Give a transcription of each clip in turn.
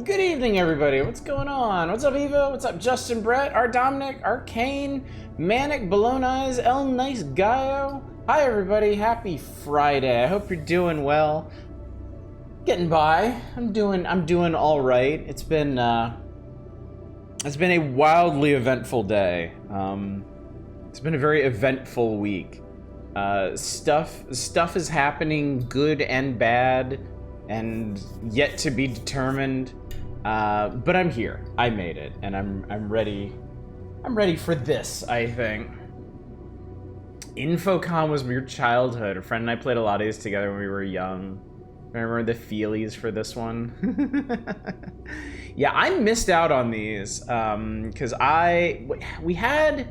Good evening, everybody. What's going on? What's up, Eva? What's up, Justin, Brett, R. Dominic, Arcane, Manic, Balloon Eyes, El Nice Gaio? Hi, everybody. Happy Friday. I hope you're doing well. Getting by. I'm doing all right. It's been a wildly eventful day. It's been a very eventful week. Stuff is happening, good and bad, and yet to be determined. But I'm here. I made it, and I'm ready. I'm ready for this, I think. Infocom was your childhood. A friend and I played a lot of these together when we were young. Remember the feelies for this one? Yeah, I missed out on these because we had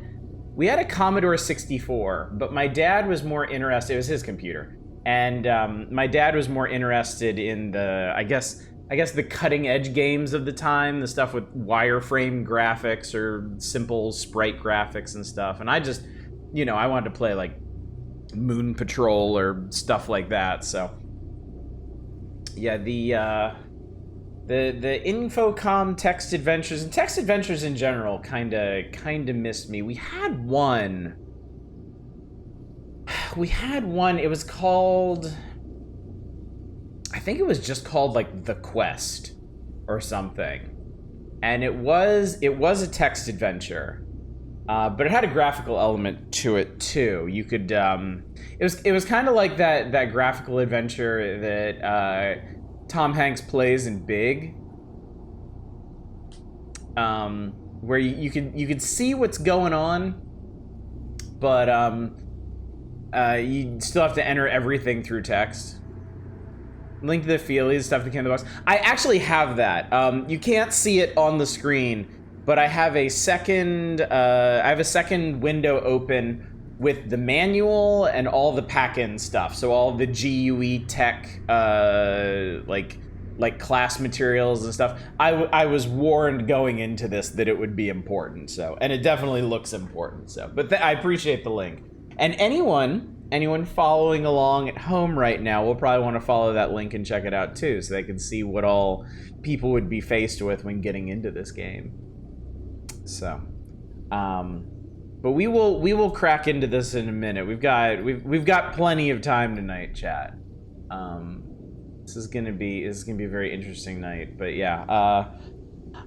a Commodore 64, but my dad was more interested. It was his computer, and my dad was more interested in the I guess the cutting edge games of the time, the stuff with wireframe graphics or simple sprite graphics and stuff. And I just, I wanted to play like Moon Patrol or stuff like that. So yeah, the Infocom text adventures and text adventures in general kind of missed me. We had one. It was called, I think it was just called like The Quest or something, and it was a text adventure, but it had a graphical element to it too. You could it was kind of like that graphical adventure that Tom Hanks plays in Big, where you could see what's going on, but you still have to enter everything through text. Link to the feelies, stuff that came in the box. I actually have that. You can't see it on the screen, but I have a second window open with the manual and all the pack-in stuff. So all the GUE tech, like class materials and stuff. I was warned going into this that it would be important. So, and it definitely looks important. So, but I appreciate the link. And anyone following along at home right now will probably want to follow that link and check it out too, so they can see what all people would be faced with when getting into this game. So, but we will crack into this in a minute. We've got plenty of time tonight, chat. This is gonna be a very interesting night. But yeah,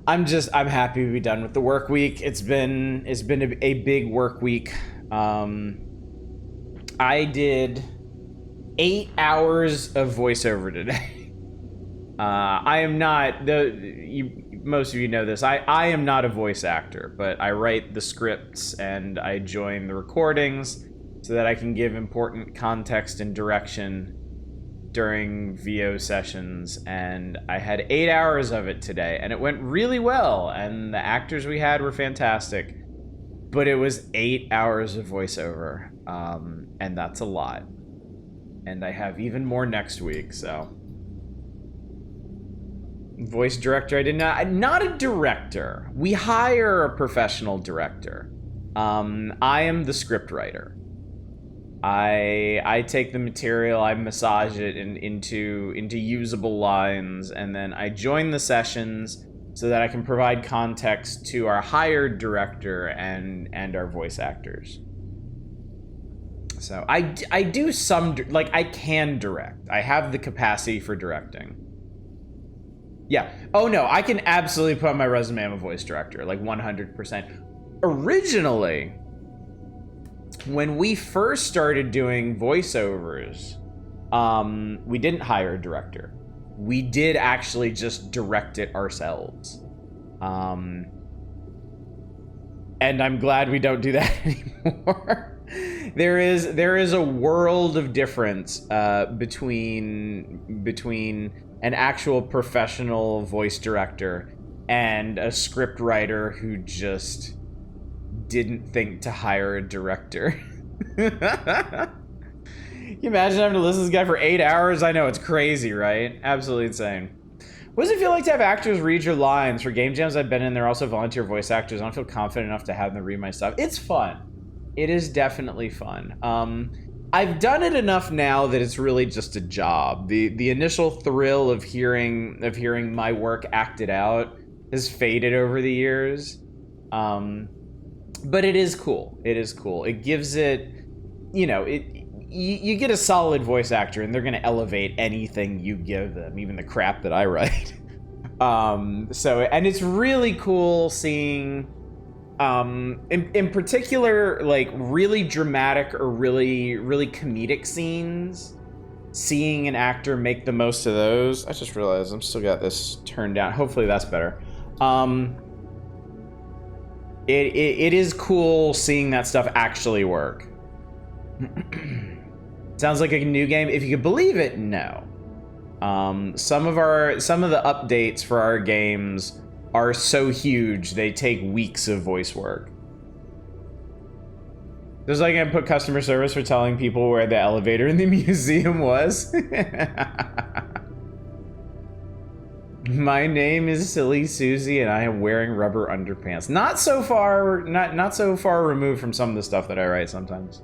I'm happy to be done with the work week. It's been a big work week. I did 8 hours of voiceover today. I am not most of you know this. I am not a voice actor, but I write the scripts and I join the recordings so that I can give important context and direction during VO sessions. And I had 8 hours of it today, and it went really well. And the actors we had were fantastic. But it was 8 hours of voiceover, and that's a lot. And I have even more next week, so. Voice director, not a director. We hire a professional director. I am the script writer. I take the material, I massage it into usable lines, and then I join the sessions so that I can provide context to our hired director and our voice actors. So I do some, like, I can direct. I have the capacity for directing. Yeah. Oh no, I can absolutely put on my resume I'm a voice director, like 100%. Originally, when we first started doing voiceovers, we didn't hire a director. We did actually just direct it ourselves. And I'm glad we don't do that anymore. There is a world of difference between an actual professional voice director and a script writer who just didn't think to hire a director. Can you imagine having to listen to this guy for 8 hours? I know, it's crazy, right? Absolutely insane. What does it feel like to have actors read your lines? For game jams I've been in, they're also volunteer voice actors. I don't feel confident enough to have them read my stuff. It's fun. It is definitely fun. I've done it enough now that it's really just a job. The initial thrill of hearing my work acted out has faded over the years. But it is cool. It is cool. It gives it, you get a solid voice actor and they're going to elevate anything you give them, even the crap that I write. And it's really cool seeing, in particular, like really dramatic or really, really comedic scenes, seeing an actor make the most of those. I just realized I'm still got this turned down. Hopefully that's better. It is cool seeing that stuff actually work. Sounds like a new game. If you could believe it, no. Some of the updates for our games are so huge they take weeks of voice work. There's like I put customer service for telling people where the elevator in the museum was. My name is Silly Susie, and I am wearing rubber underpants. Not so far removed from some of the stuff that I write sometimes.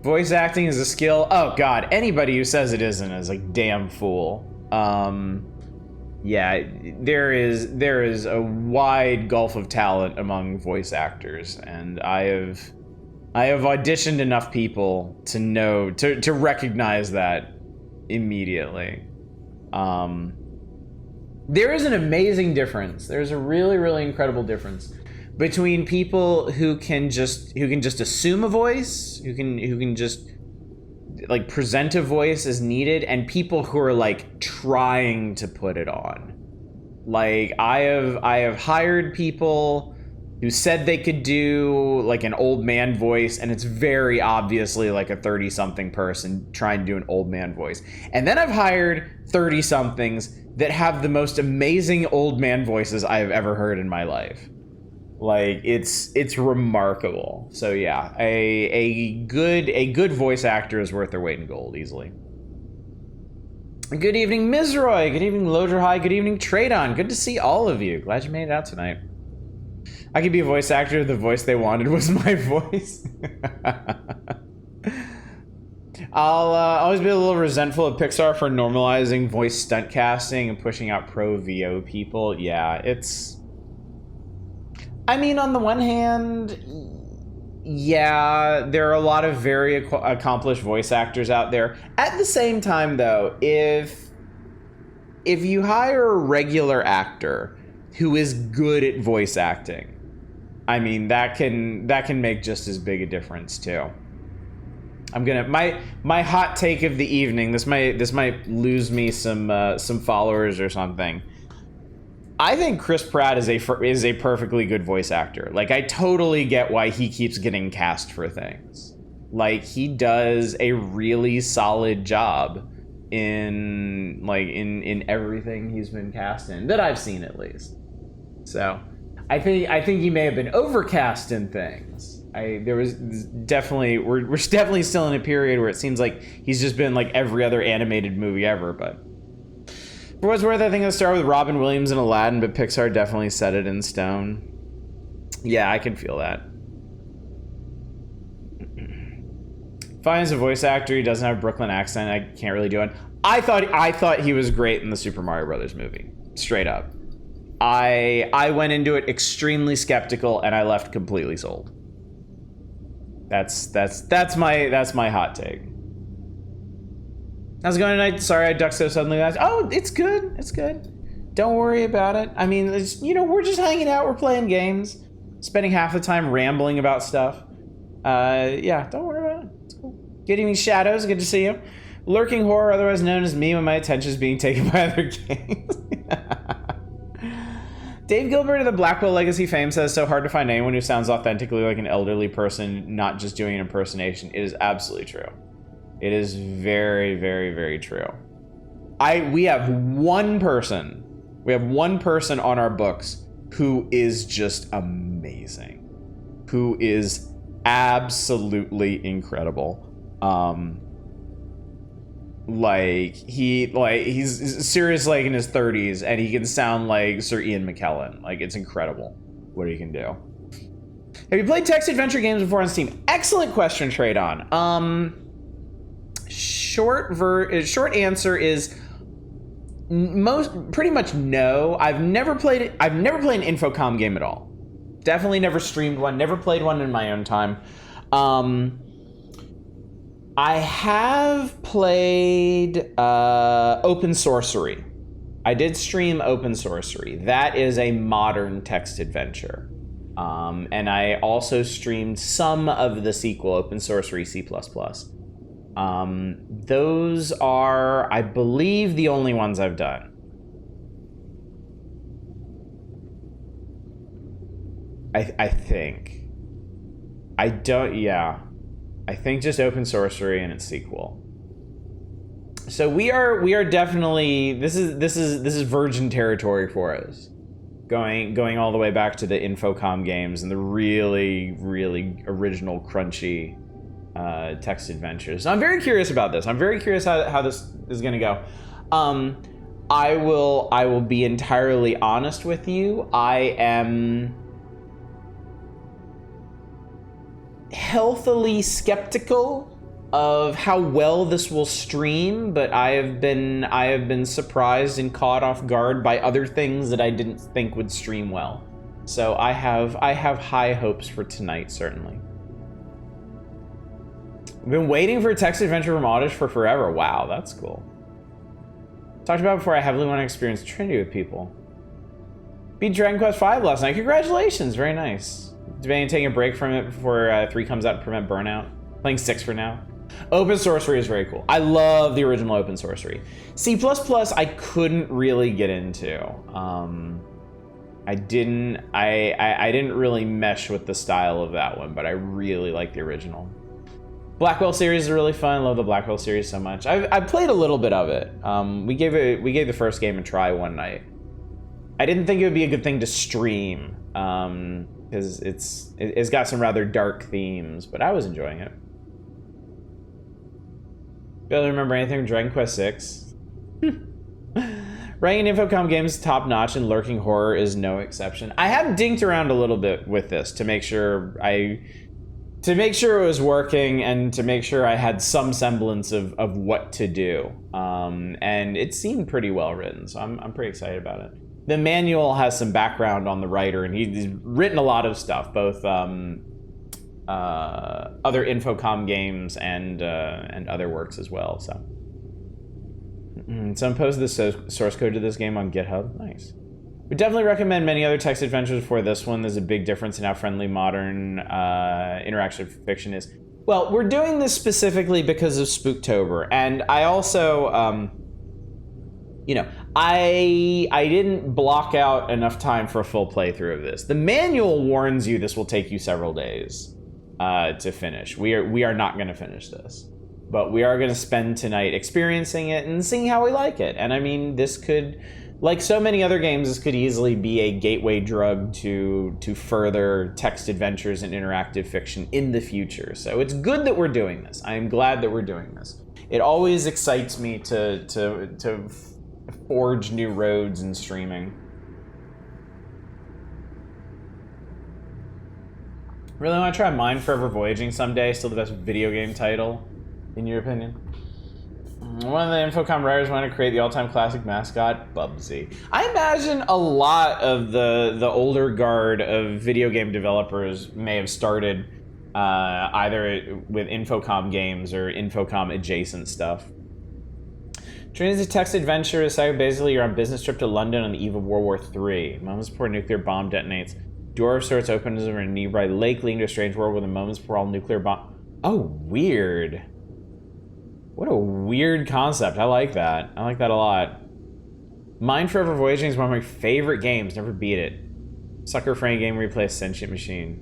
Voice acting is a skill. Oh God, anybody who says it isn't is a damn fool. Yeah, there is a wide gulf of talent among voice actors, and I have auditioned enough people to know to recognize that immediately. There is an amazing difference. There's a really, really incredible difference between people who can just assume a voice, who can just like present a voice as needed, and people who are like trying to put it on. Like I have hired people who said they could do like an old man voice, and it's very obviously like a 30-something person trying to do an old man voice. And then I've hired 30-somethings that have the most amazing old man voices I have ever heard in my life. Like it's remarkable. So yeah, a good voice actor is worth their weight in gold easily. Good evening, Mizroy. Good evening, Loder High. Good evening, Tradon. Good to see all of you. Glad you made it out tonight. I could be a voice actor if the voice they wanted was my voice. I'll always be a little resentful of Pixar for normalizing voice stunt casting and pushing out pro VO people. Yeah, it's... I mean, on the one hand, yeah, there are a lot of very accomplished voice actors out there. At the same time, though, if you hire a regular actor who is good at voice acting, I mean, that can make just as big a difference too. I'm gonna my hot take of the evening. This might lose me some followers or something. I think Chris Pratt is a perfectly good voice actor. Like, I totally get why he keeps getting cast for things. Like, he does a really solid job in everything he's been cast in that I've seen, at least. So, I think he may have been overcast in things. We're definitely still in a period where it seems like he's just been like every other animated movie ever, but for what's worth, I think it'll start with Robin Williams and Aladdin, but Pixar definitely set it in stone. Yeah, I can feel that. Fine as a voice actor, he doesn't have a Brooklyn accent. I can't really do it. I thought he was great in the Super Mario Brothers movie. Straight up. I went into it extremely skeptical, and I left completely sold. That's my hot take. How's it going tonight? Sorry I ducked so suddenly. Oh, it's good. It's good. Don't worry about it. I mean, we're just hanging out. We're playing games. Spending half the time rambling about stuff. Yeah, don't worry about it. It's cool. Good evening, Shadows. Good to see you. Lurking Horror, otherwise known as me when my attention is being taken by other games. Dave Gilbert of the Blackwell Legacy fame says, so hard to find anyone who sounds authentically like an elderly person, not just doing an impersonation. It is absolutely true. It is very, very, very true. We have one person on our books who is just amazing, who is absolutely incredible. He's seriously like in his 30s, and he can sound like Sir Ian McKellen. Like, it's incredible what he can do. Have you played text adventure games before on Steam? Excellent question, Tradon. Short answer is pretty much no. I've never played an Infocom game at all. Definitely never streamed one. Never played one in my own time. I have played Open Sorcery. I did stream Open Sorcery. That is a modern text adventure. And I also streamed some of the sequel, Open Sorcery C++. Those are, I believe, the only ones I've done. I think. I don't, yeah. I think just Open Sorcery and its sequel. So we are definitely, this is virgin territory for us. Going all the way back to the Infocom games and the really, really original crunchy text adventures. So I'm very curious about this. I'm very curious how this is gonna go. I will be entirely honest with you. I am healthily skeptical of how well this will stream, but I have been surprised and caught off guard by other things that I didn't think would stream well. So I have high hopes for tonight, certainly. I've been waiting for a text adventure from Oddish for forever. Wow, that's cool. Talked about before, I heavily want to experience Trinity with people. Beat Dragon Quest V last night. Congratulations, very nice. Debating taking a break from it before 3 comes out to prevent burnout. Playing 6 for now. Open Sorcery is very cool. I love the original Open Sorcery. C++ I couldn't really get into. I didn't really mesh with the style of that one, but I really like the original. Blackwell series is really fun. I love the Blackwell series so much. I played a little bit of it. We gave the first game a try one night. I didn't think it would be a good thing to stream because it's got some rather dark themes, but I was enjoying it. Barely remember anything from Dragon Quest VI. Ranking Infocom games top notch and lurking horror is no exception. I have dinked around a little bit with this to make sure it was working and to make sure I had some semblance of what to do. And it seemed pretty well written, so I'm pretty excited about it. The manual has some background on the writer, and he's written a lot of stuff, both other Infocom games and other works as well. So someone posted the source code to this game on GitHub. Nice. We definitely recommend many other text adventures before this one. There's a big difference in how friendly modern interactive fiction is. Well, we're doing this specifically because of Spooktober, and I also, I didn't block out enough time for a full playthrough of this. The manual warns you this will take you several days to finish. We are not going to finish this, but we are going to spend tonight experiencing it and seeing how we like it. And I mean, this could, like so many other games, this could easily be a gateway drug to further text adventures and interactive fiction in the future. So it's good that we're doing this. I am glad that we're doing this. It always excites me to forge new roads in streaming. Really want to try Mind Forever Voyaging someday? Still the best video game title, in your opinion? One of the Infocom writers wanted to create the all-time classic mascot, Bubsy. I imagine a lot of the older guard of video game developers may have started either with Infocom games or Infocom adjacent stuff. Trinity is a text adventure. It's basically you're on a business trip to London on the eve of World War III. Moments before a nuclear bomb detonates. Door of sorts opens over a nearby lake leading to a strange world where the moments before all nuclear bomb... Oh, weird. What a weird concept. I like that. I like that a lot. Mind Forever Voyaging is one of my favorite games. Never beat it. Sucker for any game where you play a sentient machine.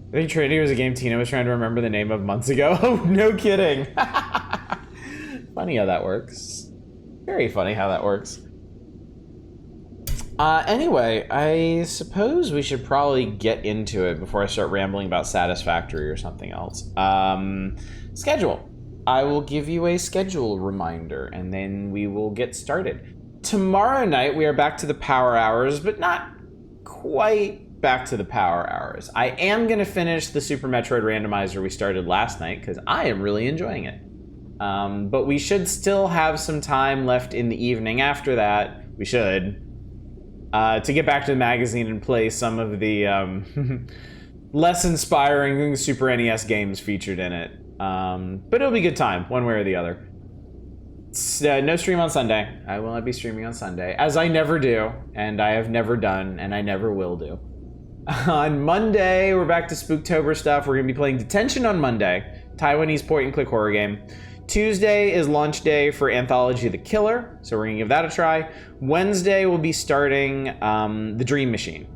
I think Trinity was a game Tina was trying to remember the name of months ago. Oh, no kidding. Funny how that works. Very funny how that works. Anyway, I suppose we should probably get into it before I start rambling about Satisfactory or something else. Schedule. I will give you a schedule reminder, and then we will get started. Tomorrow night, we are back to the power hours, but not quite back to the power hours. I am going to finish the Super Metroid randomizer we started last night because I am really enjoying it. But we should still have some time left in the evening after that. We should. To get back to the magazine and play some of the less inspiring Super NES games featured in it. But it'll be a good time, one way or the other. No stream on Sunday. I will not be streaming on Sunday, as I never do, and I have never done, and I never will do. On Monday, we're back to Spooktober stuff. We're going to be playing Detention on Monday, Taiwanese point-and-click horror game. Tuesday is launch day for Anthology of the Killer, so we're going to give that a try. Wednesday, we'll be starting The Dream Machine.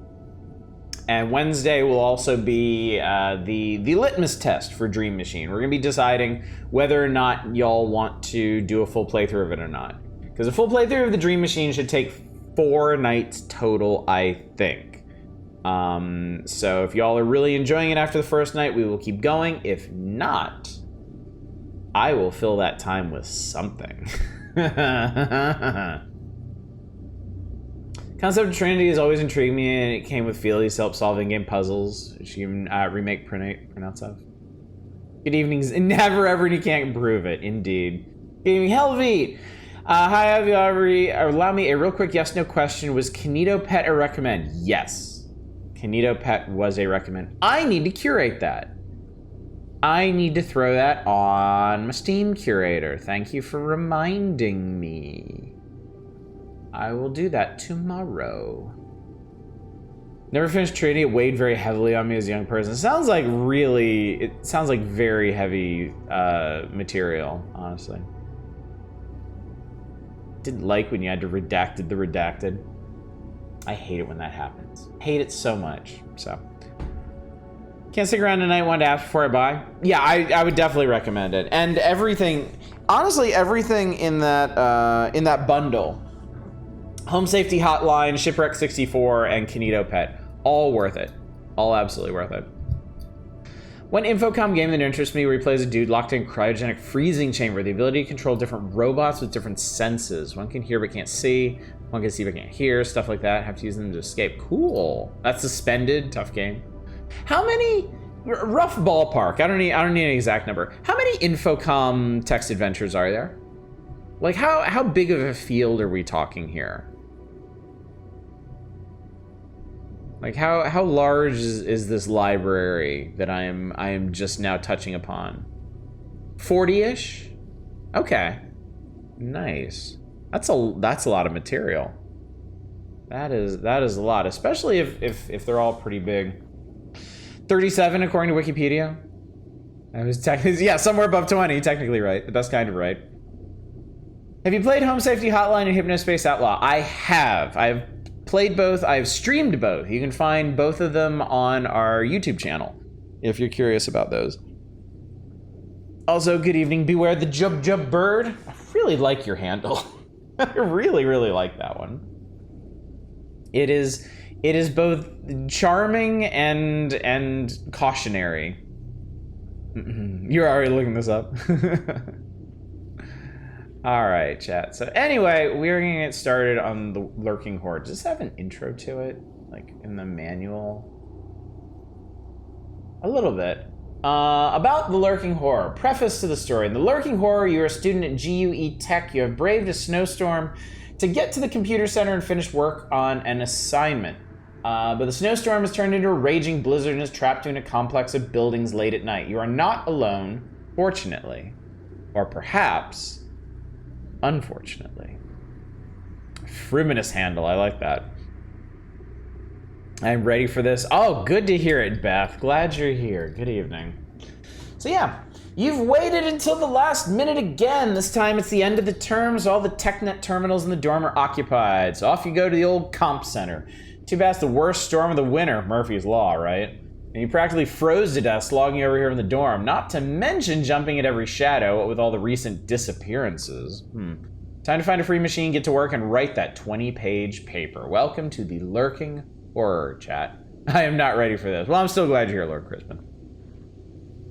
And Wednesday will also be the litmus test for Dream Machine. We're going to be deciding whether or not y'all want to do a full playthrough of it or not. Because a full playthrough of the Dream Machine should take 4 nights total, I think. So if y'all are really enjoying it after the first night, we will keep going. If not, I will fill that time with something. Concept of Trinity has always intrigued me, and it came with Feely's help-solving game puzzles, which you can remake printouts of. Good evenings. Never ever, and you can't improve it. Indeed. Good evening, Helvete. Hi, have you already allow me a real quick yes/no question? Was Kinito Pet a recommend? Yes. Kinito Pet was a recommend. I need to curate that. I need to throw that on my Steam curator. Thank you for reminding me. I will do that tomorrow. Never finished Trinity. It weighed very heavily on me as a young person. It sounds like very heavy material, honestly. Didn't like when you had to redacted the redacted. I hate it when that happens. Hate it so much, so. Can't stick around tonight, wanted to ask before I buy. Yeah, I would definitely recommend it. And everything, honestly, everything in that bundle, Home Safety Hotline, Shipwreck 64, and Kinito Pet, all worth it. All absolutely worth it. One Infocom game that interests me where he plays a dude locked in a cryogenic freezing chamber. The ability to control different robots with different senses. One can hear but can't see. One can see but can't hear. Stuff like that. Have to use them to escape. Cool. That's Suspended. Tough game. How many... Rough ballpark. I don't need an exact number. How many Infocom text adventures are there? Like, how big of a field are we talking here? Like, how large is this library that I am just now touching upon? 40-ish? Okay. Nice. That's a lot of material. That is a lot, especially if they're all pretty big. 37 according to Wikipedia. I was yeah, somewhere above 20, technically right. The best kind of right. Have you played Home Safety Hotline and Hypnospace Outlaw? I have. I've played both. I've streamed both. You can find both of them on our YouTube channel if you're curious about those. Also, good evening. Beware the Jub Jub Bird. I really like your handle. I really, really like that one. It is both charming and cautionary. You're already looking this up. All right, chat. So anyway, we're gonna get started on the Lurking Horde. Does this have an intro to it, like in the manual? A little bit. About the Lurking Horror. Preface to the story. In the Lurking Horror, you're a student at GUE Tech. You have braved a snowstorm to get to the computer center and finish work on an assignment. But the snowstorm has turned into a raging blizzard and is trapped in a complex of buildings late at night. You are not alone, fortunately. Or perhaps... unfortunately. Friminous handle, I like that. I'm ready for this. Oh, good to hear it, Beth. Glad you're here. Good evening. So yeah, you've waited until the last minute again. This time it's the end of the term, so all the TechNet terminals in the dorm are occupied. So off you go to the old comp center. Too bad it's the worst storm of the winter, Murphy's Law, right? And you practically froze to death slogging over here in the dorm, not to mention jumping at every shadow with all the recent disappearances. Time to find a free machine, get to work, and write that 20-page paper. Welcome to the Lurking Horror, chat. I am not ready for this. Well, I'm still glad you're here, Lord Crispin.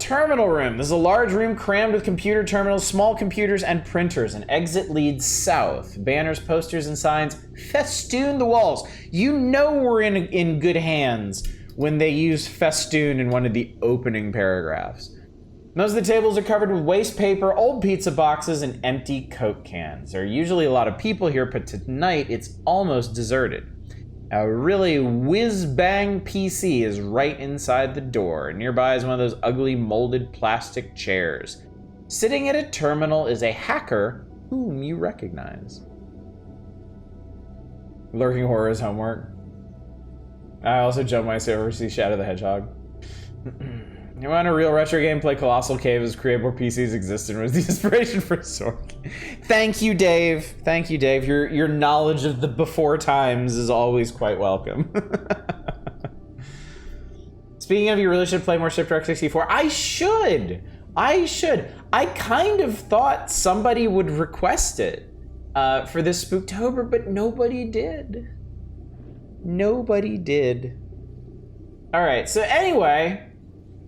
Terminal room. This is a large room crammed with computer terminals, small computers, and printers. An exit leads south. Banners, posters, and signs festoon the walls. You know we're in good hands when they use festoon in one of the opening paragraphs. Most of the tables are covered with waste paper, old pizza boxes, and empty Coke cans. There are usually a lot of people here, but tonight it's almost deserted. A really whiz-bang PC is right inside the door. Nearby is one of those ugly molded plastic chairs. Sitting at a terminal is a hacker whom you recognize. Lurking Horror's homework. I also jump my server to see Shadow the Hedgehog. You want a real retro game? Play Colossal Cave as create more PCs existed and was the inspiration for Zork. Thank you, Dave. Thank you, Dave. Your knowledge of the before times is always quite welcome. Speaking of, you really should play more Shipwreck 64. I should. I kind of thought somebody would request it for this Spooktober, but nobody did. Nobody did. All right. So anyway.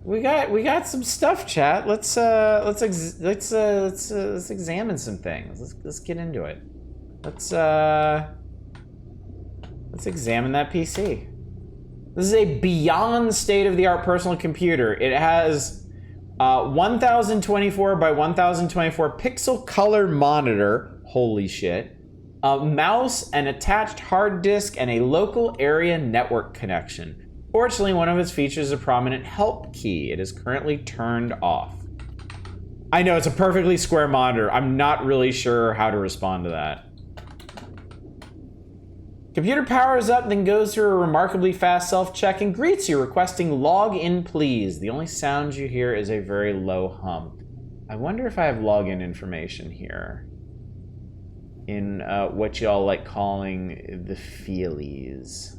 We got some stuff, chat. Let's examine some things. Let's get into it. Let's examine that PC. This is a beyond state-of-the-art personal computer. It has 1024 by 1024 pixel color monitor. Holy shit. A mouse, an attached hard disk, and a local area network connection. Fortunately, one of its features is a prominent help key. It is currently turned off. I know, it's a perfectly square monitor. I'm not really sure how to respond to that. Computer powers up, then goes through a remarkably fast self-check and greets you, requesting login please. The only sound you hear is a very low hum. I wonder if I have login information here. In what y'all like calling the feelies.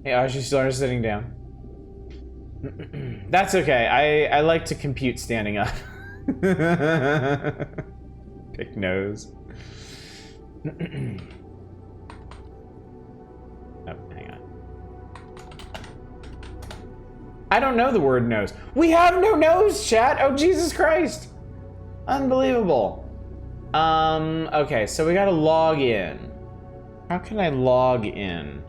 Hey, Ash, you still sitting down. That's okay. I like to compute standing up. Pick nose. Oh, hang on. I don't know the word nose. We have no nose, chat. Oh, Jesus Christ. Unbelievable. Okay, so we gotta log in. How can I log in?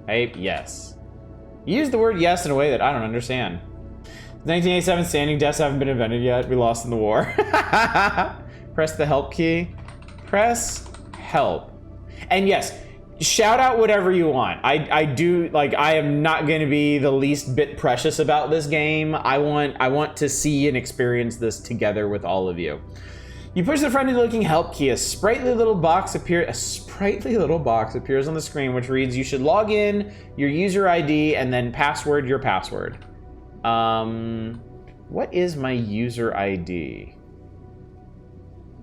Hey, yes. Use the word yes in a way that I don't understand. 1987 standing desks haven't been invented yet. We lost in the war. Press the help key. Press help. And yes, shout out whatever you want. I do, like, I am not going to be the least bit precious about this game. I want to see and experience this together with all of you. You push the friendly-looking help key. A sprightly little box appears on the screen, which reads, "You should log in, your user ID, and then password your password." What is my user ID?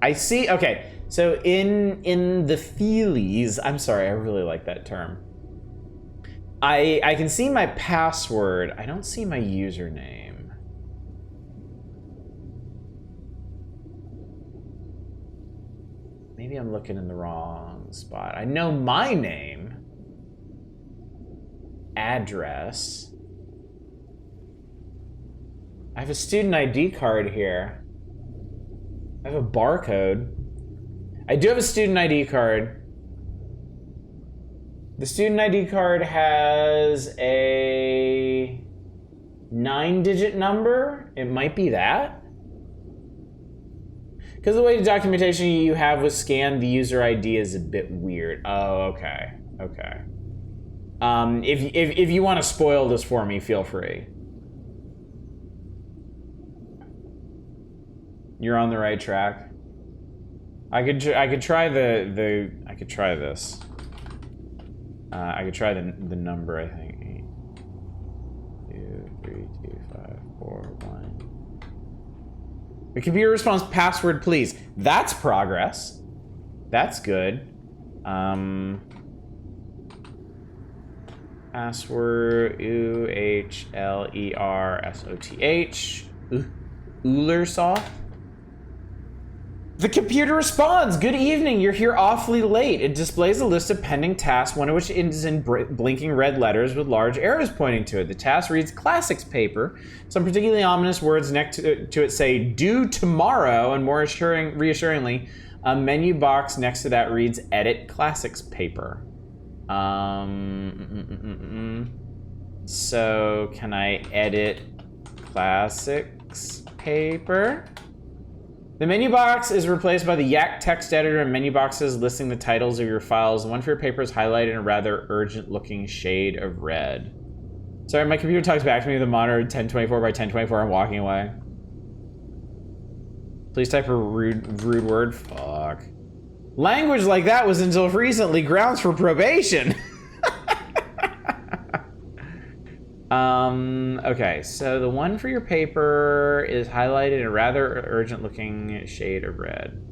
I see. Okay. So in the feelies, I'm sorry, I really like that term. I can see my password. I don't see my username. Maybe I'm looking in the wrong spot. I know my name, address. I have a student ID card here. I have a barcode. I do have a student ID card. The student ID card has a 9-digit number. It might be that. Because the way the documentation you have with scan the user ID is a bit weird. Oh, okay. Okay. If you want to spoil this for me, feel free. You're on the right track. I could try this. I could try the number, I think. 8, 2, 3, 2, 5, 4, 1. The computer responds, password please. That's progress. That's good. I Password UHLERSOTH. Ulersoft. The computer responds. Good evening. You're here awfully late. It displays a list of pending tasks, one of which is in blinking red letters with large arrows pointing to it. The task reads classics paper. Some particularly ominous words next to it say due tomorrow, and more reassuringly, a menu box next to that reads edit classics paper. So can I edit classics paper? The menu box is replaced by the Yak text editor and menu boxes listing the titles of your files. The one for your paper is highlighted in a rather urgent-looking shade of red. Sorry, my computer talks back to me with a monitor 1024 by 1024. I'm walking away. Please type a rude word. Fuck. Language like that was until recently grounds for probation. Okay, so the one for your paper is highlighted in a rather urgent looking shade of red.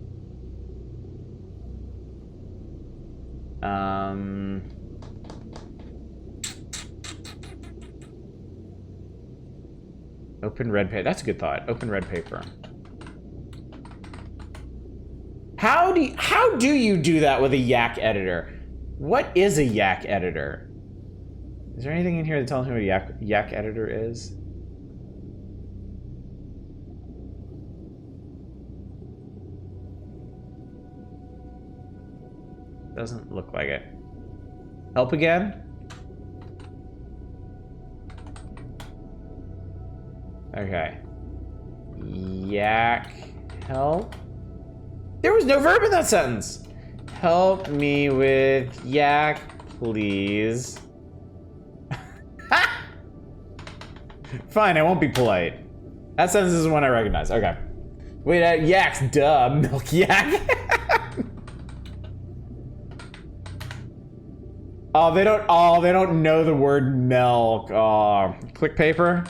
Open red paper. That's a good thought. Open red paper. How do you do that with a Yak editor? What is a Yak editor? Is there anything in here that tells me what a Yak editor is? Doesn't look like it. Help again? Okay. Yak help? There was no verb in that sentence. Help me with Yak, please. Fine, I won't be polite. That sentence is one I recognize. Okay. Wait, Yaks, duh, milk yak. They don't know the word milk. Oh, click paper.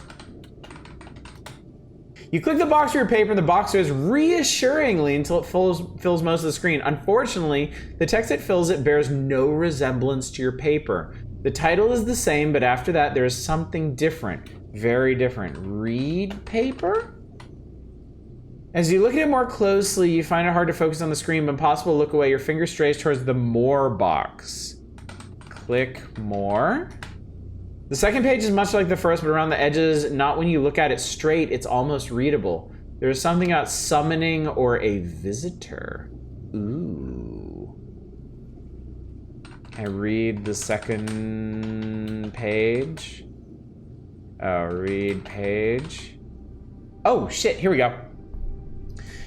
You click the box for your paper and the box goes reassuringly until it fills most of the screen. Unfortunately, the text that fills it bears no resemblance to your paper. The title is the same, but after that there is something different. Very different. Read paper? As you look at it more closely, you find it hard to focus on the screen, but impossible to look away. Your finger strays towards the More box. Click More. The second page is much like the first, but around the edges, not when you look at it straight, it's almost readable. There's something about summoning or a visitor. Ooh. Can I read the second page? Oh, read page. Oh, shit, here we go.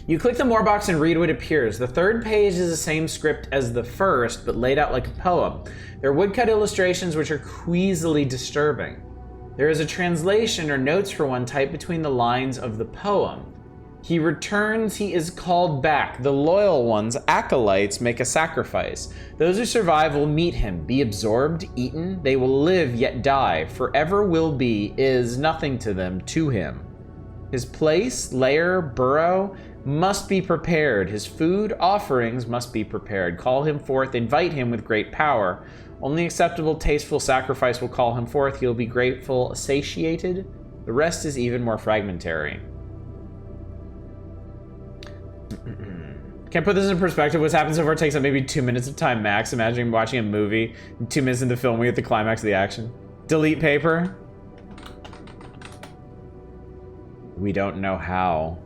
You click the More box and read what appears. The third page is the same script as the first, but laid out like a poem. There are woodcut illustrations which are queasily disturbing. There is a translation or notes for one typed between the lines of the poem. He returns, he is called back. The loyal ones, acolytes, make a sacrifice. Those who survive will meet him, be absorbed, eaten. They will live yet die. Forever will be, is nothing to them, to him. His place, lair, burrow, must be prepared. His food, offerings must be prepared. Call him forth, invite him with great power. Only acceptable, tasteful sacrifice will call him forth. He'll be grateful, satiated. The rest is even more fragmentary. Can't put this in perspective. What's happened so far takes up maybe 2 minutes of time max. Imagine watching a movie, and 2 minutes into the film, we get the climax of the action. Delete paper. We don't know how.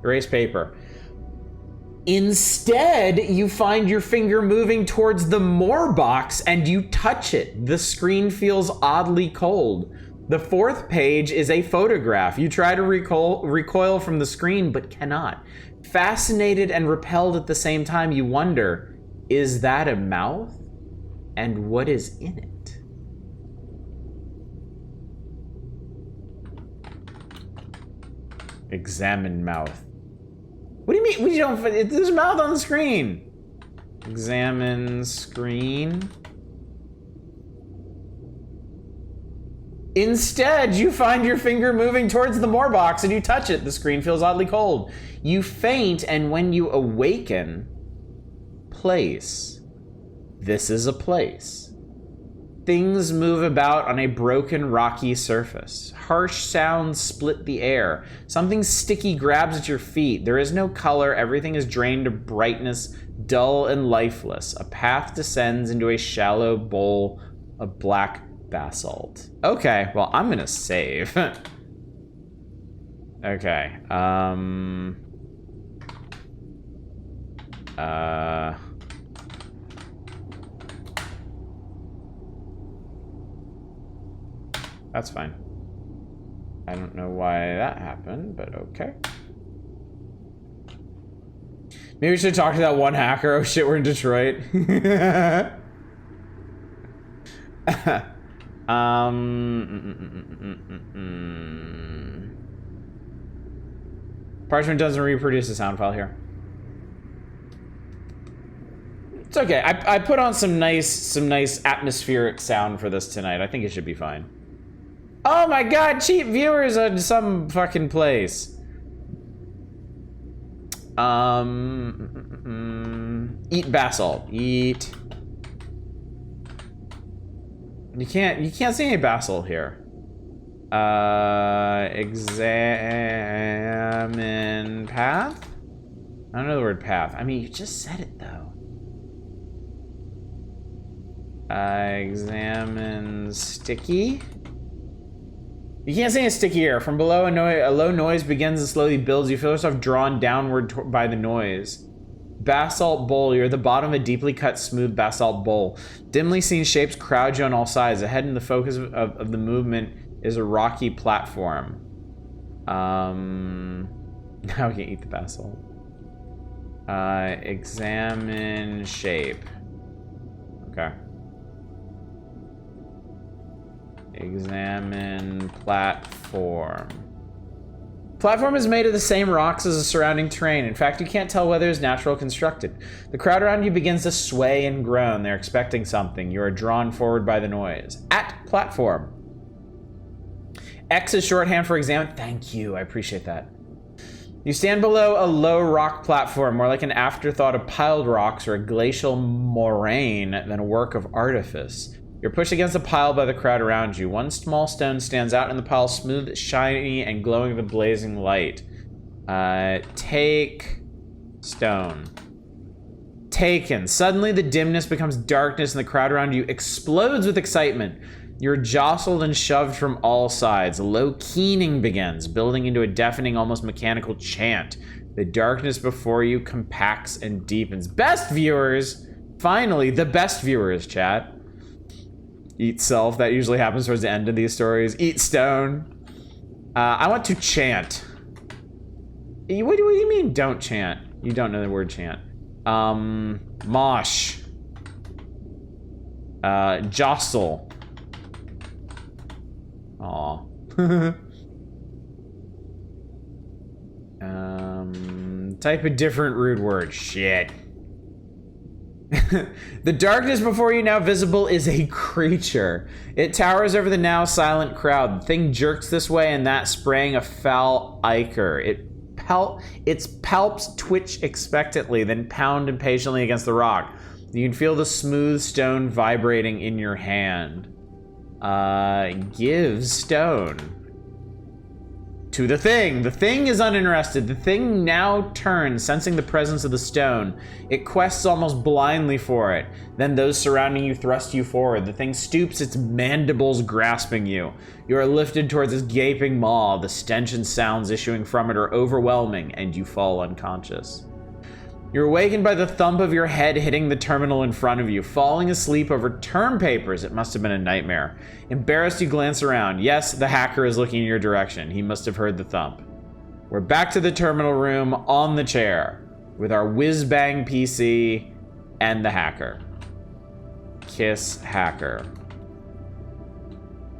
Erase paper. Instead, you find your finger moving towards the More box and you touch it. The screen feels oddly cold. The fourth page is a photograph. You try to recoil from the screen, but cannot. Fascinated and repelled at the same time, you wonder, is that a mouth? And what is in it? Examine mouth. What do you mean? We don't. There's a mouth on the screen. Examine screen. Instead, you find your finger moving towards the More box and you touch it. The screen feels oddly cold. You faint, and when you awaken, place. This is a place. Things move about on a broken, rocky surface. Harsh sounds split the air. Something sticky grabs at your feet. There is no color. Everything is drained of brightness, dull and lifeless. A path descends into a shallow bowl of black basalt. Okay, well, I'm gonna save. Okay, that's fine. I don't know why that happened, but okay. Maybe we should talk to that one hacker. Oh shit, we're in Detroit. Parchment doesn't reproduce a sound file here. It's okay. I put on some nice atmospheric sound for this tonight. I think it should be fine. Oh my god, cheap viewers on some fucking place. Eat basalt. Eat. You can't see any basalt here. Examine path? I don't know the word path. I mean, you just said it though. Examine sticky. You can't see any sticky here. From below, a low noise begins and slowly builds. You feel yourself drawn downward by the noise. Basalt bowl. You're at the bottom of a deeply cut, smooth basalt bowl. Dimly seen shapes crowd you on all sides. Ahead in the focus of the movement is a rocky platform. Now we can eat the basalt. Examine shape. Okay. Examine platform. Platform is made of the same rocks as the surrounding terrain. In fact, you can't tell whether it's natural or constructed. The crowd around you begins to sway and groan. They're expecting something. You are drawn forward by the noise. At platform. X is shorthand for examine. Thank you, I appreciate that. You stand below a low rock platform, more like an afterthought of piled rocks or a glacial moraine than a work of artifice. You're pushed against a pile by the crowd around you. One small stone stands out in the pile, smooth, shiny, and glowing with a blazing light. Take stone. Taken. Suddenly, the dimness becomes darkness, and the crowd around you explodes with excitement. You're jostled and shoved from all sides. A low keening begins, building into a deafening, almost mechanical chant. The darkness before you compacts and deepens. Best viewers! Finally, the best viewers, chat. Eat self. That usually happens towards the end of these stories. Eat stone. I want to chant. What do you mean don't chant? You don't know the word chant. Mosh. Jostle. Aw. Type a different rude word. Shit. The darkness before you, now visible, is a creature. It towers over the now silent crowd. The thing jerks this way and that, spraying a foul ichor. Its palps twitch expectantly, then pound impatiently against the rock. You can feel the smooth stone vibrating in your hand. Give stone to the thing. The thing is uninterested. The thing now turns, sensing the presence of the stone. It quests almost blindly for it. Then those surrounding you thrust you forward. The thing stoops, its mandibles grasping you. You are lifted towards its gaping maw. The stench and sounds issuing from it are overwhelming, and you fall unconscious. You're awakened by the thump of your head hitting the terminal in front of you. Falling asleep over term papers. It must have been a nightmare. Embarrassed, you glance around. Yes, the hacker is looking in your direction. He must have heard the thump. We're back to the terminal room on the chair with our whiz-bang PC and the hacker. Kiss hacker.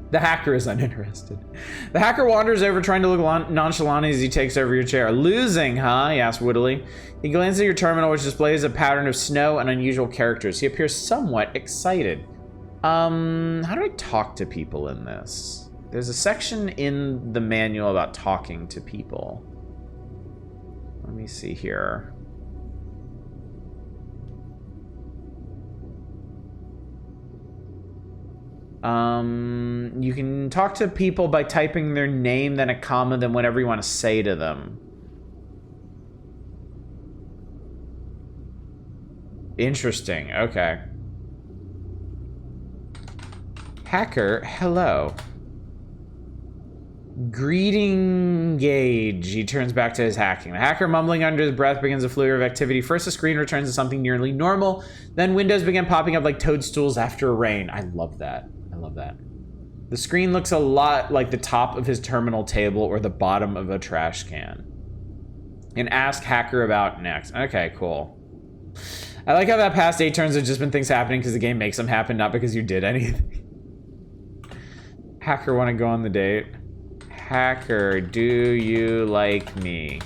The hacker is uninterested. The hacker wanders over, trying to look nonchalant as he takes over your chair. Losing, huh? He asks wittily. He glances at your terminal, which displays a pattern of snow and unusual characters. He appears somewhat excited. How do I talk to people in this? There's a section in the manual about talking to people. Let me see here. You can talk to people by typing their name, then a comma, then whatever you want to say to them. Interesting. Okay. Hacker, hello. Greeting gauge. He turns back to his hacking. The hacker, mumbling under his breath, begins a flurry of activity. First, the screen returns to something nearly normal. Then windows begin popping up like toadstools after rain. I love that. I love that. The screen looks a lot like the top of his terminal table or the bottom of a trash can. And ask hacker about next. Okay, cool. I like how that past 8 turns have just been things happening because the game makes them happen, not because you did anything. Hacker, want to go on the date? Hacker, do you like me?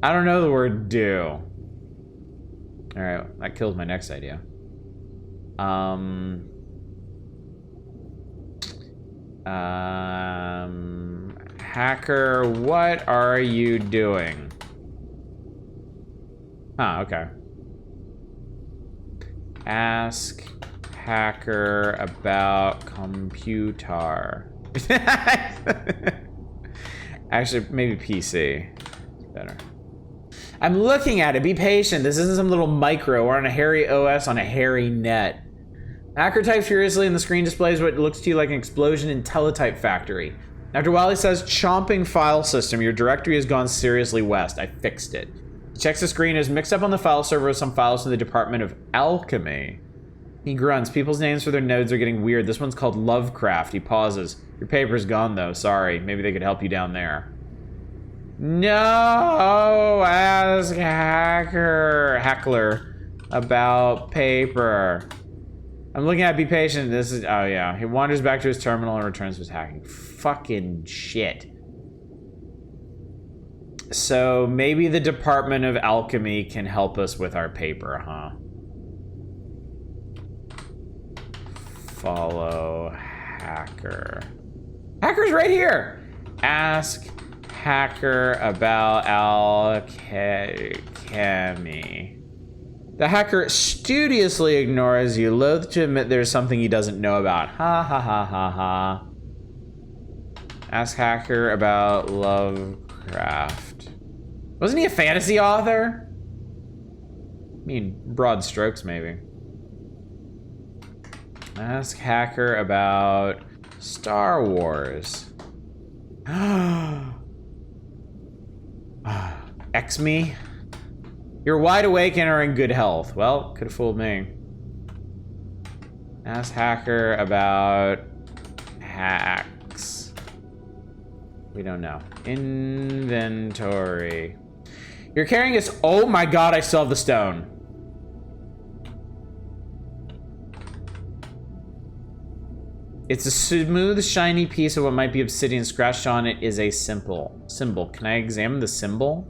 I don't know the word do. Alright, that kills my next idea. Hacker, what are you doing? Okay. Ask hacker about computer. Actually, maybe PC. Better. I'm looking at it. Be patient. This isn't some little micro. We're on a hairy OS on a hairy net. Hacker types furiously and the screen displays what looks to you like an explosion in Teletype Factory. After a while, he says, chomping file system. Your directory has gone seriously west. I fixed it. He checks the screen. Is mixed up on the file server with some files from the Department of Alchemy. He grunts. People's names for their nodes are getting weird. This one's called Lovecraft. He pauses. Your paper's gone, though. Sorry. Maybe they could help you down there. No! Ask Heckler about paper. I'm looking at be patient. This is... Oh, yeah. He wanders back to his terminal and returns to his hacking. Fucking shit. So maybe the Department of Alchemy can help us with our paper, huh? Follow hacker. Hacker's right here. Ask hacker about alchemy. The hacker studiously ignores you, loath to admit there's something he doesn't know about. Ha ha ha ha ha. Ask hacker about Lovecraft. Wasn't he a fantasy author? I mean, broad strokes, maybe. Ask hacker about Star Wars. X me? You're wide awake and are in good health. Well, could have fooled me. Ask hacker about hacks. We don't know. Inventory. You're carrying this. Oh my god, I still have the stone. It's a smooth, shiny piece of what might be obsidian. Scratched on it is a symbol. Can I examine the symbol?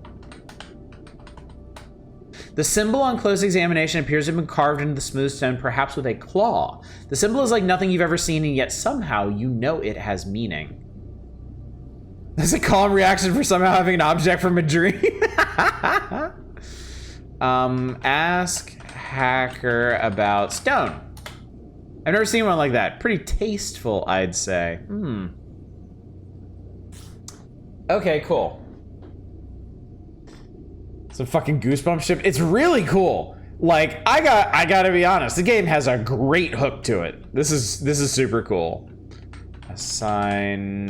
The symbol on close examination appears to have been carved into the smooth stone, perhaps with a claw. The symbol is like nothing you've ever seen, and yet somehow you know it has meaning. That's a calm reaction for somehow having an object from a dream. Ask hacker about stone. I've never seen one like that. Pretty tasteful, I'd say. Okay, cool. Some fucking goosebumps ship. It's really cool. Like, I gotta be honest. The game has a great hook to it. This is super cool. Assignment.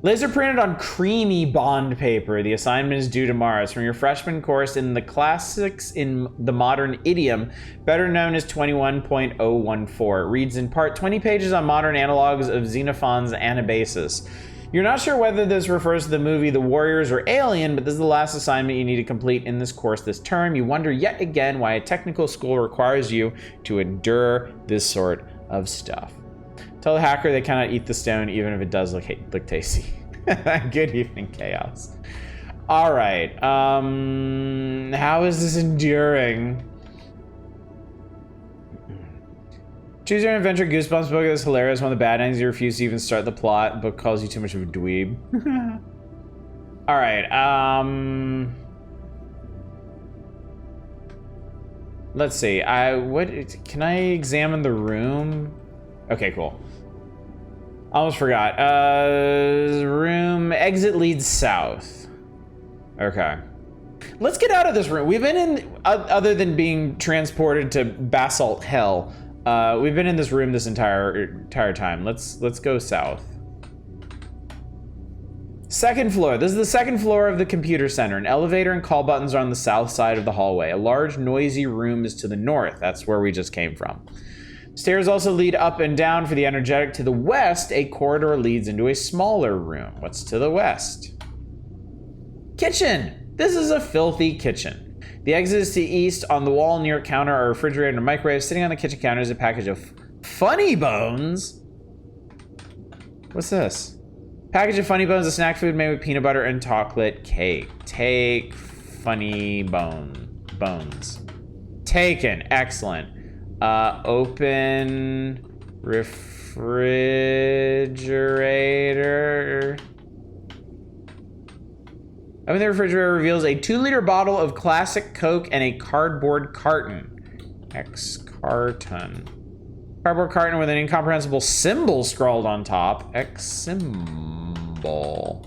Laser printed on creamy bond paper. The assignment is due tomorrow. It's from your freshman course in the classics in the modern idiom, better known as 21.014. It reads in part 20 pages on modern analogs of Xenophon's Anabasis. You're not sure whether this refers to the movie The Warriors or Alien, but this is the last assignment you need to complete in this course this term. You wonder yet again why a technical school requires you to endure this sort of stuff. Tell the hacker they cannot eat the stone, even if it does look tasty. Good evening, Chaos. All right. How is this enduring? Choose your own adventure. Goosebumps book is hilarious. One of the bad endings, you refuse to even start the plot. The book calls you too much of a dweeb. All right. Let's see. Can I examine the room? Okay, cool. Almost forgot. Room exit leads south. Okay. Let's get out of this room. We've been in, other than being transported to basalt hell, we've been in this room this entire time. Let's go south. Second floor. This is the second floor of the computer center. An elevator and call buttons are on the south side of the hallway. A large, noisy room is to the north. That's where we just came from. Stairs also lead up and down for the energetic. To the west, a corridor leads into a smaller room. What's to the west? Kitchen. This is a filthy kitchen. The exit is to the east. On the wall near a counter are a refrigerator and a microwave. Sitting on the kitchen counter is a package of Funny Bones. What's this? Package of Funny Bones, a snack food made with peanut butter and chocolate cake. Take Funny Bones. Taken. Excellent. Open refrigerator. Open the refrigerator reveals a 2-liter bottle of classic Coke and a cardboard carton. X-carton. Cardboard carton with an incomprehensible symbol scrawled on top. X symbol.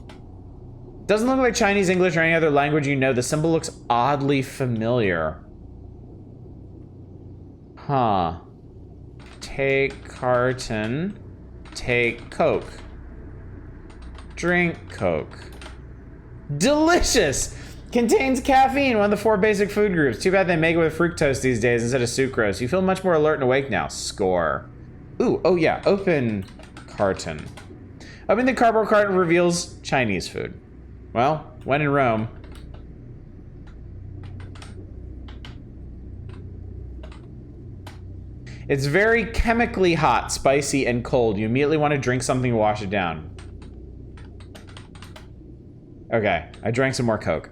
Doesn't look like Chinese, English, or any other language you know. The symbol looks oddly familiar. Huh. Take carton. Take Coke. Drink Coke. Delicious! Contains caffeine, one of the 4 basic food groups. Too bad they make it with fructose these days instead of sucrose. You feel much more alert and awake now. Score. Ooh, oh yeah, open carton. Open the cardboard carton reveals Chinese food. Well, when in Rome. It's very chemically hot, spicy, and cold. You immediately want to drink something to wash it down. Okay, I drank some more Coke.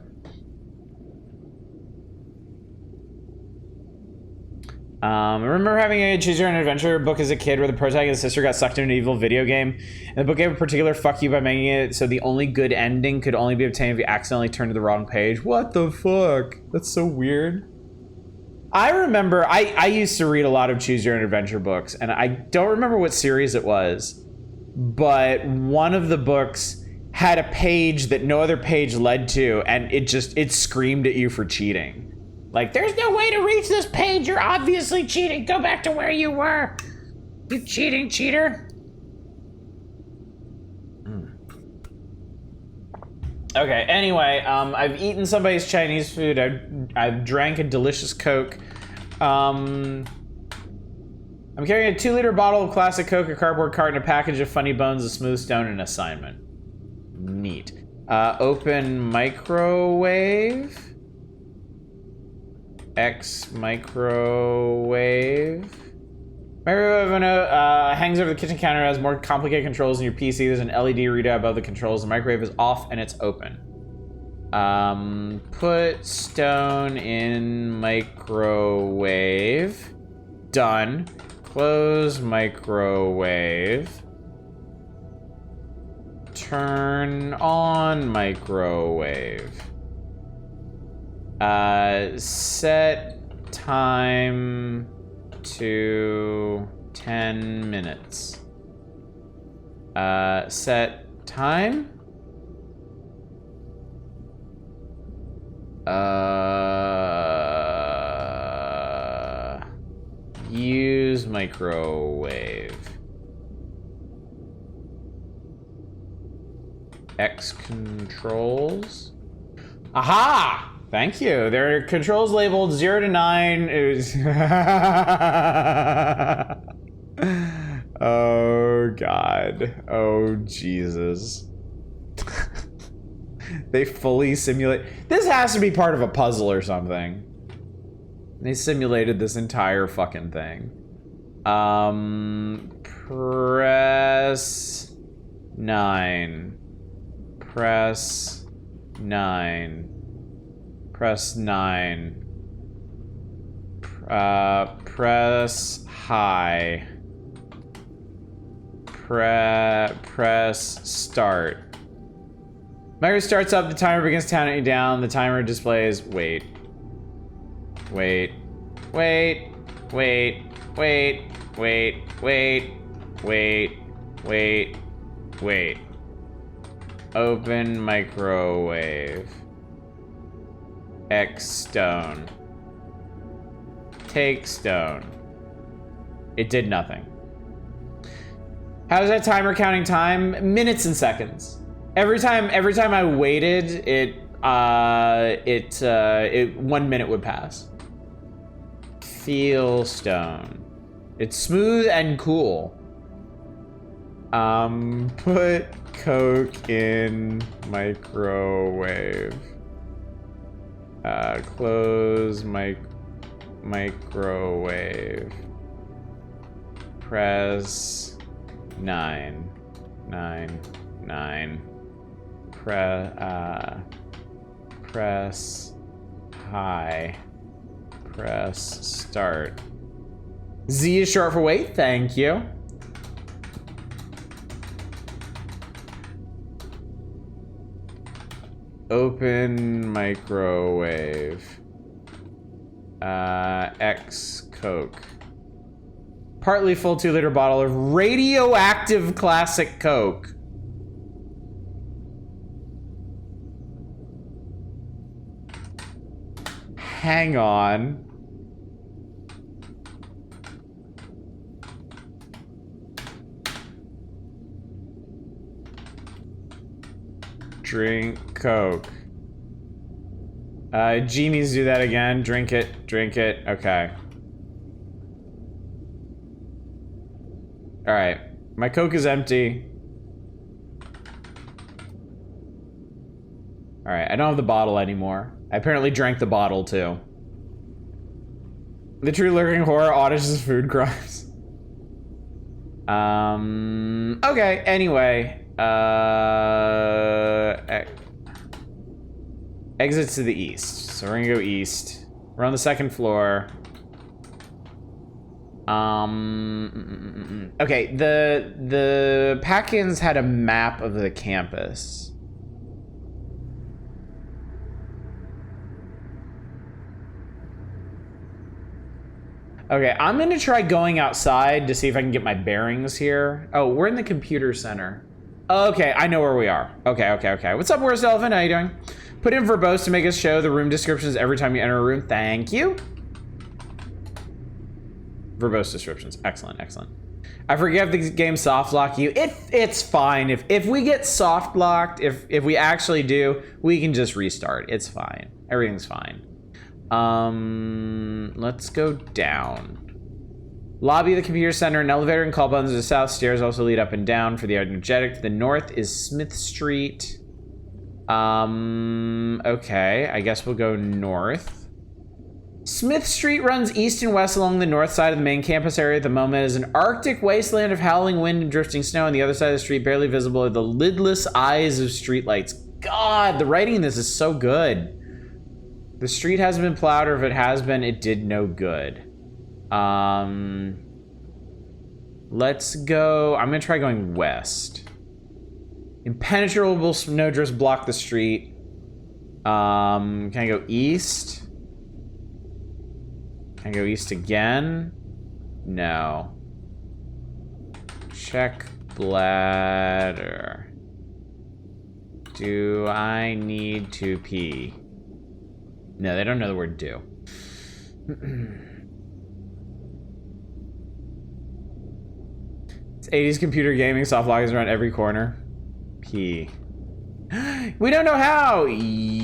I remember having a Choose Your Own Adventure book as a kid where the protagonist's sister got sucked into an evil video game. And the book gave a particular fuck you by making it so the only good ending could only be obtained if you accidentally turned to the wrong page. What the fuck? That's so weird. I remember, I used to read a lot of Choose Your Own Adventure books, and I don't remember what series it was, but one of the books had a page that no other page led to, and it screamed at you for cheating. Like, there's no way to reach this page, you're obviously cheating, go back to where you were, you cheating cheater. Okay, anyway, I've eaten somebody's Chinese food, I've drank a delicious Coke. I'm carrying a 2-liter bottle of classic Coke, a cardboard carton, a package of Funny Bones, a smooth stone, and an assignment. Neat. Open microwave. X microwave. Microwave hangs over the kitchen counter, has more complicated controls than your PC. There's an LED readout above the controls. The microwave is off and it's open. Put stone in microwave. Done. Close microwave. Turn on microwave. Set time to 10 minutes. Set time? Use microwave. X controls. Aha! Thank you. There are controls labeled 0 to 9. It was oh God. Oh Jesus. They fully simulate. This has to be part of a puzzle or something. They simulated this entire fucking thing. Press 9. Press 9. Press 9. Press high. Press start. Micro starts up, the timer begins counting down, the timer displays, wait. wait, wait, wait, wait, wait, wait, wait, wait. Open microwave. X stone. Take stone. It did nothing. How's that timer counting time? Minutes and seconds. Every time I waited, it 1 minute would pass. Feel stone. It's smooth and cool. Put Coke in microwave. Close microwave. Press 9. Press high. Press start. Z is short for wait, thank you. Open microwave. X Coke. Partly full 2-liter bottle of radioactive classic Coke. Hang on. Drink Coke. G needs to do that again. Drink it. Okay. All right. My Coke is empty. All right. I don't have the bottle anymore. I apparently drank the bottle too. The true lurking horror auditions food crimes. Okay. Anyway. Exits to the east. So we're gonna go east. We're on the second floor. Okay, the pack-ins had a map of the campus. Okay, I'm gonna try going outside to see if I can get my bearings here. Oh, we're in the computer center. Okay, I know where we are. Okay. What's up, Worst Elephant? How you doing? Put in verbose to make us show the room descriptions every time you enter a room. Thank you. Verbose descriptions. Excellent. I forget if the game soft lock you. It's fine. If we get soft locked, if we actually do, we can just restart. It's fine. Everything's fine. Let's go down. Lobby of the computer center, an elevator and call buttons to the south. Stairs also lead up and down for the energetic. To the north is Smith Street. Okay, I guess we'll go north. Smith Street runs east and west along the north side of the main campus area. At the moment is an arctic wasteland of howling wind and drifting snow. On the other side of the street, barely visible, are the lidless eyes of streetlights. God, the writing in this is so good. The street hasn't been plowed, or if it has been, it did no good. Let's go. I'm gonna try going west. Impenetrable snowdrifts block the street. Can I go east? Can I go east again? No. Check bladder. Do I need to pee? No, they don't know the word do. It's 80s computer gaming, soft lock is around every corner. Pee. We don't know how. Urinate.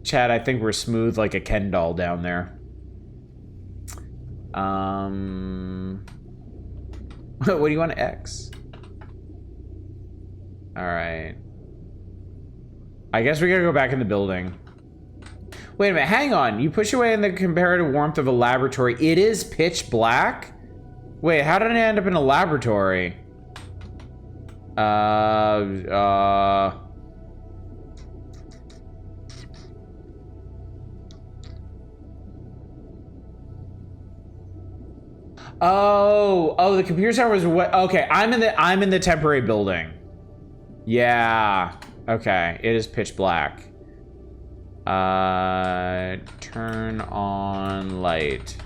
Chad, I think we're smooth like a Ken doll down there. What do you want, X? All right. I guess we gotta go back in the building. Wait a minute, hang on. You push away in the comparative warmth of a laboratory. It is pitch black? Wait, how did I end up in a laboratory? Oh, the computer center was what? Okay, I'm in the temporary building. Yeah. Okay, it is pitch black. Turn on light.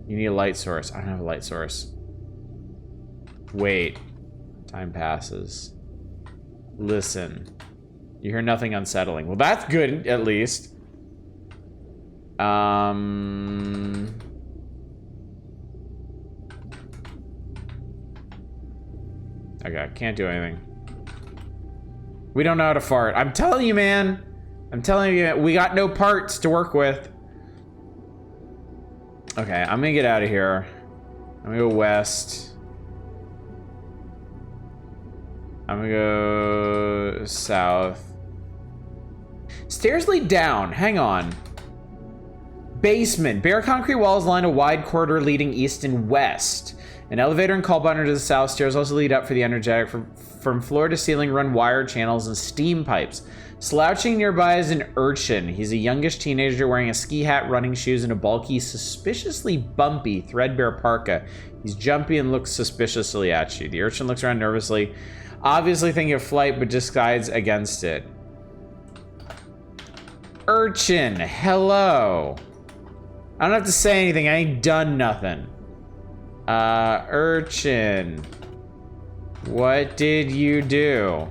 You need a light source. I don't have a light source. Wait. Time passes. Listen. You hear nothing unsettling. Well, that's good, at least. Okay, can't do anything. We don't know how to fart. I'm telling you, man. I'm telling you, we got no parts to work with. Okay, I'm gonna get out of here. I'm gonna go west. I'm gonna go south. Stairs lead down. Hang on. Basement. Bare concrete walls line a wide corridor leading east and west. An elevator and call button to the south. Stairs also lead up for the energetic. From floor to ceiling run wire channels and steam pipes. Slouching nearby is an urchin. He's a youngish teenager wearing a ski hat, running shoes, and a bulky, suspiciously bumpy, threadbare parka. He's jumpy and looks suspiciously at you. The urchin looks around nervously, obviously thinking of flight, but decides against it. Urchin, hello. I don't have to say anything. I ain't done nothing. Urchin. What did you do?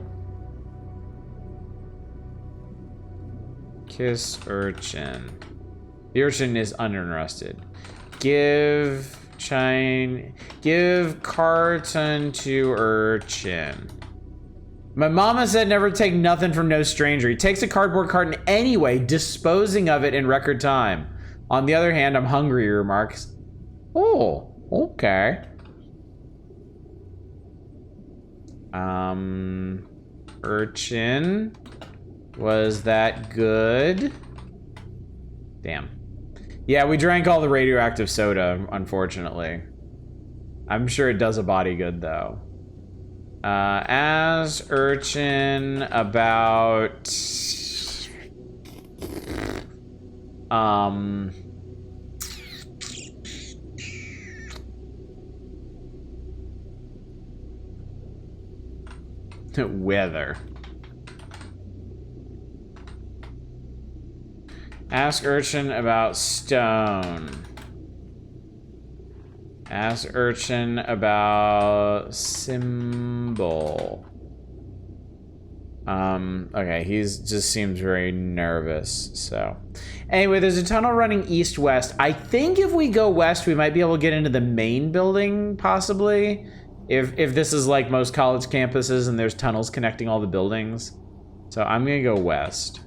Kiss urchin. The urchin is uninterested. Give carton to urchin. My mama said never take nothing from no stranger. He takes a cardboard carton anyway, disposing of it in record time. On the other hand, I'm hungry, he remarks. Oh, okay. Urchin. Was that good? Damn. Yeah, we drank all the radioactive soda, unfortunately. I'm sure it does a body good, though. As urchin about... weather. Ask urchin about stone. Ask urchin about symbol. Okay, just seems very nervous, so. Anyway, there's a tunnel running east-west. I think if we go west, we might be able to get into the main building, possibly. If this is like most college campuses and there's tunnels connecting all the buildings. So I'm gonna go west.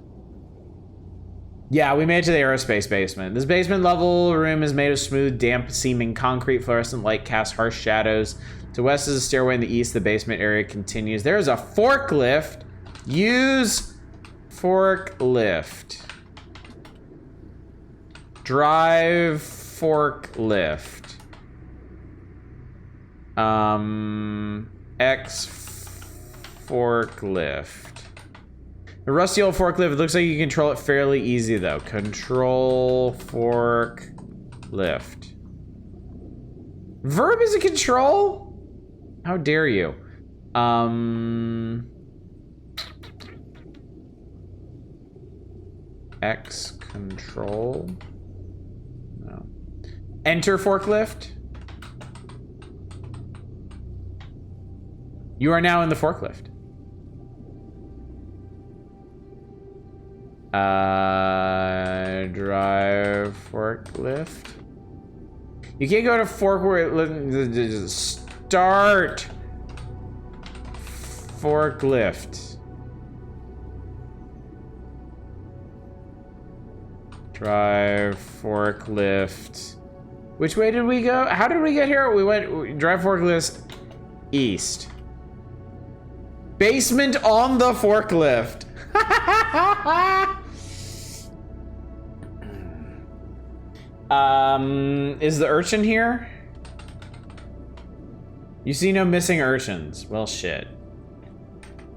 Yeah, we made it to the aerospace basement. This basement level room is made of smooth, damp-seeming concrete. Fluorescent light casts harsh shadows. To west is a stairway. In the east, the basement area continues. There is a forklift. Use forklift. Drive forklift. X forklift. The rusty old forklift, it looks like you can control it fairly easy though. Control forklift. Verb is a control? How dare you? X control. No. Enter forklift. You are now in the forklift. Drive forklift. You can't go to forklift. Start forklift. Drive forklift. Which way did we go? How did we get here? We went drive forklift east. Basement on the forklift. Is the urchin here? You see no missing urchins. Well, shit.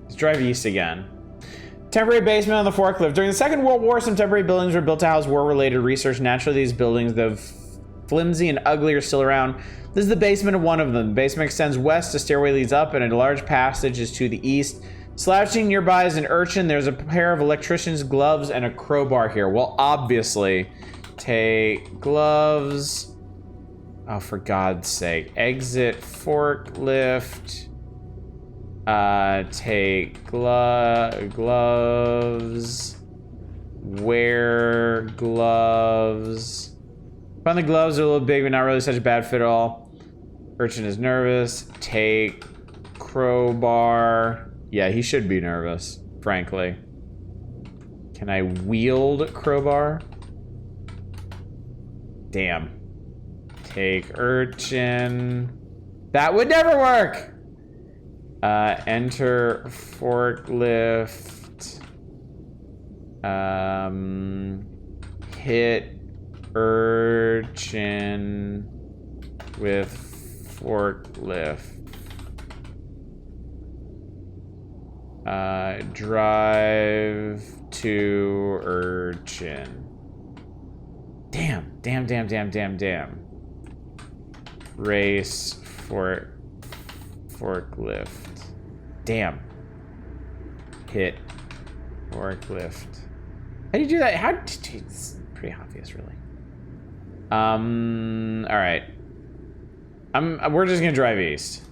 Let's drive east again. Temporary basement on the forklift. During the Second World War, some temporary buildings were built to house war-related research. Naturally, these buildings, though flimsy and ugly, are still around. This is the basement of one of them. The basement extends west, a stairway leads up, and a large passage is to the east. Slouching nearby is an urchin. There's a pair of electrician's gloves and a crowbar here. Well, obviously, take gloves. Oh, for God's sake. Exit forklift. Take gloves. Wear gloves. Find the gloves are a little big, but not really such a bad fit at all. Urchin is nervous. Take crowbar. Yeah, he should be nervous, frankly. Can I wield crowbar? Damn. Take urchin. That would never work! Enter forklift. Hit urchin with forklift. Drive to urchin. Damn. Race for forklift. Damn. Hit forklift. How do you do that? It's pretty obvious, really. All right. We're just gonna drive east.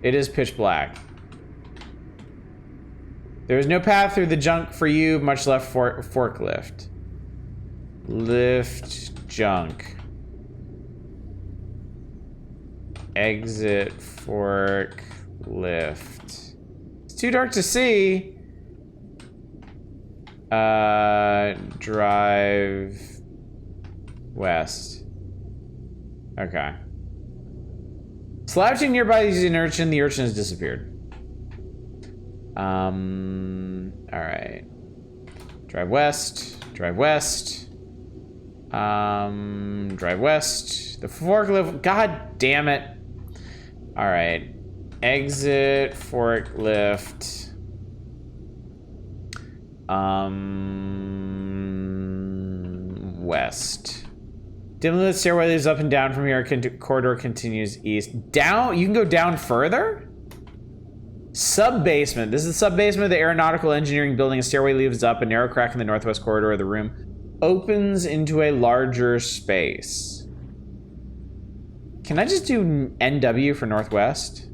It is pitch black. There is no path through the junk for you, much less forklift. Lift junk. Exit forklift. It's too dark to see. Drive west. Okay. Slouching nearby is an urchin. The urchin has disappeared. Alright. Drive west. Drive west. Drive west. The forklift. God damn it. Alright. Exit forklift. West. Dimly lit stairway leads up and down from here. Corridor continues east. Down? You can go down further? Sub-basement. This is the sub-basement of the aeronautical engineering building. A stairway leads up. A narrow crack in the northwest corridor of the room opens into a larger space. Can I just do NW for northwest?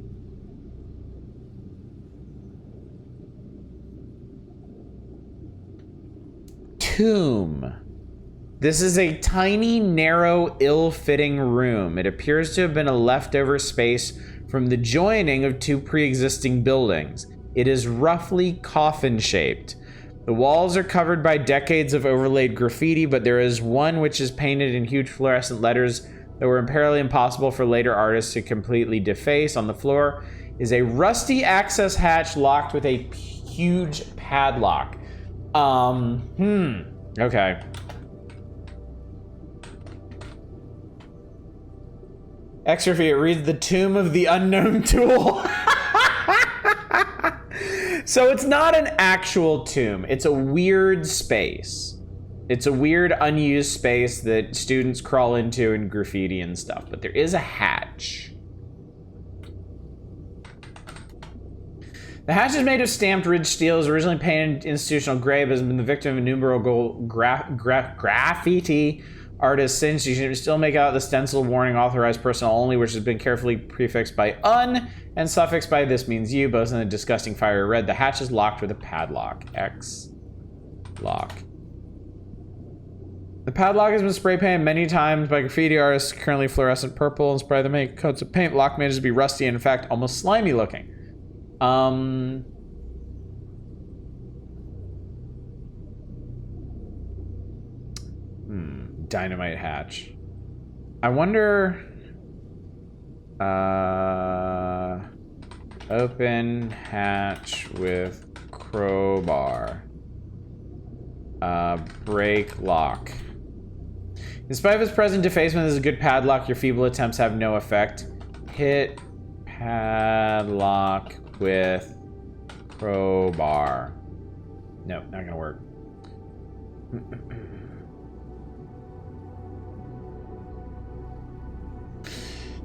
Tomb. This is a tiny, narrow, ill-fitting room. It appears to have been a leftover space from the joining of two pre-existing buildings. It is roughly coffin-shaped. The walls are covered by decades of overlaid graffiti, but there is one which is painted in huge fluorescent letters that were apparently impossible for later artists to completely deface. On the floor is a rusty access hatch locked with a huge padlock. Okay. Extra fee, it reads the Tomb of the Unknown Tool. So it's not an actual tomb. It's a weird space. It's a weird, unused space that students crawl into and graffiti and stuff. But there is a hatch. The hatch is made of stamped ridged steel. It was originally painted institutional gray, but has been the victim of innumerable graffiti artists since. You should still make out the stencil warning authorized personnel only, which has been carefully prefixed by un and suffixed by this means you, both in the disgusting fiery red. The hatch is locked with a padlock. X lock. The padlock has been spray painted many times by graffiti artists, currently fluorescent purple, and spray the make coats of paint. Lock manages to be rusty and in fact almost slimy looking. Dynamite hatch. I wonder. Open hatch with crowbar. Break lock. In spite of its present defacement, this is a good padlock. Your feeble attempts have no effect. Hit padlock with crowbar. No, not gonna work.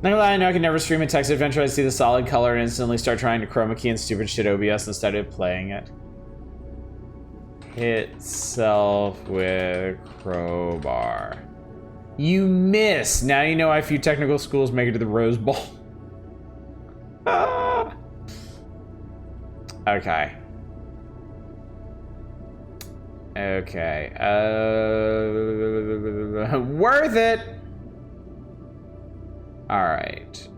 Not gonna lie, I know I can never stream a text adventure. I see the solid color and instantly start trying to chroma key and stupid shit OBS instead of playing it. Hit self with crowbar. You miss. Now you know why few technical schools make it to the Rose Bowl. Ah. Okay. Okay. Worth it. All right.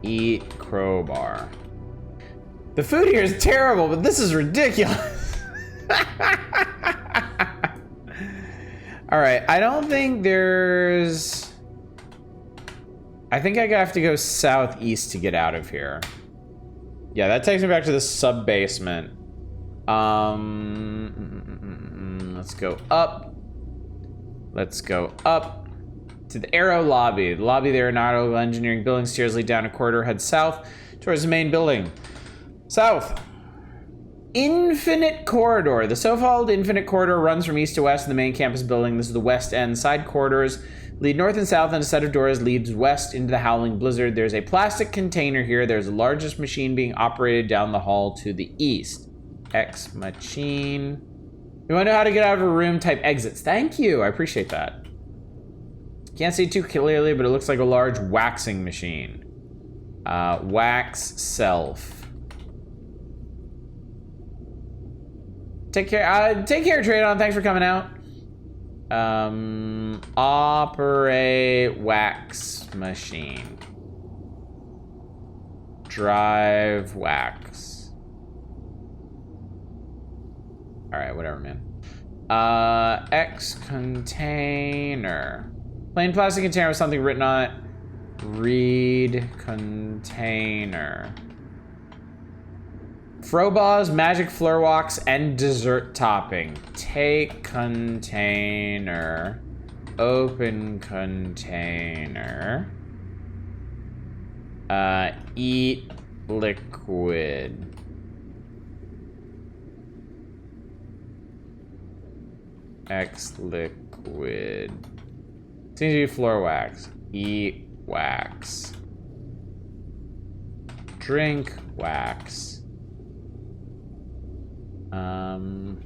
Eat crowbar. The food here is terrible, but this is ridiculous. All right, I don't think there's... I think I have to go southeast to get out of here. Yeah, that takes me back to the sub-basement. Let's go up. Let's go up to the Aero lobby. The lobby there, an auto engineering building, stairs lead down a corridor, head south towards the main building. South. Infinite corridor. The so-called infinite corridor runs from east to west in the main campus building. This is the west end. Side corridors lead north and south, and a set of doors leads west into the howling blizzard. There's a plastic container here. There's the largest machine being operated down the hall to the east. X machine. You want to know how to get out of a room? Type exits. Thank you. I appreciate that. Can't see too clearly, but it looks like a large waxing machine. Wax self. Take care, Tradon. Thanks for coming out. Operate wax machine. Drive wax. All right, whatever, man. X container. Plain plastic container with something written on it. Read container. Frobas, magic flurwalks, and dessert topping. Take container. Open container. Eat liquid. X liquid. Seems to be floor wax. Eat wax. Drink wax. Fun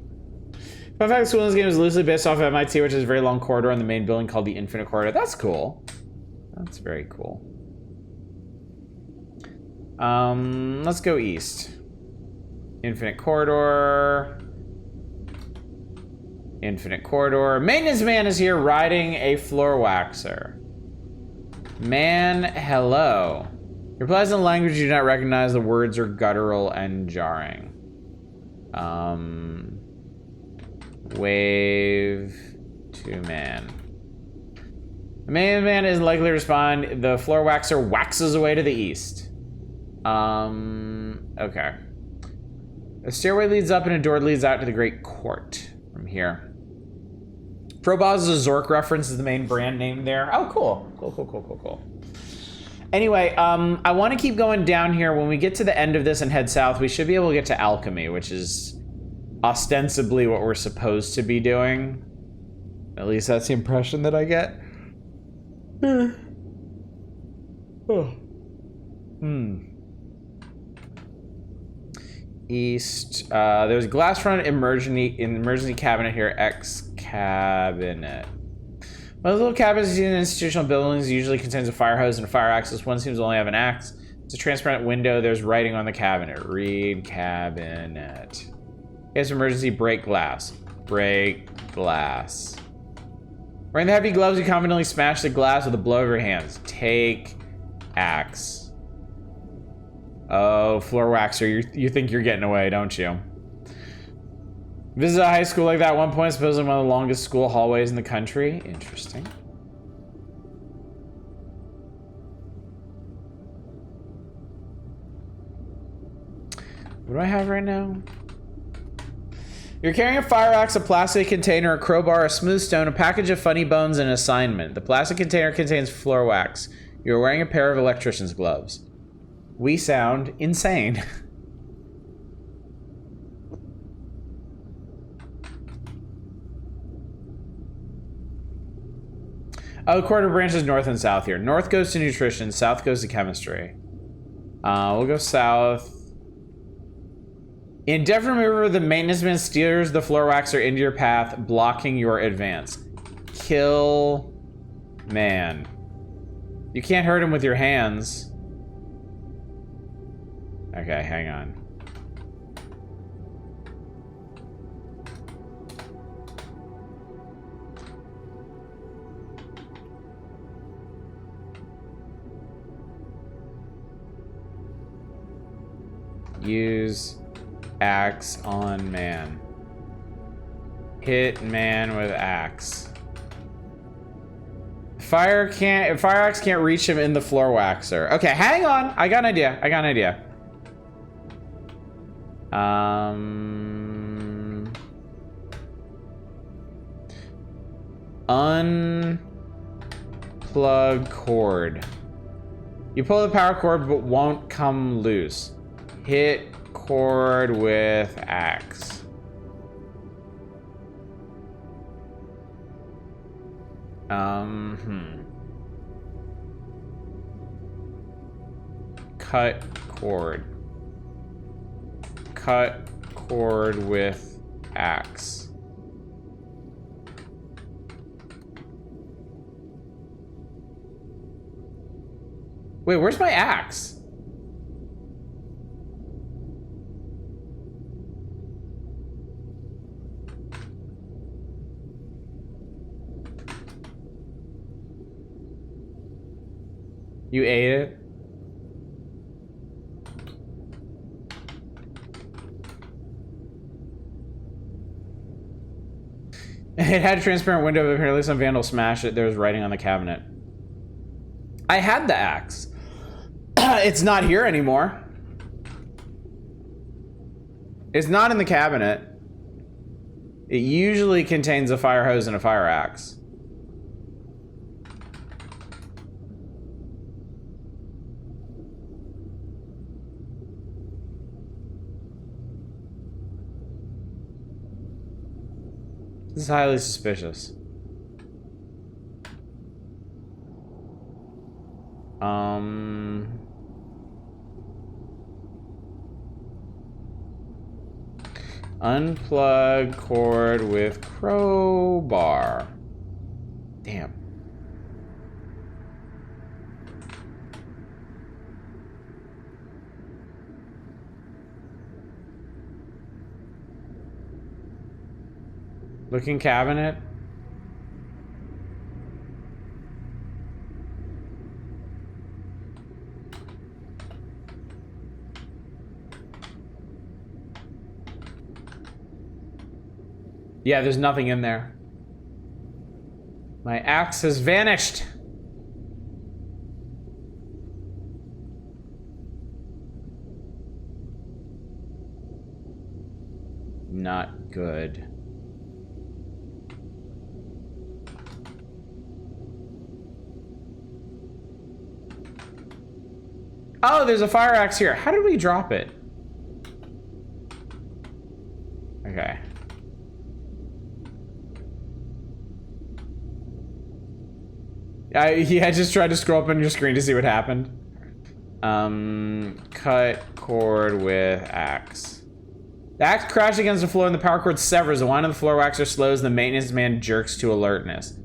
fact, school in this game is loosely based off of MIT, which is a very long corridor in the main building called the Infinite Corridor. That's cool. That's very cool. Let's go east. Infinite Corridor. Infinite Corridor. Maintenance man is here riding a floor waxer. Man, hello. Your pleasant language you do not recognize. The words are guttural and jarring. Wave to man. The main man isn't likely to respond. The floor waxer waxes away to the east. Okay. A stairway leads up and a door leads out to the Great Court from here. Probaz is a Zork reference, is the main brand name there. Oh, cool. Cool. Anyway, I want to keep going down here. When we get to the end of this and head south, we should be able to get to Alchemy, which is ostensibly what we're supposed to be doing. At least that's the impression that I get. East. There's a glass front emergency cabinet here. X cabinet. Most little cabinets in institutional buildings usually contains a fire hose and a fire access. One seems to only have an axe. It's a transparent window. There's writing on the cabinet. Read cabinet. Here's emergency break glass. Break glass. Wearing the heavy gloves, you confidently smash the glass with a blow of your hands. Take axe. Oh, floor waxer, you think you're getting away, don't you? Visit a high school like that at one point, supposedly one of the longest school hallways in the country. Interesting. What do I have right now? You're carrying a fire axe, a plastic container, a crowbar, a smooth stone, a package of funny bones, and an assignment. The plastic container contains floor wax. You're wearing a pair of electrician's gloves. We sound insane. Oh, quarter branches north and south here. North goes to nutrition, south goes to chemistry. We'll go south. In Death Remover, the maintenance man steers the floor waxer into your path, blocking your advance. Kill man. You can't hurt him with your hands. Okay, hang on. Use axe on man. Hit man with axe. Fire axe can't reach him in the floor waxer. Okay, hang on. I got an idea. Unplug cord. You pull the power cord but won't come loose. Hit cord with axe. Cut cord. Cut cord with axe. Wait, where's my axe? You ate it? It had a transparent window, but apparently some vandal smashed it. There was writing on the cabinet. I had the axe. It's not here anymore. It's not in the cabinet. It usually contains a fire hose and a fire axe. This is highly suspicious. Unplug cord with crowbar. Damn. Looking cabinet. Yeah, there's nothing in there. My axe has vanished. Not good. Oh, there's a fire axe here. How did we drop it? Okay. I just tried to scroll up on your screen to see what happened. Cut cord with axe. The axe crashed against the floor and the power cord severs. The line of the floor waxer slows. The maintenance man jerks to alertness.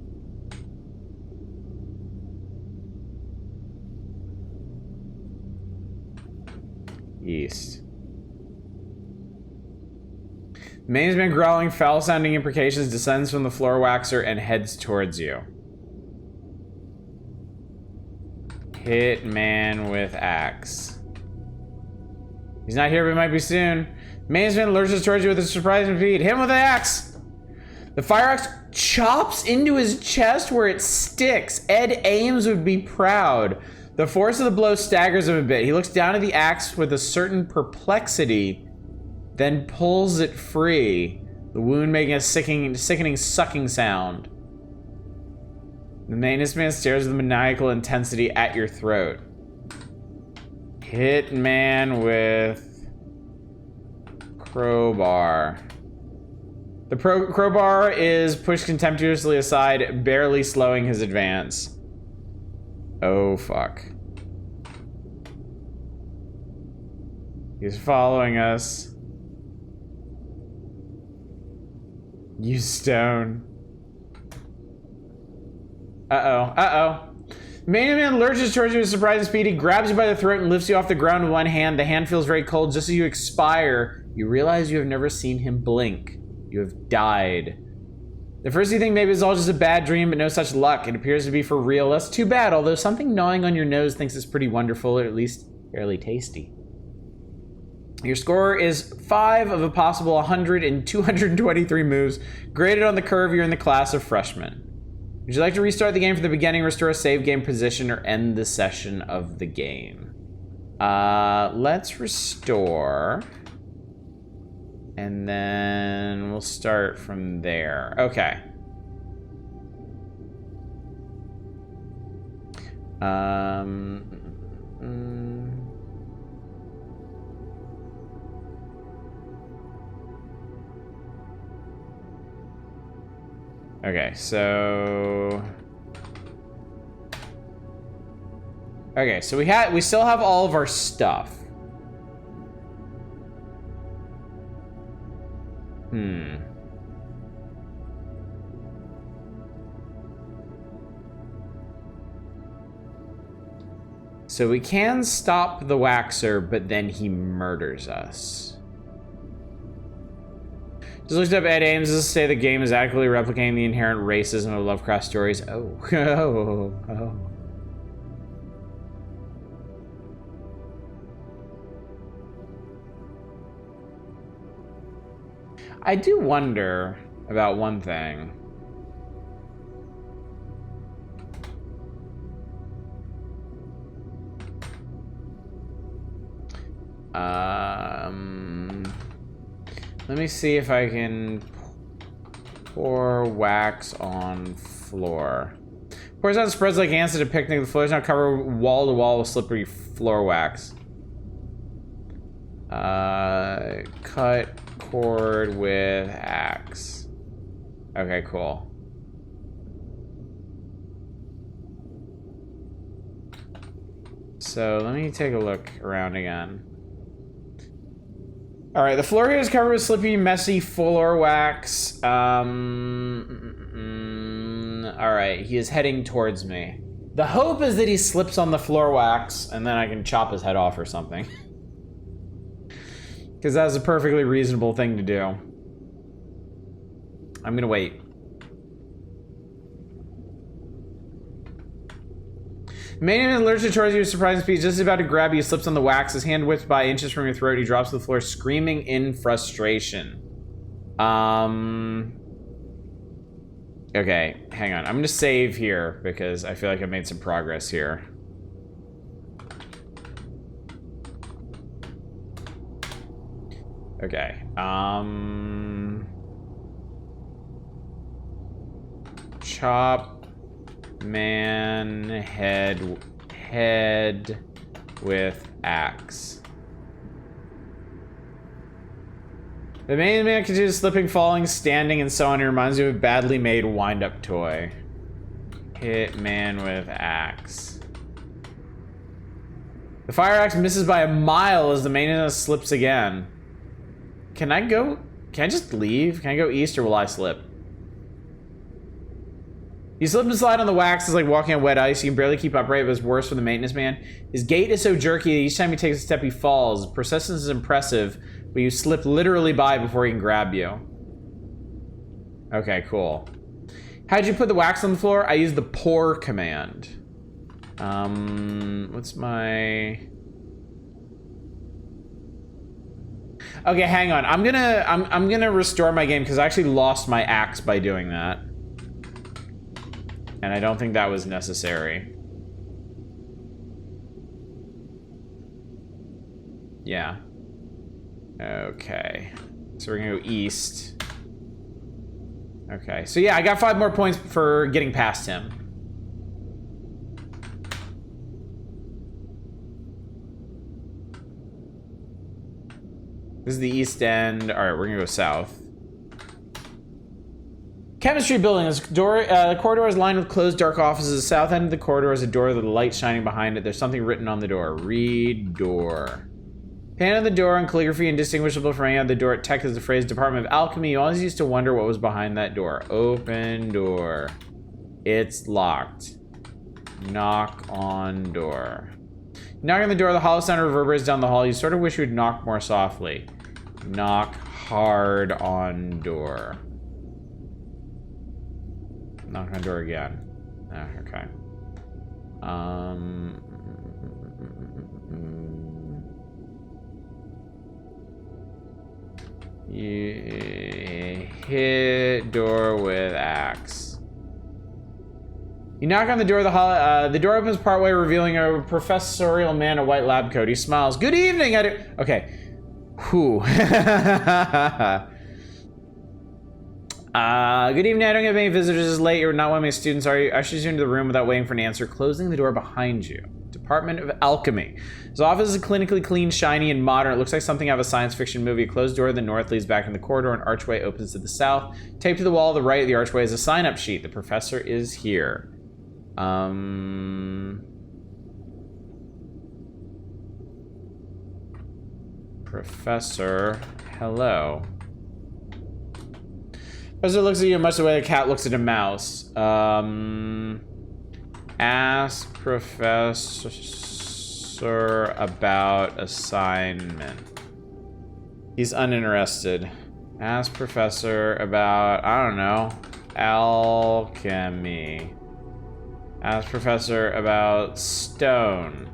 East. The maintenance man, growling foul-sounding imprecations, descends from the floor waxer and heads towards you. Hit man with axe. He's not here, but might be soon. Maintenance man lurches towards you with a surprising speed. Hit him with an axe. The fire axe chops into his chest where it sticks. Ed Ames would be proud. The force of the blow staggers him a bit. He looks down at the axe with a certain perplexity, then pulls it free, the wound making a sickening sucking sound. The maintenance man stares with maniacal intensity at your throat. Hit man with crowbar. The crowbar is pushed contemptuously aside, barely slowing his advance. Oh, fuck. He's following us. You stone. Uh-oh. Uh-oh. The man lurches towards you with surprising speed. He grabs you by the throat and lifts you off the ground with one hand. The hand feels very cold. Just as you expire, you realize you have never seen him blink. You have died. The first you think maybe it's all just a bad dream, but no such luck. It appears to be for real. That's too bad, although something gnawing on your nose thinks it's pretty wonderful, or at least fairly tasty. Your score is 5 of a possible 100 and 223 moves. Graded on the curve, you're in the class of freshmen. Would you like to restart the game from the beginning, restore a save game position, or end the session of the game? Let's restore. And then we'll start from there. Okay. Okay, so... Okay, so we still have all of our stuff. So we can stop the waxer, but then he murders us. Just looked up Ed Ames to say the game is accurately replicating the inherent racism of Lovecraft stories. Oh. Oh. I do wonder about one thing. Let me see if I can pour wax on floor. Pours out, spreads like ants at a picnic. The floor is now covered wall to wall with slippery floor wax. Cut cord with axe. Okay, cool. So let me take a look around again. All right, the floor here is covered with slippy, messy floor wax. All right, he is heading towards me. The hope is that he slips on the floor wax and then I can chop his head off or something. Because that's a perfectly reasonable thing to do. I'm gonna wait. Maniac lurches towards you with surprising speed. Just about to grab you, he slips on the wax. His hand whips by inches from your throat. He drops to the floor, screaming in frustration. Okay, hang on. I'm gonna save here because I feel like I've made some progress here. Okay. Chop man head with axe. The main man continues slipping, falling, standing, and so on. It reminds you of a badly made wind-up toy. Hit man with axe. The fire axe misses by a mile as the main man slips again. Can I just leave? Can I go east or will I slip? You slip and slide on the wax. It's like walking on wet ice. You can barely keep upright, but it's worse for the maintenance man. His gait is so jerky that each time he takes a step, he falls. His persistence is impressive, but you slip literally by before he can grab you. Okay, cool. How'd you put the wax on the floor? I used the pour command. What's my... Okay, hang on. I'm gonna restore my game because I actually lost my axe by doing that. And I don't think that was necessary. Yeah. Okay. So we're gonna go east. Okay, so yeah, I got 5 more points for getting past him. This is the east end. All right, we're gonna go south. Chemistry building. This door, the corridor is lined with closed, dark offices. The south end of the corridor is a door with a light shining behind it. There's something written on the door. Read door. Painted on the door in calligraphy indistinguishable from any other door at Tech is the phrase Department of Alchemy. You always used to wonder what was behind that door. Open door. It's locked. Knock on door. Knock on the door, the hollow sound reverberates down the hall. You sort of wish you would knock more softly. Knock hard on door. Knock on door again. Okay. You hit door with axe. You knock on the door. The door opens partway, revealing a professorial man in a white lab coat. He smiles. Good evening. Okay. Whew. Good evening. I don't get any visitors. It's late. You're not one of my students, are you? I ushered you into the room without waiting for an answer, closing the door behind you. Department of Alchemy. His office is clinically clean, shiny, and modern. It looks like something out of a science fiction movie. A closed door to the north leads back in the corridor. An archway opens to the south. Taped to the wall to the right of the archway is a sign-up sheet. The professor is here. Professor, hello. Professor looks at you much the way a cat looks at a mouse. Ask Professor about assignment. He's uninterested. Ask Professor about, I don't know, alchemy. Ask Professor about stone.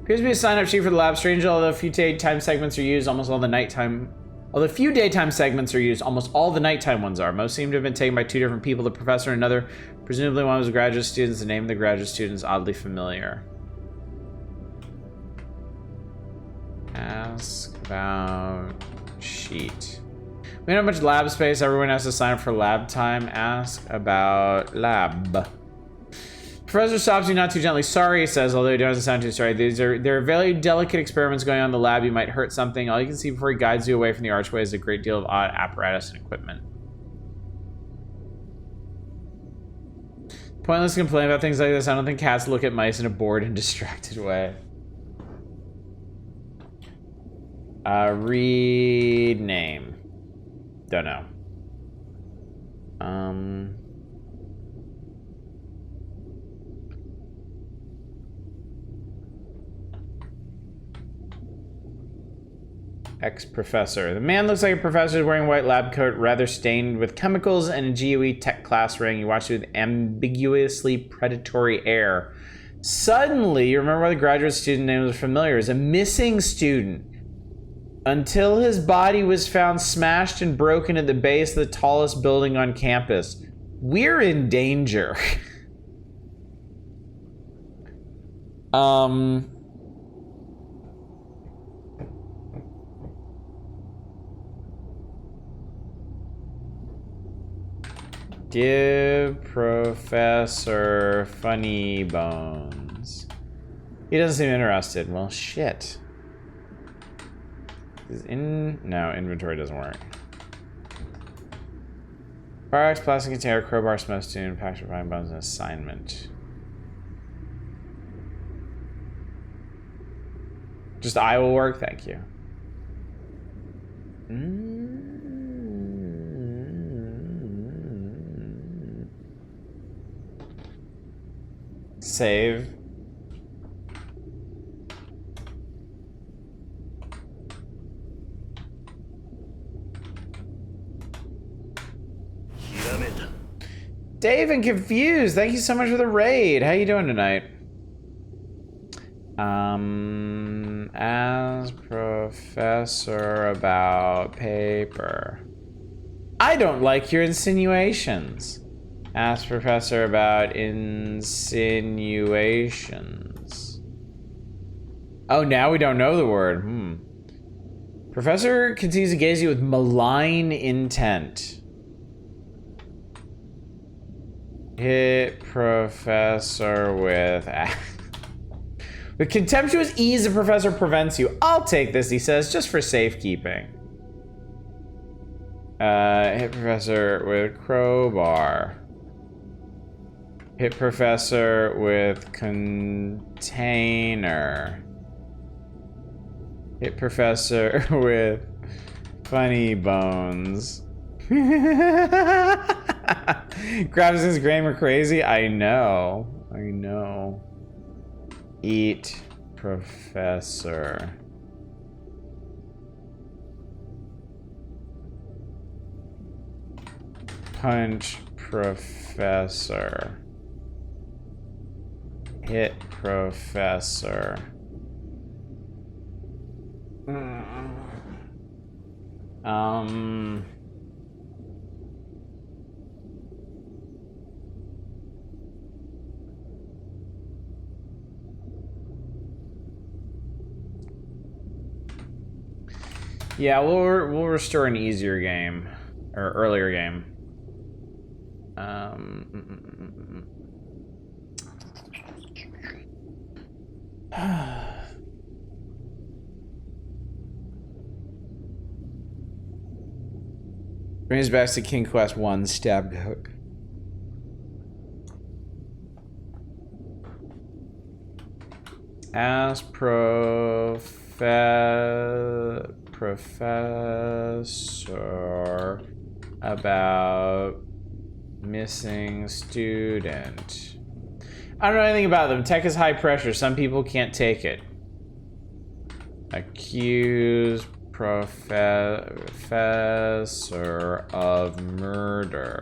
Appears to be a sign-up sheet for the lab. Strange, although a few daytime segments are used, almost all the nighttime. Although few daytime segments are used, almost all the nighttime ones are. Most seem to have been taken by two different people, the professor and another. Presumably one was a graduate student. The name of the graduate student is oddly familiar. Ask about sheet. We don't have much lab space. Everyone has to sign up for lab time. Ask about lab. Professor stops you not too gently. Sorry, he says, although he doesn't sound too sorry. There are very delicate experiments going on in the lab. You might hurt something. All you can see before he guides you away from the archway is a great deal of odd apparatus and equipment. Pointless to complain about things like this. I don't think cats look at mice in a bored and distracted way. Read name. Don't know. Ex-professor. The man looks like a professor wearing a white lab coat, rather stained with chemicals, and a GUE tech class ring. You watch it with ambiguously predatory air. Suddenly, you remember why the graduate student name was familiar. As a missing student. Until his body was found smashed and broken at the base of the tallest building on campus. We're in danger. Give Professor funny bones. He doesn't seem interested. Well, shit. No, inventory doesn't work. Fireaxe, plastic container, crowbar, smoke tune, packed with fine bones, and assignment. Just I will work, thank you. Save. Dave and Confused, thank you so much for the raid. How you doing tonight? Ask Professor about paper. I don't like your insinuations. Ask Professor about insinuations. Oh, now we don't know the word. Professor continues to gaze at you with malign intent. Hit professor with... With contemptuous ease, the professor prevents you. I'll take this, he says, just for safekeeping. Hit professor with crowbar. Hit professor with container. Hit professor with funny bones. Grabs his grammar crazy. I know. Eat professor. Punch professor. Hit professor. Yeah, we'll restore an easier game or earlier game. Brings us back to King Quest 1 stab hook. Ask professor about missing student. I don't know anything about them. Tech is high pressure. Some people can't take it. Accuse professor of murder.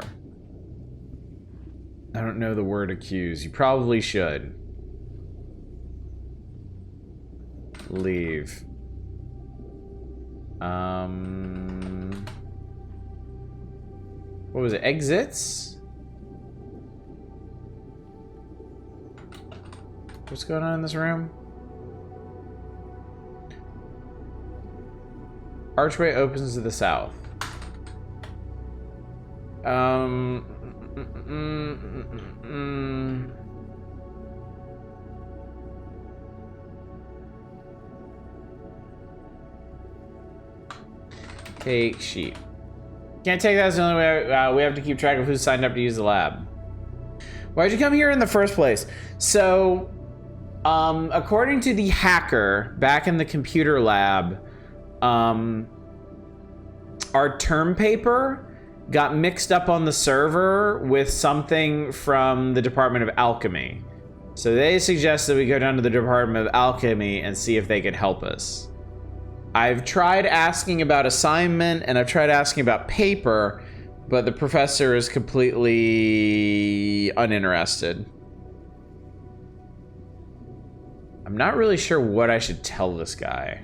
I don't know the word accuse. You probably should. Leave. What was it? Exits? What's going on in this room? Archway opens to the south. Take sheet. Can't take that. That's the only way. We have to keep track of who's signed up to use the lab. Why'd you come here in the first place? So, according to the hacker back in the computer lab, our term paper got mixed up on the server with something from the Department of Alchemy. So they suggested we go down to the Department of Alchemy and see if they could help us. I've tried asking about assignment and I've tried asking about paper, but the professor is completely uninterested. I'm not really sure what I should tell this guy.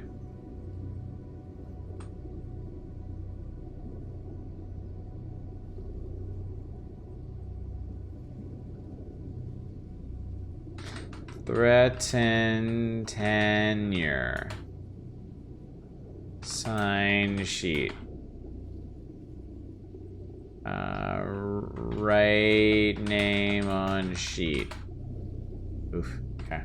Threaten tenure. Sign sheet. Write name on sheet. Oof. Okay.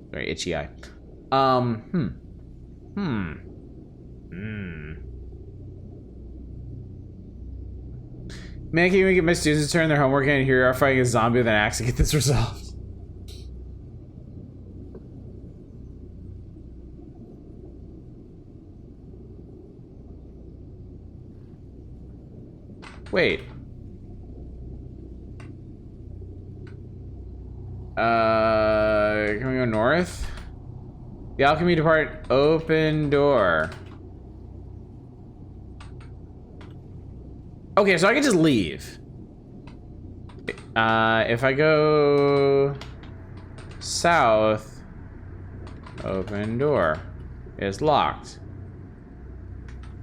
Very itchy eye. Man, can you get my students to turn their homework in and here you are fighting a zombie with an axe to get this resolved? Wait. Can we go north? The alchemy department, open door. Okay, so I can just leave. If I go south, open door. It's locked.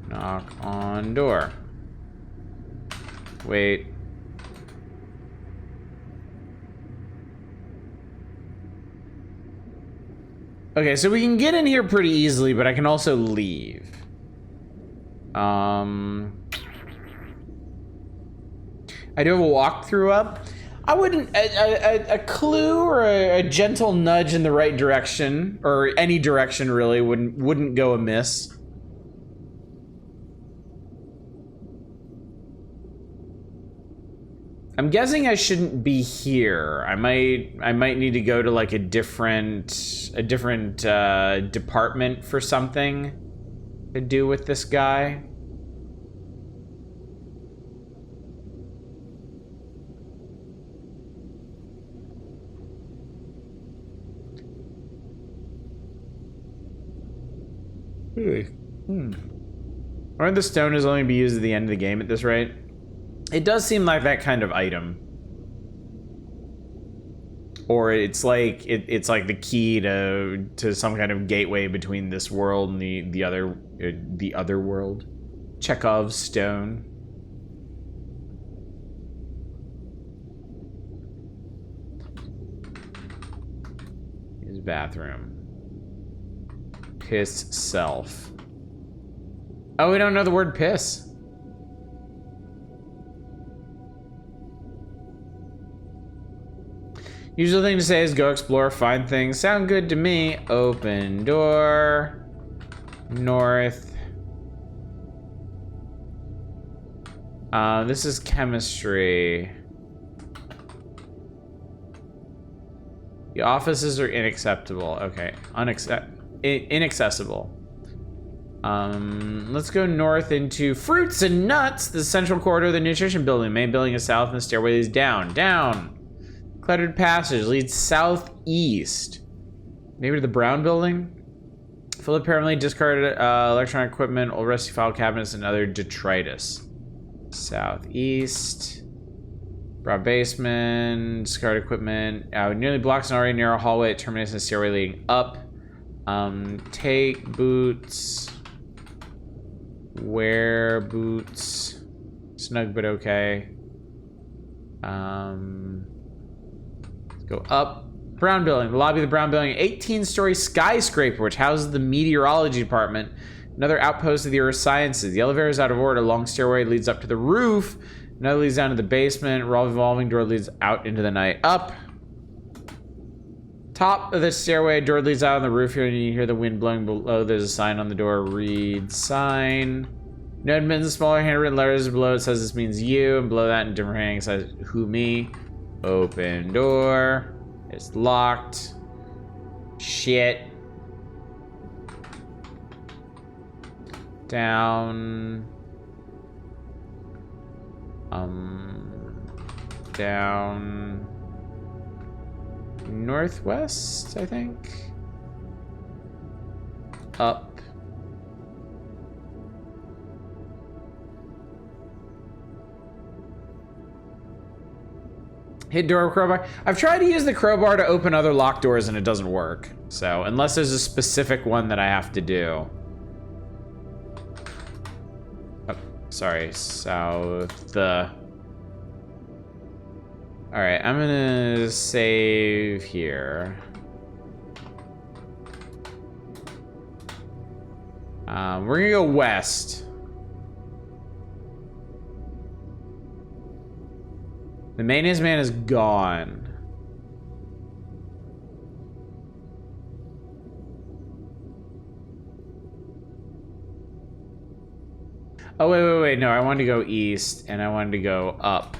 Knock on door. Wait. Okay, so we can get in here pretty easily, but I can also leave. I do have a walkthrough up. I wouldn't, a clue or a gentle nudge in the right direction, or any direction really, wouldn't go amiss. I'm guessing I shouldn't be here. I might need to go to like a different department for something to do with this guy. Or the stone is only to be used at the end of the game at this rate. It does seem like that kind of item. Or it's like it's like the key to some kind of gateway between this world and the other world. Chekhov's stone. His bathroom. Piss self. Oh, we don't know the word piss. Usual thing to say is go explore, find things. Sound good to me. Open door. North. This is chemistry. The offices are unacceptable. Okay, inaccessible. Let's go north into fruits and nuts. The central corridor of the nutrition building. Main building is south and the stairway is down. Down. Cluttered passage leads southeast. Maybe to the brown building? Full of apparently discarded electronic equipment, old rusty file cabinets, and other detritus. Southeast. Broad basement, discarded equipment. Nearly blocks an already narrow hallway. It terminates in a stairway leading up. Take boots. Wear boots. Snug but okay. Let's go up. Brown building. The lobby of the brown building. 18-story skyscraper which houses the meteorology department. Another outpost of the earth sciences. The elevator is out of order. A long stairway leads up to the roof. Another leads down to the basement. Revolving door leads out into the night. Up. Top of the stairway, door leads out on the roof here, and you hear the wind blowing below. There's a sign on the door. Read sign. No admittance, smaller handwritten letters below. It says this means you, and below that in different handing it says who me. Open door. It's locked. Shit. Down. Down. Northwest, I think. Up. Hit door with crowbar. I've tried to use the crowbar to open other locked doors and it doesn't work. So, unless there's a specific one that I have to do. Oh, sorry, south. Alright, I'm gonna save here. We're gonna go west. The maintenance man is gone. Oh, wait. No, I wanted to go east, and I wanted to go up.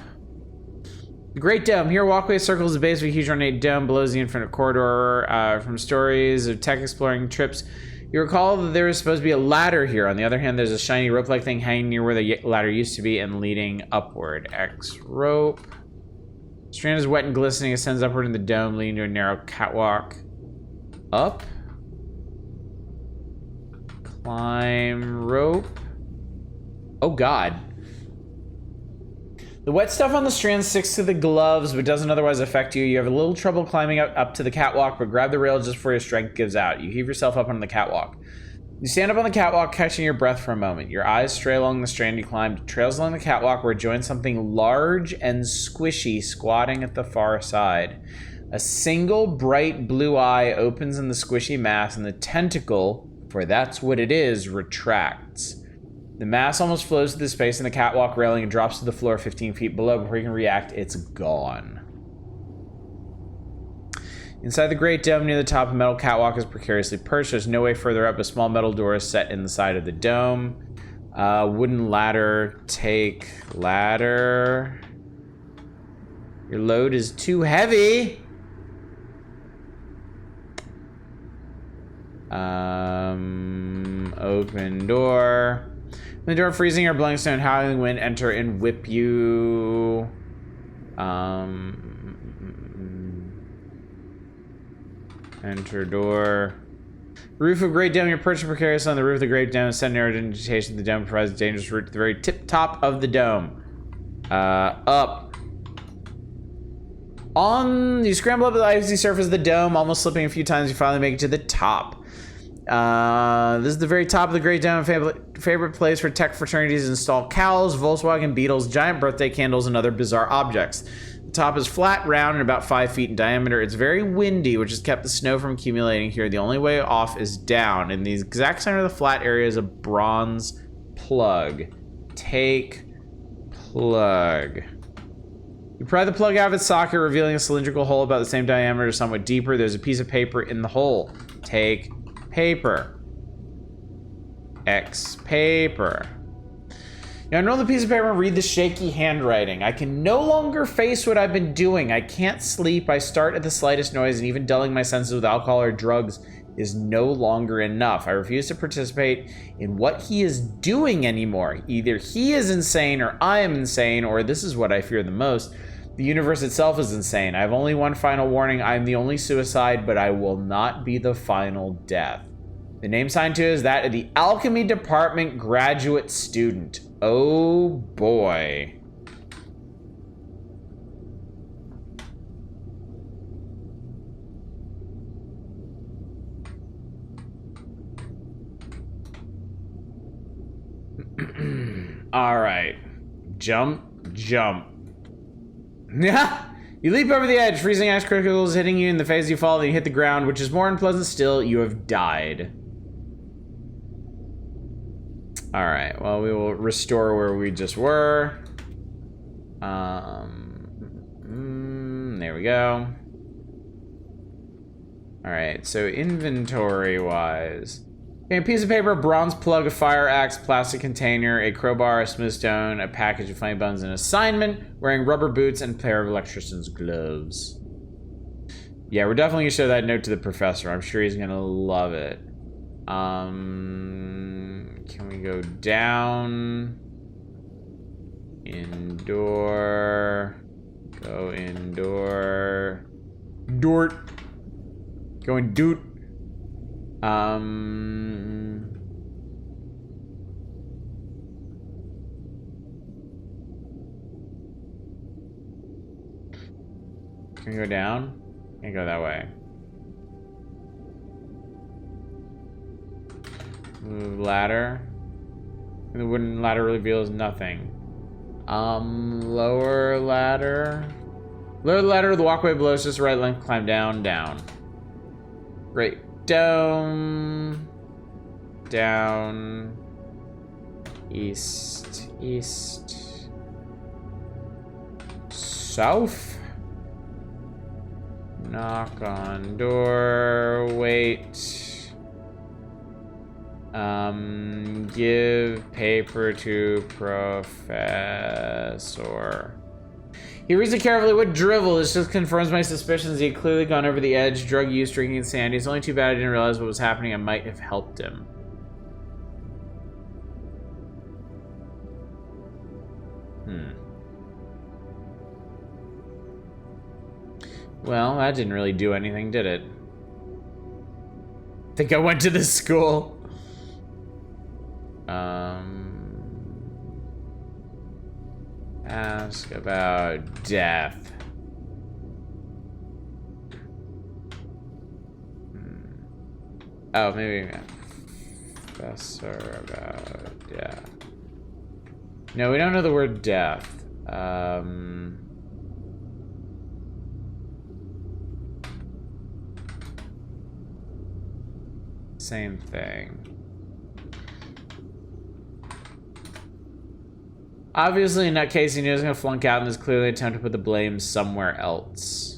The Great Dome. Here, walkway circles the base of a huge ornate dome. Below is the infinite corridor. From stories of tech exploring trips, you recall that there is supposed to be a ladder here. On the other hand, there's a shiny rope-like thing hanging near where the ladder used to be and leading upward. X rope. Strand is wet and glistening. Ascends upward in the dome, leading to a narrow catwalk. Up. Climb rope. Oh, God. The wet stuff on the strand sticks to the gloves, but doesn't otherwise affect you. You have a little trouble climbing up to the catwalk, but grab the rail just before your strength gives out. You heave yourself up onto the catwalk. You stand up on the catwalk, catching your breath for a moment. Your eyes stray along the strand you climbed. It trails along the catwalk where it joins something large and squishy squatting at the far side. A single bright blue eye opens in the squishy mass, and the tentacle, for that's what it is, retracts. The mass almost flows through the space in the catwalk railing and drops to the floor 15 feet below. Before you can react, it's gone. Inside the great dome near the top, a metal catwalk is precariously perched. There's no way further up. A small metal door is set in the side of the dome. Wooden ladder. Take ladder. Your load is too heavy. Open door. When the door freezing or blowing stone, howling wind enter and whip you. Enter door. Roof of Great Dome. You're perched precarious on the roof of the Great Dome. Sudden air indentation. The dome provides a dangerous route to the very tip top of the dome. Up. You scramble up the icy surface of the dome, almost slipping a few times. You finally make it to the top. This is the very top of the Great Dome. Favorite place for tech fraternities to install cows, Volkswagen Beetles, giant birthday candles, and other bizarre objects. The top is flat, round, and about 5 feet in diameter. It's very windy, which has kept the snow from accumulating here. The only way off is down. In the exact center of the flat area is a bronze plug. Take plug. You pry the plug out of its socket, revealing a cylindrical hole about the same diameter, somewhat deeper. There's a piece of paper in the hole. Take paper. X paper. You unroll the piece of paper and read the shaky handwriting. I can no longer face what I've been doing. I can't sleep. I start at the slightest noise, and even dulling my senses with alcohol or drugs is no longer enough. I refuse to participate in what he is doing anymore. Either he is insane, or I am insane, or this is what I fear the most. The universe itself is insane. I have only one final warning. I am the only suicide, but I will not be the final death. The name signed to it is that of the Alchemy Department graduate student. Oh boy. All right. Jump. You leap over the edge. Freezing ice crystals hitting you in the face. You fall, then you hit the ground, which is more unpleasant still. You have died. All right. Well, we will restore where we just were. There we go. All right. So inventory-wise. Okay, a piece of paper, a bronze plug, a fire axe, plastic container, a crowbar, a smooth stone, a package of funny bones, an assignment, wearing rubber boots, and a pair of electrician's gloves. Yeah, we're definitely gonna show that note to the professor. I'm sure he's gonna love it. Can we go down? Indoor. Go indoor. Dort. Going doot. Can we go down? Can't go that way. Move ladder. And the wooden ladder reveals nothing. Lower ladder. Lower the ladder, the walkway below is just the right length. Climb down, down. Great. Dome. Down. East. East. South. Knock on door. Wait. Give paper to professor. He reads it carefully. What drivel? This just confirms my suspicions. He had clearly gone over the edge. Drug use, drinking, insanity. It's only too bad I didn't realize what was happening. I might have helped him. Well, that didn't really do anything, did it? Think I went to this school. Ask about death. Oh, maybe professor about death. No, we don't know the word death. Same thing. Obviously, in that case, he knew he was going to flunk out and is clearly attempting to put the blame somewhere else.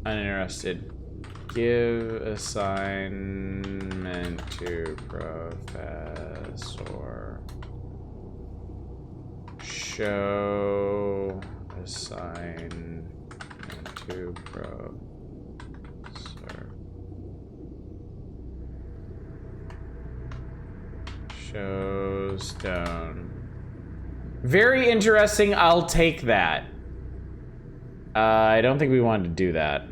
Uninterested. Give assignment to professor. Show assignment to professor. Show stone. Very interesting. I'll take that. I don't think we wanted to do that.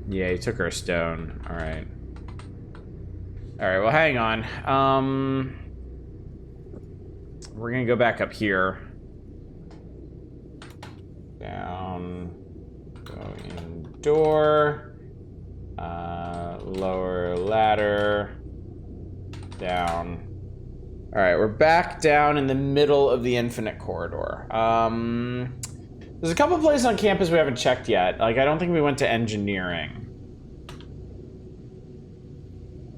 Yeah, he took our stone. All right. All right, well, hang on. We're gonna go back up here. Down. Go in door. Lower ladder. Down. All right, we're back down in the middle of the infinite corridor. There's a couple places on campus we haven't checked yet. Like, I don't think we went to engineering.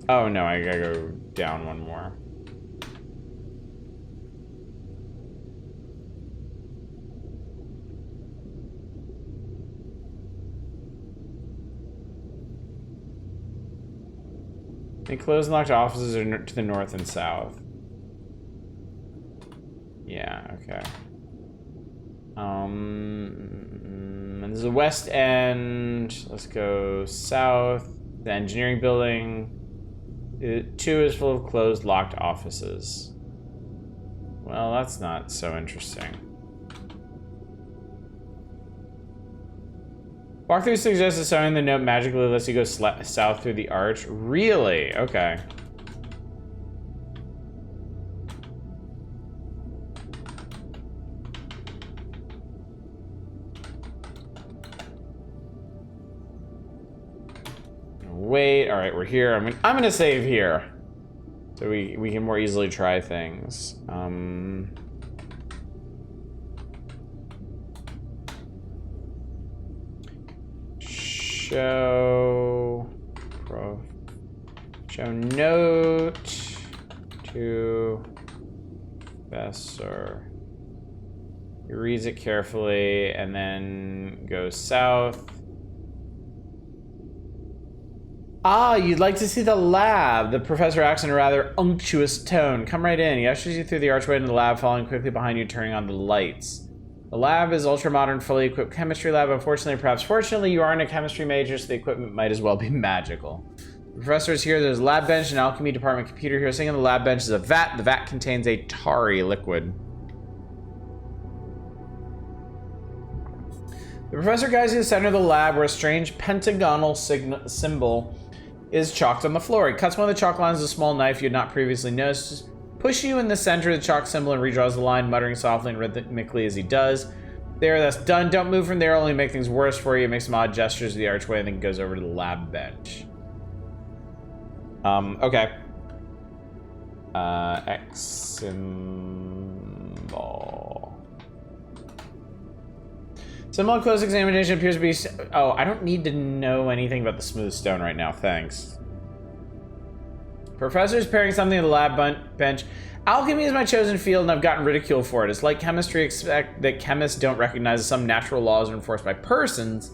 Oh no, I gotta go down one more. They closed and locked offices are to the north and south. Yeah, okay. And there's the west end. Let's go south. The engineering building. 2 is full of closed, locked offices. Well, that's not so interesting. Walkthrough suggests that sewing the note magically lets you go south through the arch. Really? Okay. Wait, all right, we're here. I'm gonna save here, so we can more easily try things. Show note to professor. He reads it carefully and then goes south. Ah, you'd like to see the lab. The professor acts in a rather unctuous tone. Come right in. He ushers you through the archway into the lab, following quickly behind you, turning on the lights. The lab is ultra-modern, fully equipped chemistry lab. Unfortunately, perhaps fortunately, you aren't a chemistry major, so the equipment might as well be magical. The professor is here. There's a lab bench, an alchemy department computer here. Sitting on the lab bench is a vat. The vat contains a tarry liquid. The professor guides you to the center of the lab, where a strange pentagonal symbol is chalked on the floor. He cuts one of the chalk lines with a small knife you had not previously noticed, pushing you in the center of the chalk symbol, and redraws the line, muttering softly and rhythmically as he does. There, that's done. Don't move from there, only make things worse for you. Make some odd gestures to the archway and then goes over to the lab bench. Okay. X symbol. Symbol close examination appears to be... Oh, I don't need to know anything about the smooth stone right now, thanks. Professor's pairing something to the lab bench. Alchemy is my chosen field, and I've gotten ridiculed for it. It's like chemistry, expect that chemists don't recognize that some natural laws are enforced by persons,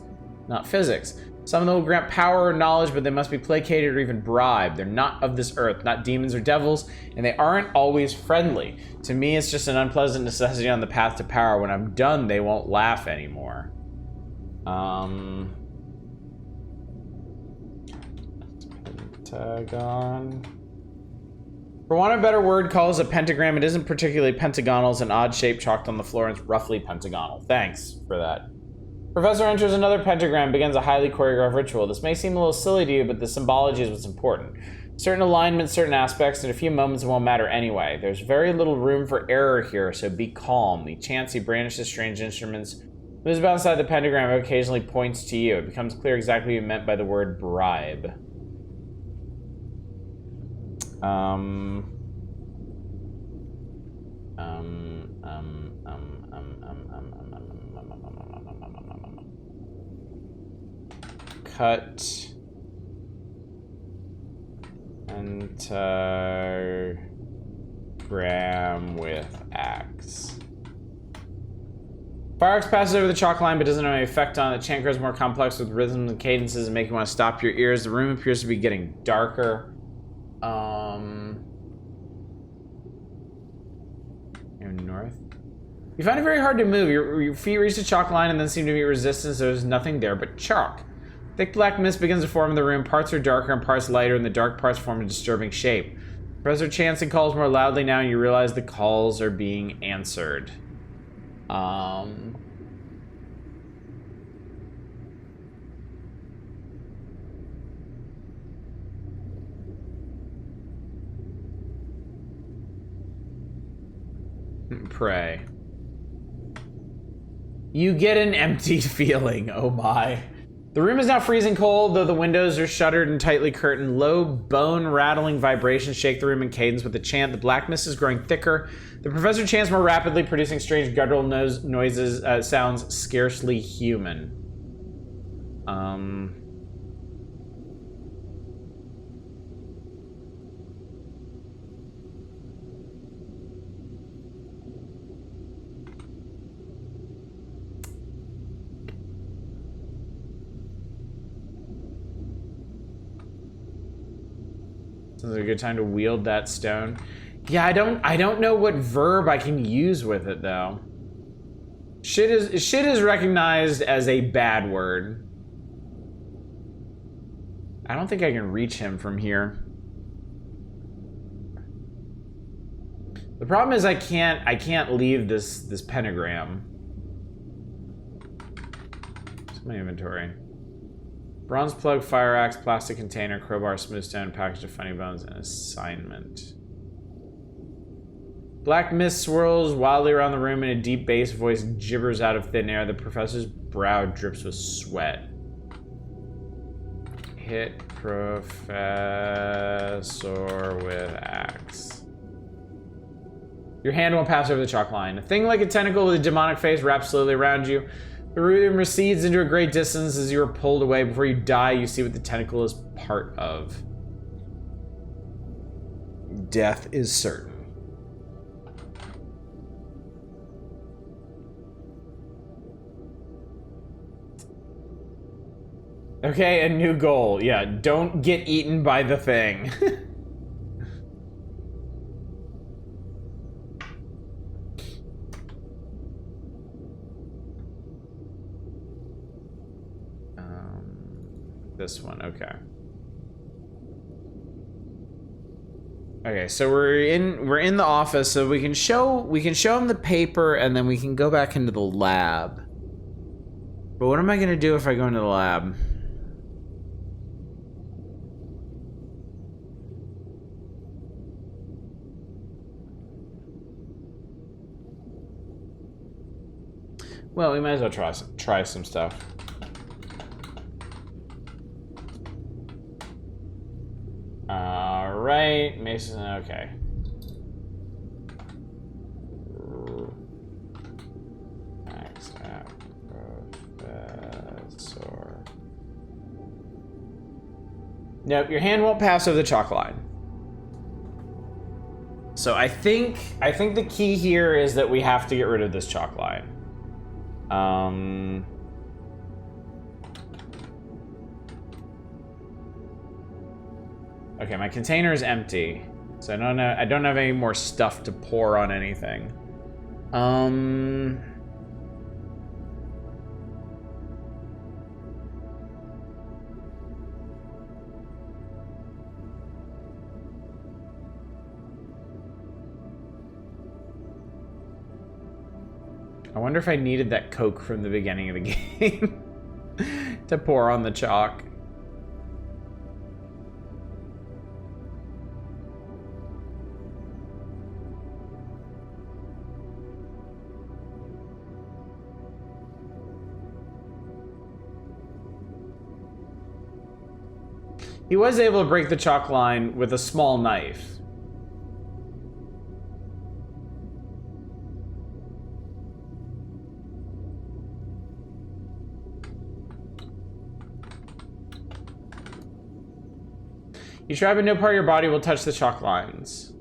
not physics. Some of them will grant power or knowledge, but they must be placated or even bribed. They're not of this earth, not demons or devils, and they aren't always friendly. To me, it's just an unpleasant necessity on the path to power. When I'm done, they won't laugh anymore. Pentagon. For want of a better word, call this a pentagram. It isn't particularly pentagonal. It's an odd shape chalked on the floor, and it's roughly pentagonal. Thanks for that. Professor enters another pentagram, begins a highly choreographed ritual. This may seem a little silly to you, but the symbology is what's important. Certain alignments, certain aspects, in a few moments it won't matter anyway. There's very little room for error here, so be calm. The chance he brandishes strange instruments, moves about inside the pentagram, and occasionally points to you. It becomes clear exactly what you meant by the word bribe. Cut. Pentagram with axe. Fire axe passes over the chalk line but doesn't have any effect on it. The chant grows more complex with rhythms and cadences and make you want to stop your ears. The room appears to be getting darker. North. You find it very hard to move. Your feet reach the chalk line and then seem to meet resistance. There's nothing there but chalk. Thick black mist begins to form in the room. Parts are darker and parts lighter, and the dark parts form a disturbing shape. Professor chants and calls more loudly now, and you realize the calls are being answered. Pray. You get an empty feeling, oh my. The room is now freezing cold, though the windows are shuttered and tightly curtained. Low, bone-rattling vibrations shake the room in cadence with the chant. The black mist is growing thicker. The professor chants more rapidly, producing strange guttural noises, sounds scarcely human. This is a good time to wield that stone. Yeah, I don't know what verb I can use with it though. Shit is recognized as a bad word. I don't think I can reach him from here. The problem is I can't leave this pentagram. What's my inventory? Bronze plug, fire axe, plastic container, crowbar, smooth stone, package of funny bones, and assignment. Black mist swirls wildly around the room and a deep bass voice gibbers out of thin air. The professor's brow drips with sweat. Hit professor with axe. Your hand won't pass over the chalk line. A thing like a tentacle with a demonic face wraps slowly around you. The room recedes into a great distance as you are pulled away. Before you die, you see what the tentacle is part of. Death is certain. Okay, a new goal. Yeah, don't get eaten by the thing. This one, okay. Okay, so we're in the office, so we can show him the paper, and then we can go back into the lab. But what am I gonna do if I go into the lab? Well, we might as well try some stuff. Alright, Mason, okay. Max at professor. Nope, your hand won't pass over the chalk line. So I think the key here is that we have to get rid of this chalk line. Okay, my container is empty. So I don't have any more stuff to pour on anything. I wonder if I needed that Coke from the beginning of the game to pour on the chalk. He was able to break the chalk line with a small knife. You try, but no part of your body will touch the chalk lines.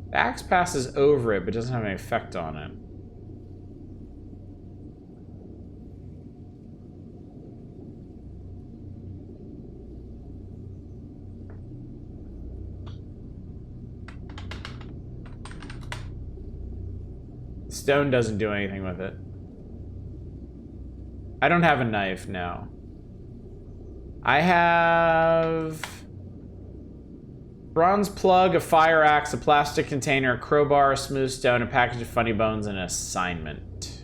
The axe passes over it, but doesn't have any effect on it. Stone doesn't do anything with it. I don't have a knife now. I have bronze plug, a fire axe, a plastic container, a crowbar, a smooth stone, a package of funny bones, and an assignment.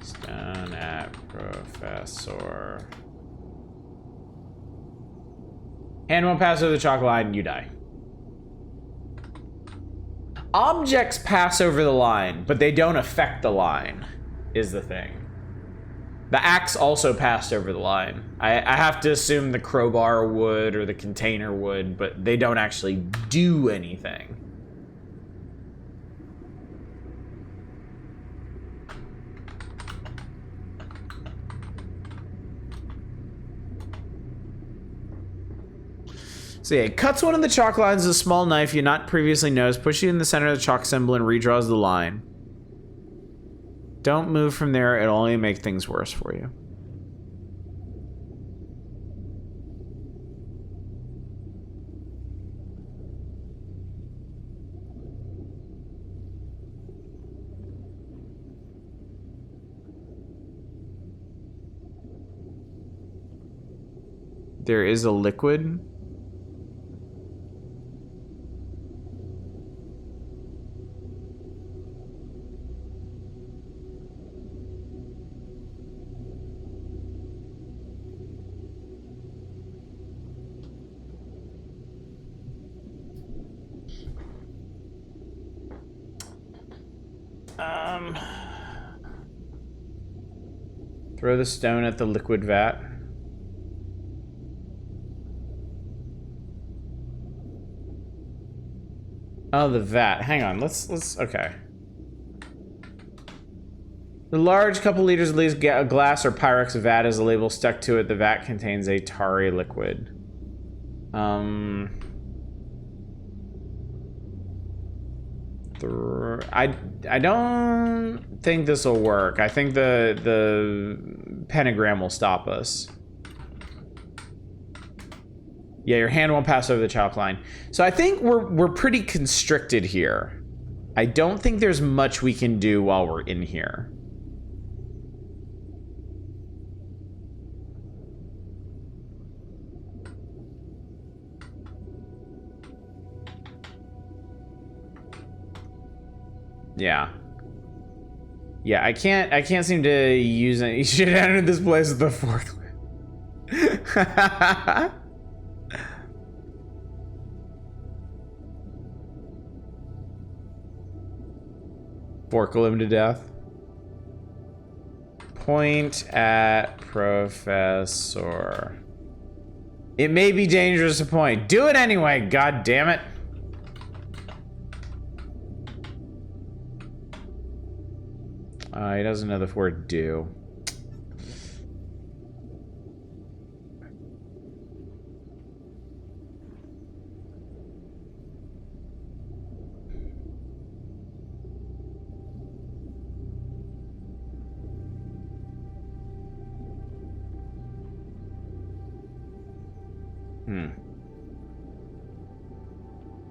Stone at Professor. Hand won't pass over the chalk line, you die. Objects pass over the line, but they don't affect the line, is the thing. The axe also passed over the line. I have to assume the crowbar would or the container would, but they don't actually do anything. So yeah, it cuts one of the chalk lines with a small knife you not previously noticed, pushes it in the center of the chalk symbol and redraws the line. Don't move from there, it'll only make things worse for you. There is a liquid. Throw the stone at the liquid vat. Oh, the vat. Hang on. Let's. Okay. The large couple liters of least glass or Pyrex vat is a label stuck to it. The vat contains a tarry liquid. I don't think this will work. I think the pentagram will stop us. Yeah, your hand won't pass over the chalk line. So I think we're pretty constricted here. I don't think there's much we can do while we're in here. Yeah. Yeah, I can't seem to use it. You should have entered this place with the forklift. Forklift him to death. Point at Professor. It may be dangerous to point. Do it anyway, god damn it. He doesn't know the word do.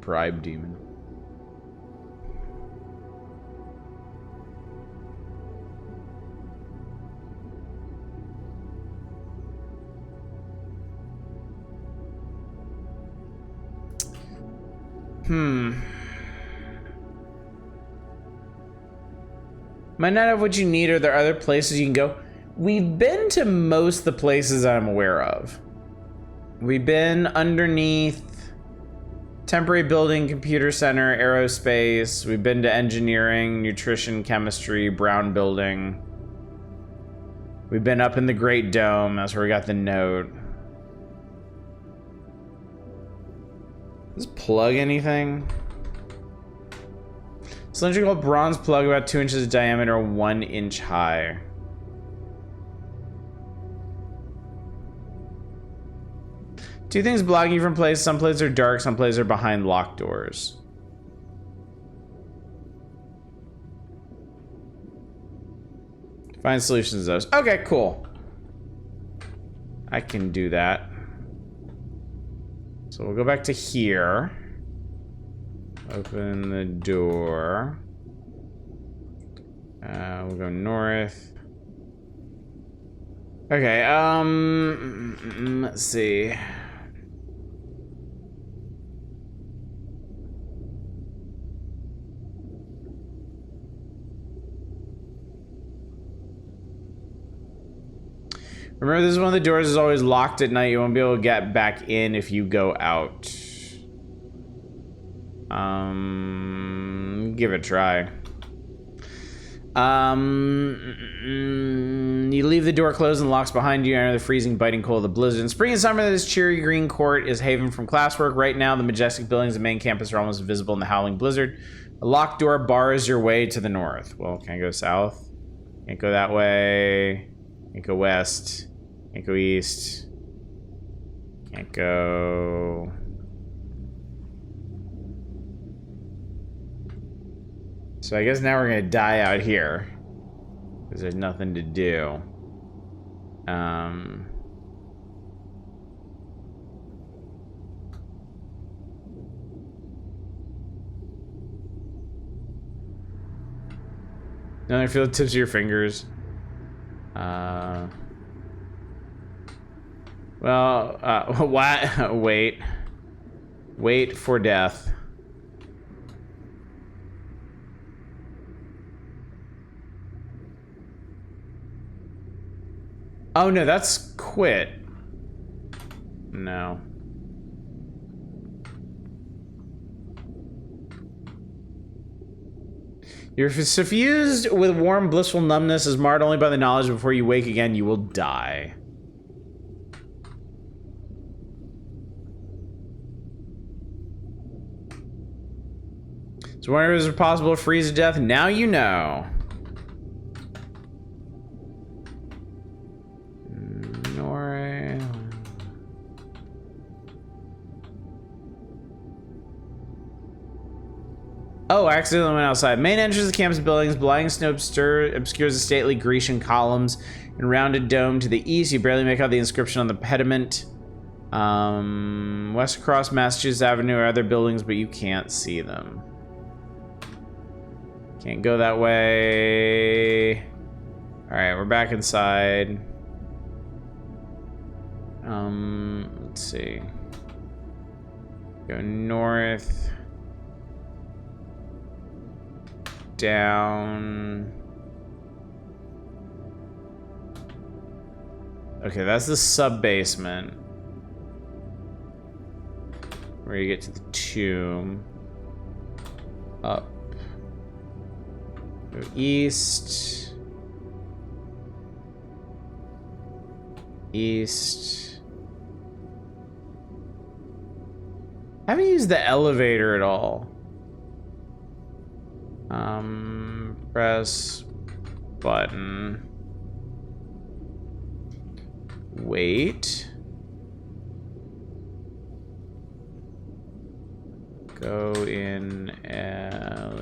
Bribe demon. Might not have what you need. Are there other places you can go? We've been to most of the places I'm aware of. We've been underneath temporary building, computer center, aerospace. We've been to engineering, nutrition, chemistry, Brown building. We've been up in the Great Dome. That's where we got the note. Does this plug anything? Cylindrical bronze plug about 2 inches diameter, 1 inch high. Two things blocking you from places. Some places are dark, some places are behind locked doors. Find solutions to those. Okay, cool. I can do that. So we'll go back to here. Open the door. We'll go north. Okay, let's see. Remember, this is one of the doors is always locked at night. You won't be able to get back in if you go out. Give it a try. You leave the door closed and locks behind you. Enter the freezing, biting cold of the blizzard. In spring and summer, this cheery green court is haven from classwork. Right now, the majestic buildings of the main campus are almost invisible in the howling blizzard. A locked door bars your way to the north. Well, can I go south? Can't go that way. Can't go west. Can't go east. Can't go... So I guess now we're gonna die out here. Because there's nothing to do. Now I feel the tips of your fingers. What? Wait. Wait for death. Oh no, that's quit. No. You're suffused with warm, blissful numbness, is marred only by the knowledge that before you wake again, you will die. So whenever it is possible to freeze to death, now you know. Oh, I accidentally went outside. Main entrance of the campus buildings. Blinding snow obscures the stately Grecian columns and rounded dome to the east. You barely make out the inscription on the pediment. West across Massachusetts Avenue are other buildings, but you can't see them. Can't go that way. Alright, we're back inside. Let's see. Go north. Down. Okay, that's the sub-basement. Where you get to the tomb. Up. Go east. East. I haven't used the elevator at all. Press button. Wait. Go in elevator.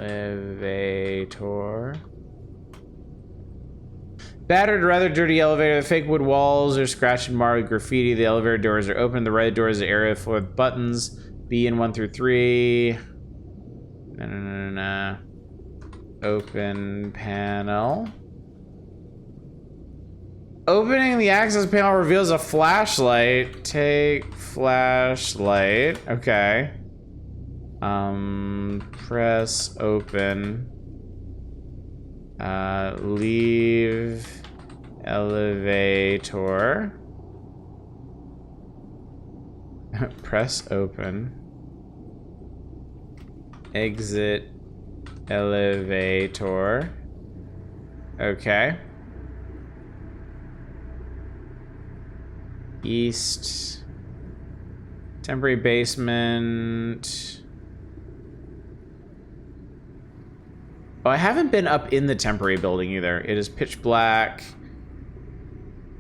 Battered, rather dirty elevator. The fake wood walls are scratched and marred with graffiti. The elevator doors are open. The right door is the area for buttons. B in 1 through 3. Open panel. Opening the access panel reveals a flashlight. Take flashlight. Okay. Press open. Leave elevator. Press open. Exit elevator. Okay. East. Temporary basement. Oh, I haven't been up in the temporary building either. It is pitch black.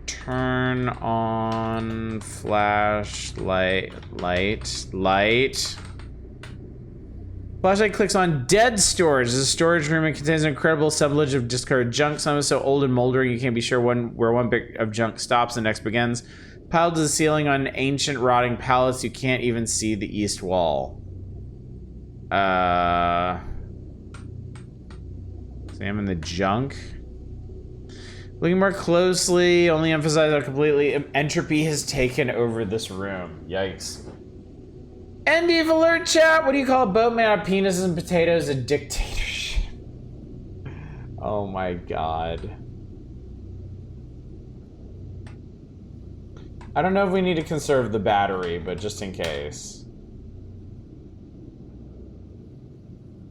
Turn on flashlight. Light. Flashlight clicks on dead storage. This is a storage room. It contains an incredible assemblage of discarded junk. Some is so old and moldering you can't be sure where one bit of junk stops and the next begins. Piled to the ceiling on ancient rotting pallets, you can't even see the east wall. Examine the junk. Looking more closely, only emphasize how completely entropy has taken over this room. Yikes. End of alert, chat. What do you call a boat made out of penises and potatoes? A dictatorship. Oh my god. I don't know if we need to conserve the battery, but just in case.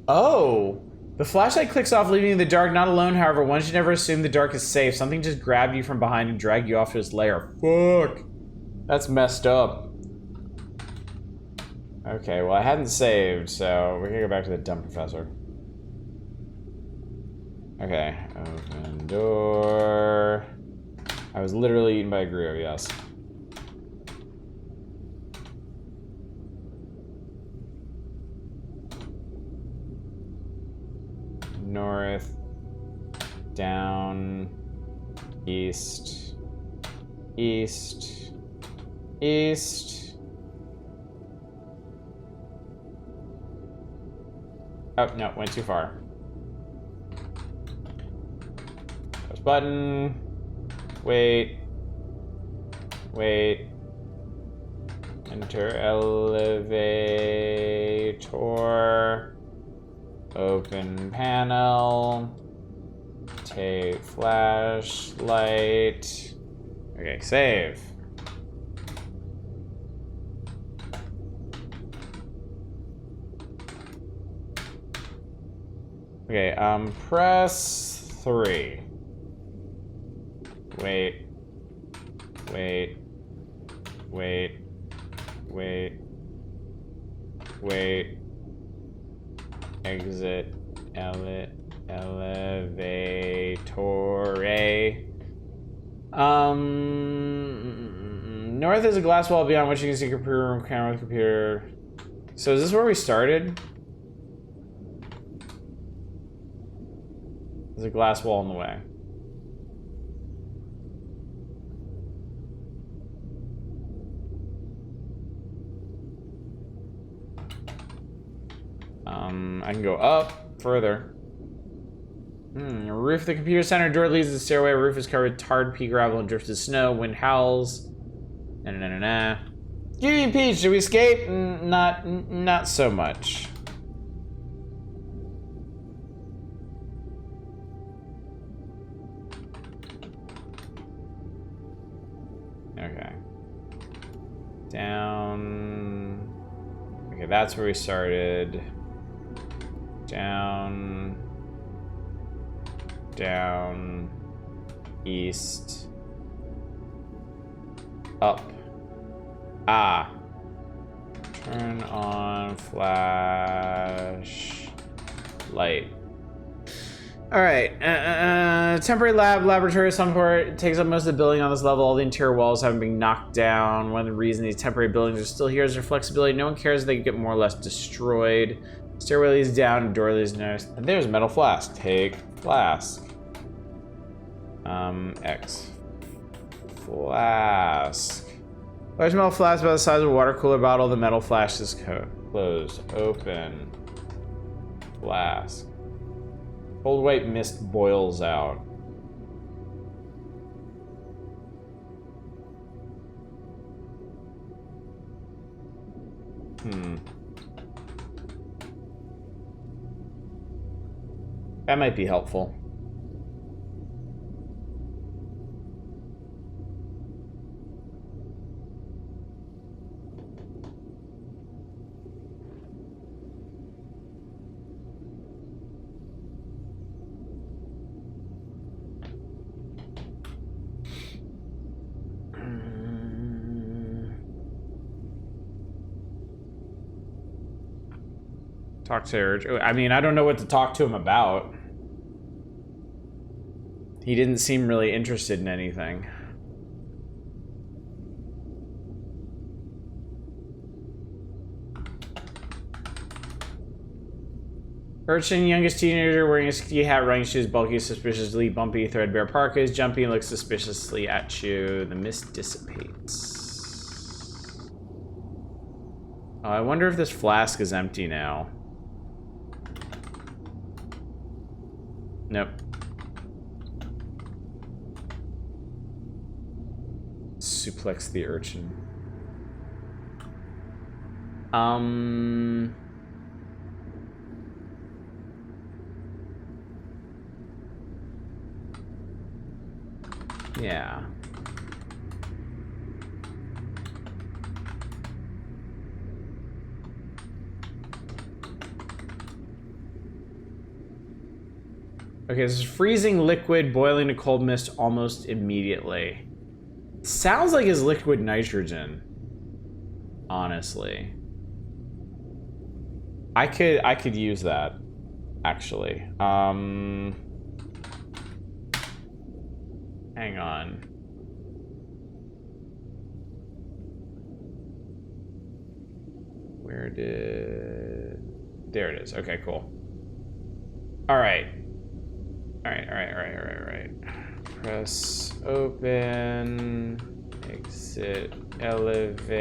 Oh! The flashlight clicks off, leaving you in the dark. Not alone, however. One should never assume the dark is safe. Something just grabbed you from behind and dragged you off to its lair. Fuck! That's messed up. Okay, well I hadn't saved, so we're gonna go back to the dumb professor. Okay, open door. I was literally eaten by a griot, yes. North, down, east, east, east. Oh, no, went too far. Press button. Wait. Wait. Enter elevator. Open panel. Take flashlight. Okay, save. Okay, press 3. Wait. Wait. Wait. Wait. Wait. Exit elevator. North is a glass wall beyond which you can see a computer room, camera with computer. So is this where we started? There's a glass wall in the way. I can go up further. Roof. The computer center door leads to the stairway. Roof is covered with tarred pea gravel and drifted snow. Wind howls. Cutie Peach, did we escape? Not so much. Okay. Down. Okay, that's where we started. Down. Down. East. Up. Ah. Turn on flash light. All right. Temporary laboratory of some sort. It takes up most of the building on this level. All the interior walls haven't been knocked down. One of the reasons these temporary buildings are still here is their flexibility. No one cares if they get more or less destroyed. Stairway leads down. Door leads next. And there's a metal flask. Take flask. X. Flask. Large metal flask about the size of a water cooler bottle. The metal flask is closed. Open. Flask. Cold white mist boils out. That might be helpful. Talk to her. I mean, I don't know what to talk to him about. He didn't seem really interested in anything. Urchin, youngest teenager, wearing a ski hat, running shoes, bulky, suspiciously bumpy, threadbare parkas, jumping, looks suspiciously at you. The mist dissipates. Oh, I wonder if this flask is empty now. Nope. Suplex the urchin. Yeah. Okay, this is freezing liquid, boiling to cold mist almost immediately. Sounds like his liquid nitrogen. Honestly. I could use that, actually. Hang on. Where did... There it is. Okay, cool. Alright. Alright. Press open. Exit elevator.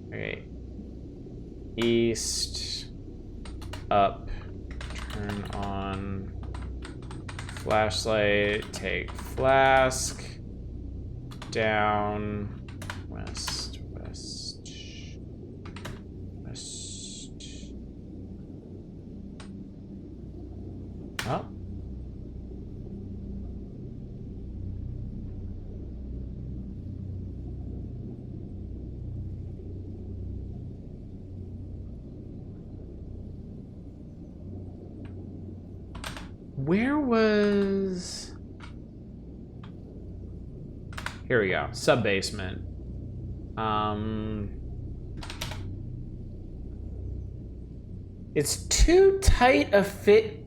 Okay. East. Up. Turn on. Flashlight. Take flask. Down. West. Oh. Where was... Here we go. Sub-basement. It's too tight a fit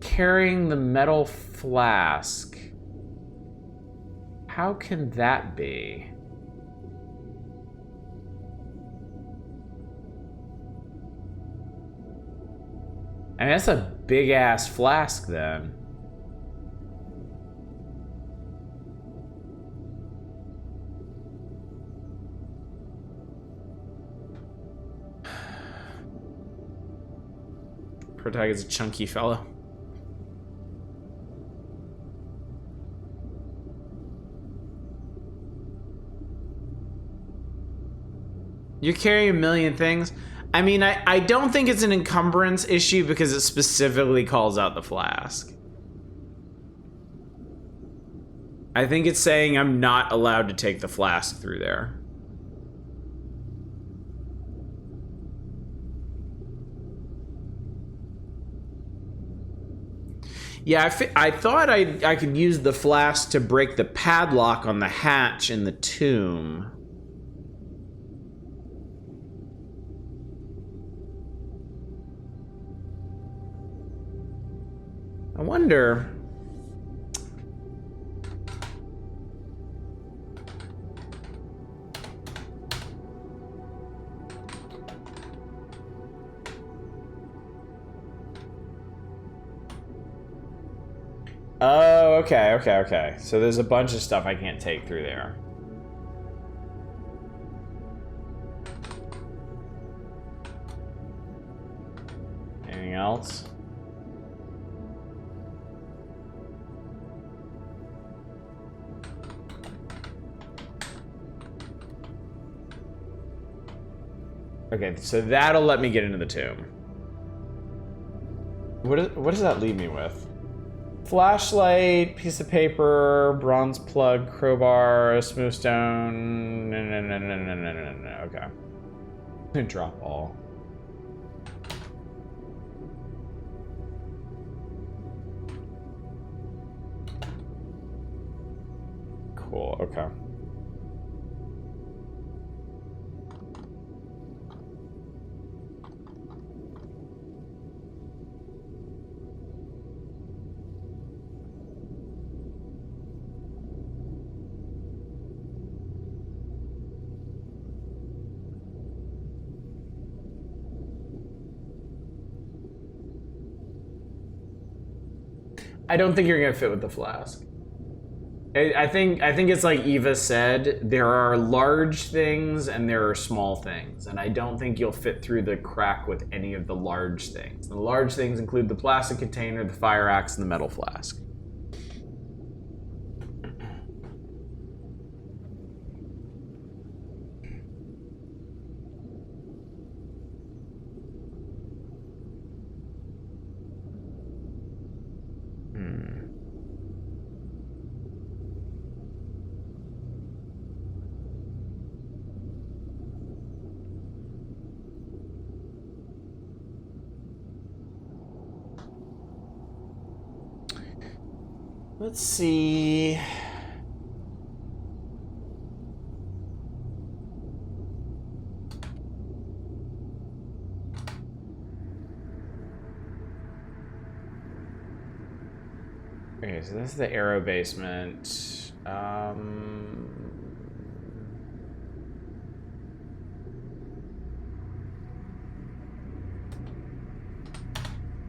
carrying the metal flask. How can that be? I mean, that's a big ass flask then. Protagonist is a chunky fellow. You carry a million things. I mean, I don't think it's an encumbrance issue because it specifically calls out the flask. I think it's saying I'm not allowed to take the flask through there. Yeah, I thought I could use the flask to break the padlock on the hatch in the tomb. I wonder... Oh, okay. So there's a bunch of stuff I can't take through there. Anything else? Okay, so that'll let me get into the tomb. What does that leave me with? Flashlight, piece of paper, bronze plug, crowbar, smooth stone. No. Okay. Drop all. Cool, okay. I don't think you're gonna fit with the flask. I think it's like Eva said, there are large things and there are small things, and I don't think you'll fit through the crack with any of the large things. The large things include the plastic container, the fire axe, and the metal flask. Let's see. Okay, so this is the arrow basement. I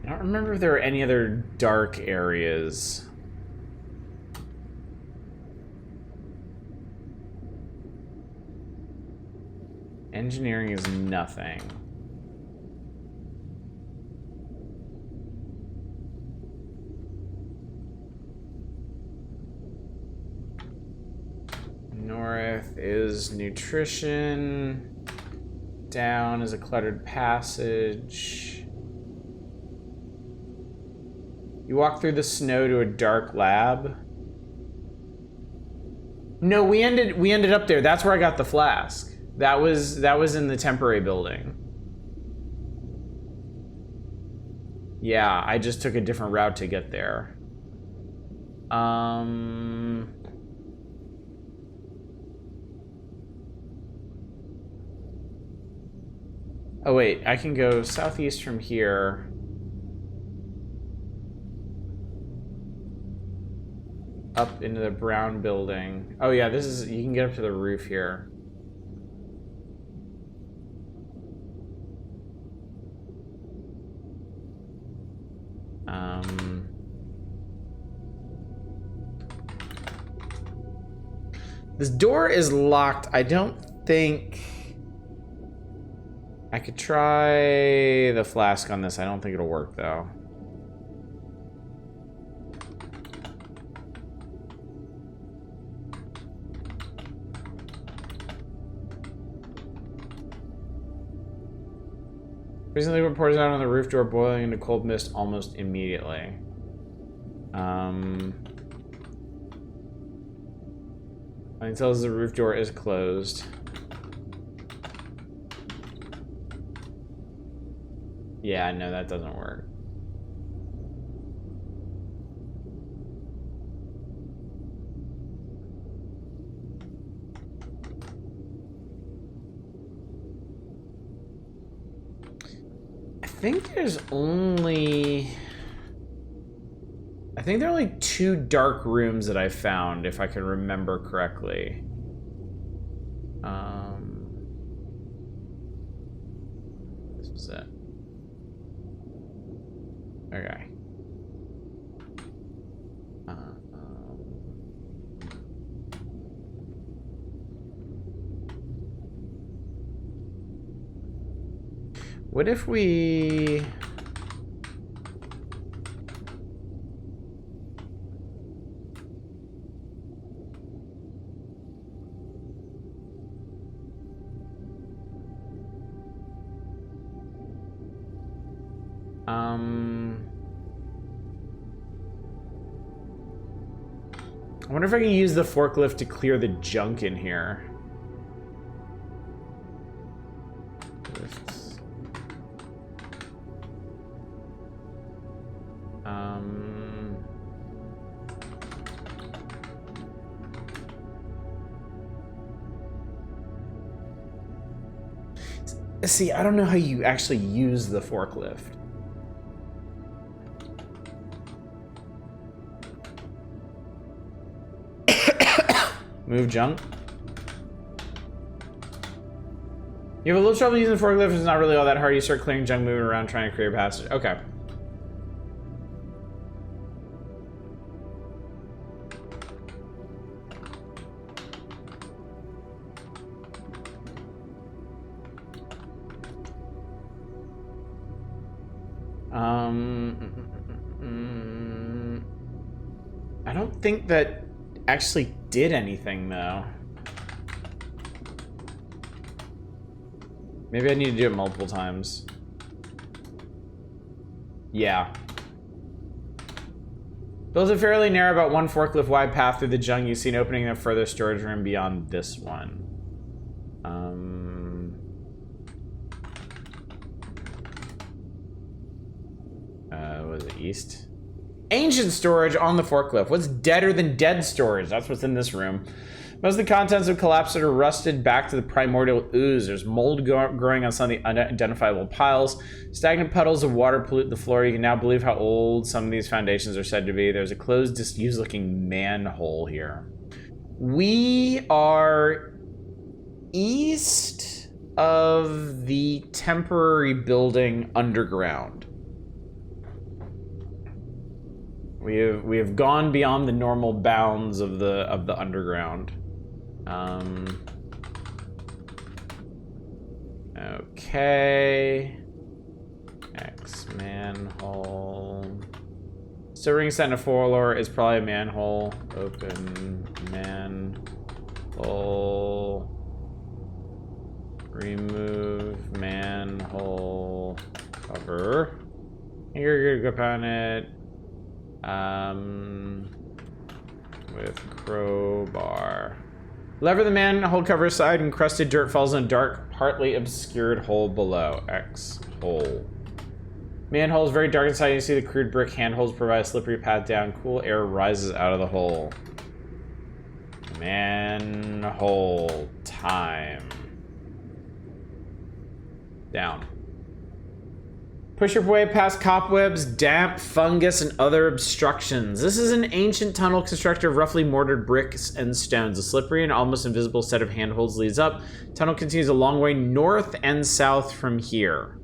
don't remember if there were any other dark areas. Engineering is nothing. North is nutrition. Down is a cluttered passage. You walk through the snow to a dark lab. No, we ended up there. That's where I got the flask. That was in the temporary building. Yeah, I just took a different route to get there. Oh wait, I can go southeast from here. Up into the brown building. Oh yeah, you can get up to the roof here. This door is locked. I don't think I could try the flask on this. I don't think it'll work though. Recently, what pours out on the roof door, boiling into cold mist almost immediately. It tells us the roof door is closed. Yeah, no, that doesn't work. I think there are only 2 dark rooms that I found, if I can remember correctly. This was it. Okay. What if we... I wonder if I can use the forklift to clear the junk in here. Lifts. See, I don't know how you actually use the forklift. Move junk. You have a little trouble using the forklift. It's not really all that hard. You start clearing junk, moving around, trying to clear passage. Okay. I don't think that actually did anything, though. Maybe I need to do it multiple times. Yeah. Builds a fairly narrow, about 1 forklift wide path through the junk. You see an opening in a further storage room beyond this one. Was it east? Ancient storage on the forklift. What's deader than dead storage? That's what's in this room. Most of the contents have collapsed or rusted back to the primordial ooze. There's mold growing on some of the unidentifiable piles. Stagnant puddles of water pollute the floor. You can now believe how old some of these foundations are said to be. There's a closed, disused-looking manhole here. We are east of the temporary building underground. We have gone beyond the normal bounds of the underground. Okay. X manhole. So ring set in a floor is probably a manhole. Open manhole. Remove manhole cover. Here, go upon it. With crowbar. Lever the manhole cover aside, encrusted dirt falls in a dark, partly obscured hole below. X hole. Manhole is very dark inside. You see the crude brick handholds provide a slippery path down. Cool air rises out of the hole. Manhole time. Down. Push your way past cobwebs, damp, fungus, and other obstructions. This is an ancient tunnel constructed of roughly mortared bricks and stones. A slippery and almost invisible set of handholds leads up. Tunnel continues a long way north and south from here.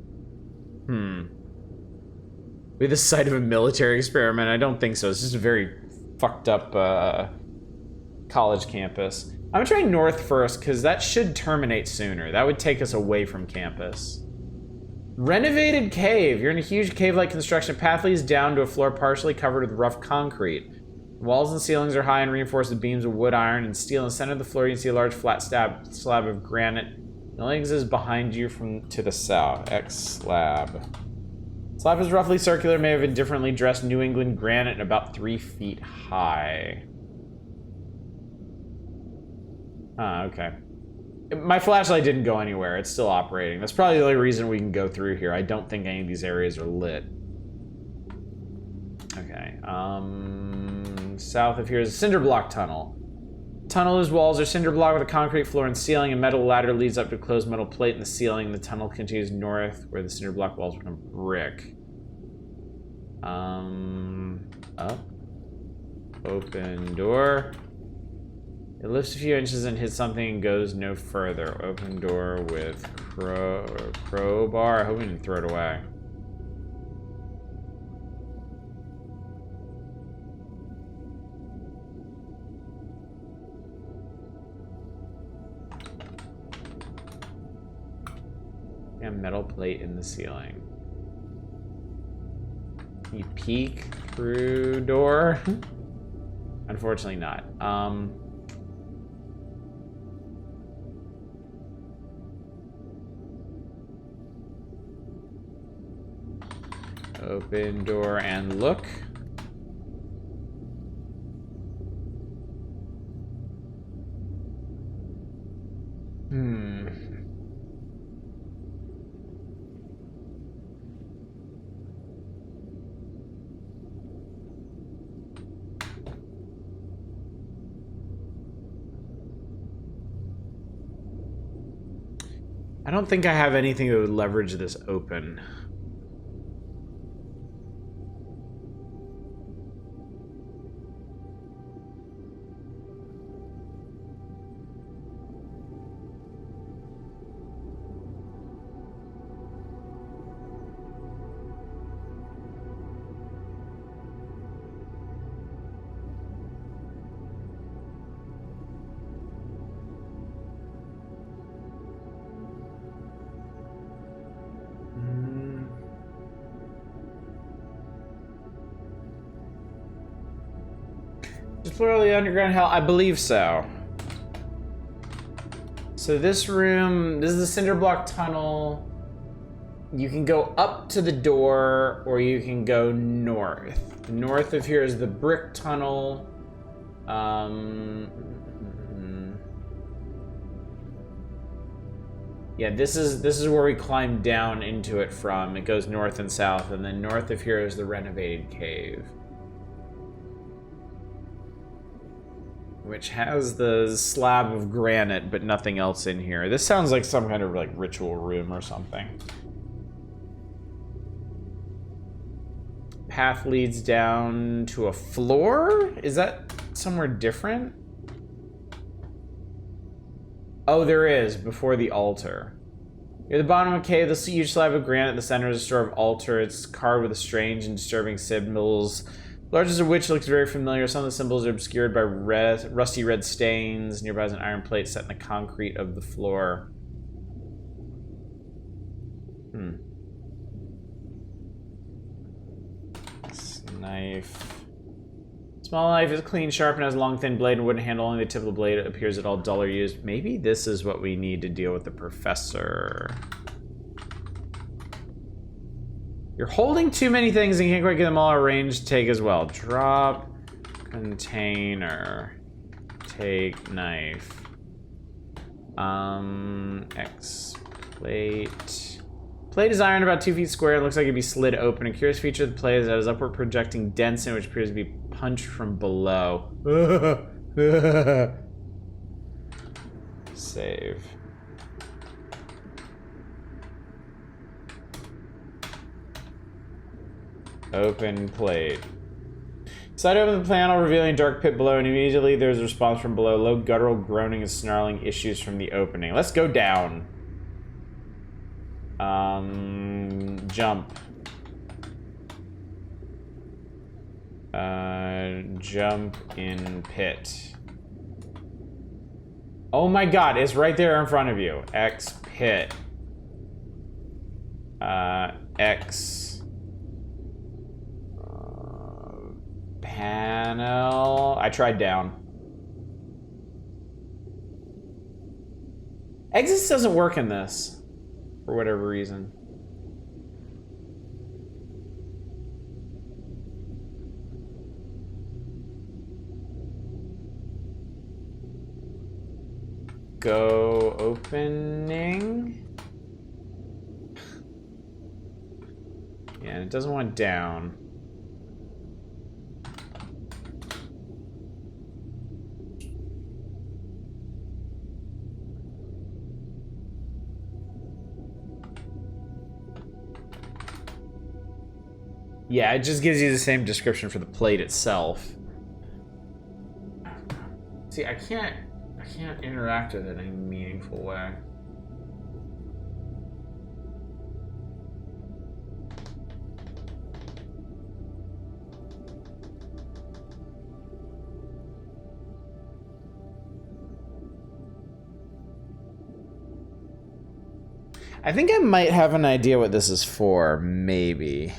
Be the site of a military experiment? I don't think so. It's just a very fucked up college campus. I'm gonna try north first, because that should terminate sooner. That would take us away from campus. Renovated cave. You're in a huge cave-like construction. Path leads down to a floor partially covered with rough concrete. Walls and ceilings are high and reinforced with beams of wood, iron, and steel. In the center of the floor, you can see a large flat slab of granite. The only exit is behind you to the south. X slab. Slab is roughly circular, made of indifferently dressed New England granite and about 3 feet high. Okay. My flashlight didn't go anywhere. It's still operating. That's probably the only reason we can go through here. I don't think any of these areas are lit. Okay. South of here is a cinder block tunnel. Tunnel's walls are cinder block with a concrete floor and ceiling. A metal ladder leads up to a closed metal plate in the ceiling. The tunnel continues north where the cinder block walls become brick. Up. Open door. It lifts a few inches and hits something and goes no further. Open door with crowbar. I hope we didn't throw it away. Goddamn metal plate in the ceiling. You peek through door? Unfortunately not. Open door and look. I don't think I have anything that would leverage this open. Literally underground hell? I believe so. So this room, this is the cinder block tunnel. You can go up to the door, or you can go north. North of here is the brick tunnel. Yeah, this is where we climb down into it from. It goes north and south, and then north of here is the renovated cave, which has the slab of granite, but nothing else in here. This sounds like some kind of like ritual room or something. Path leads down to a floor? Is that somewhere different? Oh, there is, before the altar. Near the bottom of the cave, this huge slab of granite in the center is a store of altar. It's carved with strange and disturbing symbols, largest of which looks very familiar. Some of the symbols are obscured by rusty red stains. Nearby is an iron plate set in the concrete of the floor. This knife. Small knife is clean, sharp, and has a long, thin blade and wooden handle. Only the tip of the blade appears at all dull or used. Maybe this is what we need to deal with the professor. You're holding too many things and can't quite get them all arranged. Take as well. Drop container. Take knife. X plate. Plate is iron, about 2 feet square. It looks like it'd be slid open. A curious feature of the plate is that it has upward projecting dents in which appears to be punched from below. Save. Open plate. Slide open the panel, revealing a dark pit below, and immediately there's a response from below. Low guttural groaning and snarling issues from the opening. Let's go down. Jump. Jump in pit. Oh my god, it's right there in front of you. X pit. X. Panel. I tried down. Exits doesn't work in this. For whatever reason. Go opening. Yeah, it doesn't want down. Yeah, it just gives you the same description for the plate itself. See, I can't interact with it in any meaningful way. I think I might have an idea what this is for, maybe.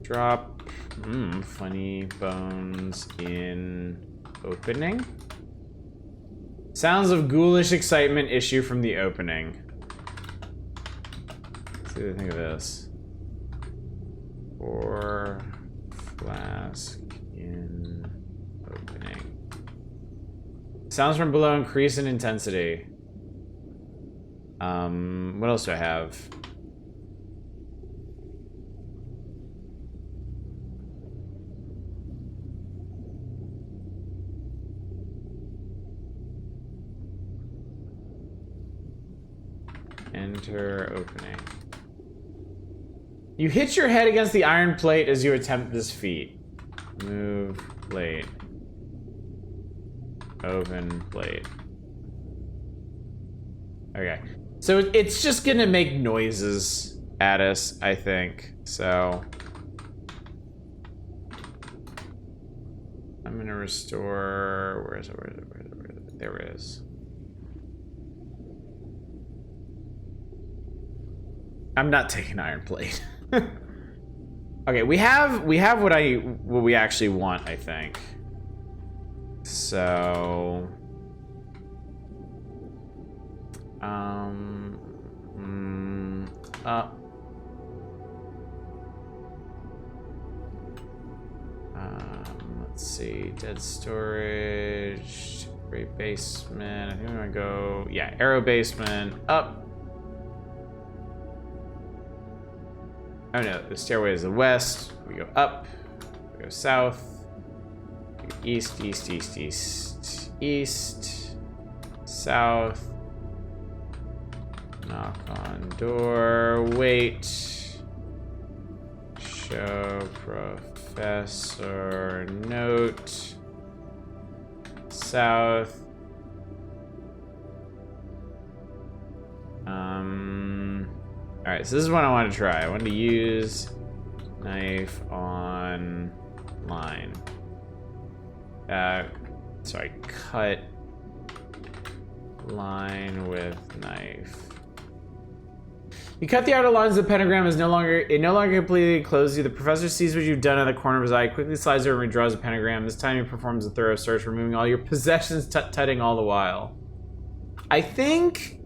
Drop funny bones in opening. Sounds of ghoulish excitement issue from the opening. Let's see what I think of this. Or flask in opening. Sounds from below increase in intensity. What else do I have? Enter opening. You hit your head against the iron plate as you attempt this feat. Move plate. Open plate. Okay. So it's just gonna make noises at us, I think. So I'm gonna restore. Where is it? Where is it? Where is it? Where is it? There it is. I'm not taking iron plate. Okay, we have what we actually want, I think. So let's see, dead storage, great basement. I think we want to go, yeah, arrow basement, up. Oh no, the stairway is the west. We go up, we go south, we go east, east, east, east, east, south. Knock on door, wait. Show professor note. South. Alright, so this is what I want to try. I want to use knife on line. Sorry, cut line with knife. You cut the outer lines of the pentagram it no longer completely closes you. The professor sees what you've done in the corner of his eye, quickly slides over and redraws the pentagram. This time he performs a thorough search, removing all your possessions, tutting all the while. I think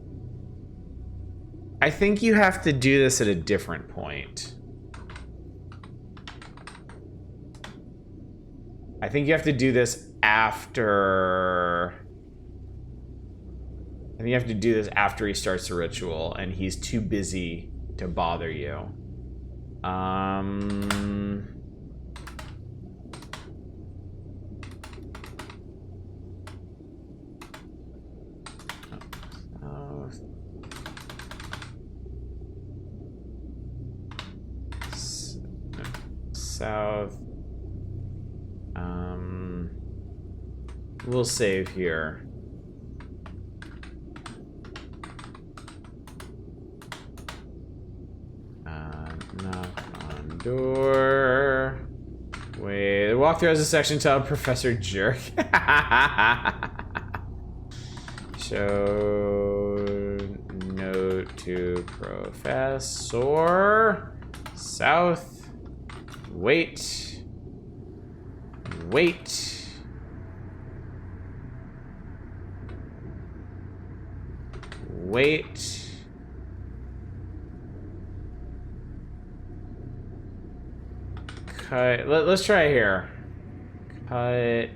you have to do this at a different point. I think you have to do this after... I think you have to do this after he starts the ritual, and he's too busy to bother you. South. We'll save here. Knock on door. Wait, walk through as a section tell Professor Jerk. Show note to Professor. South. Wait. Wait. Wait. Cut. Let's try here. Cut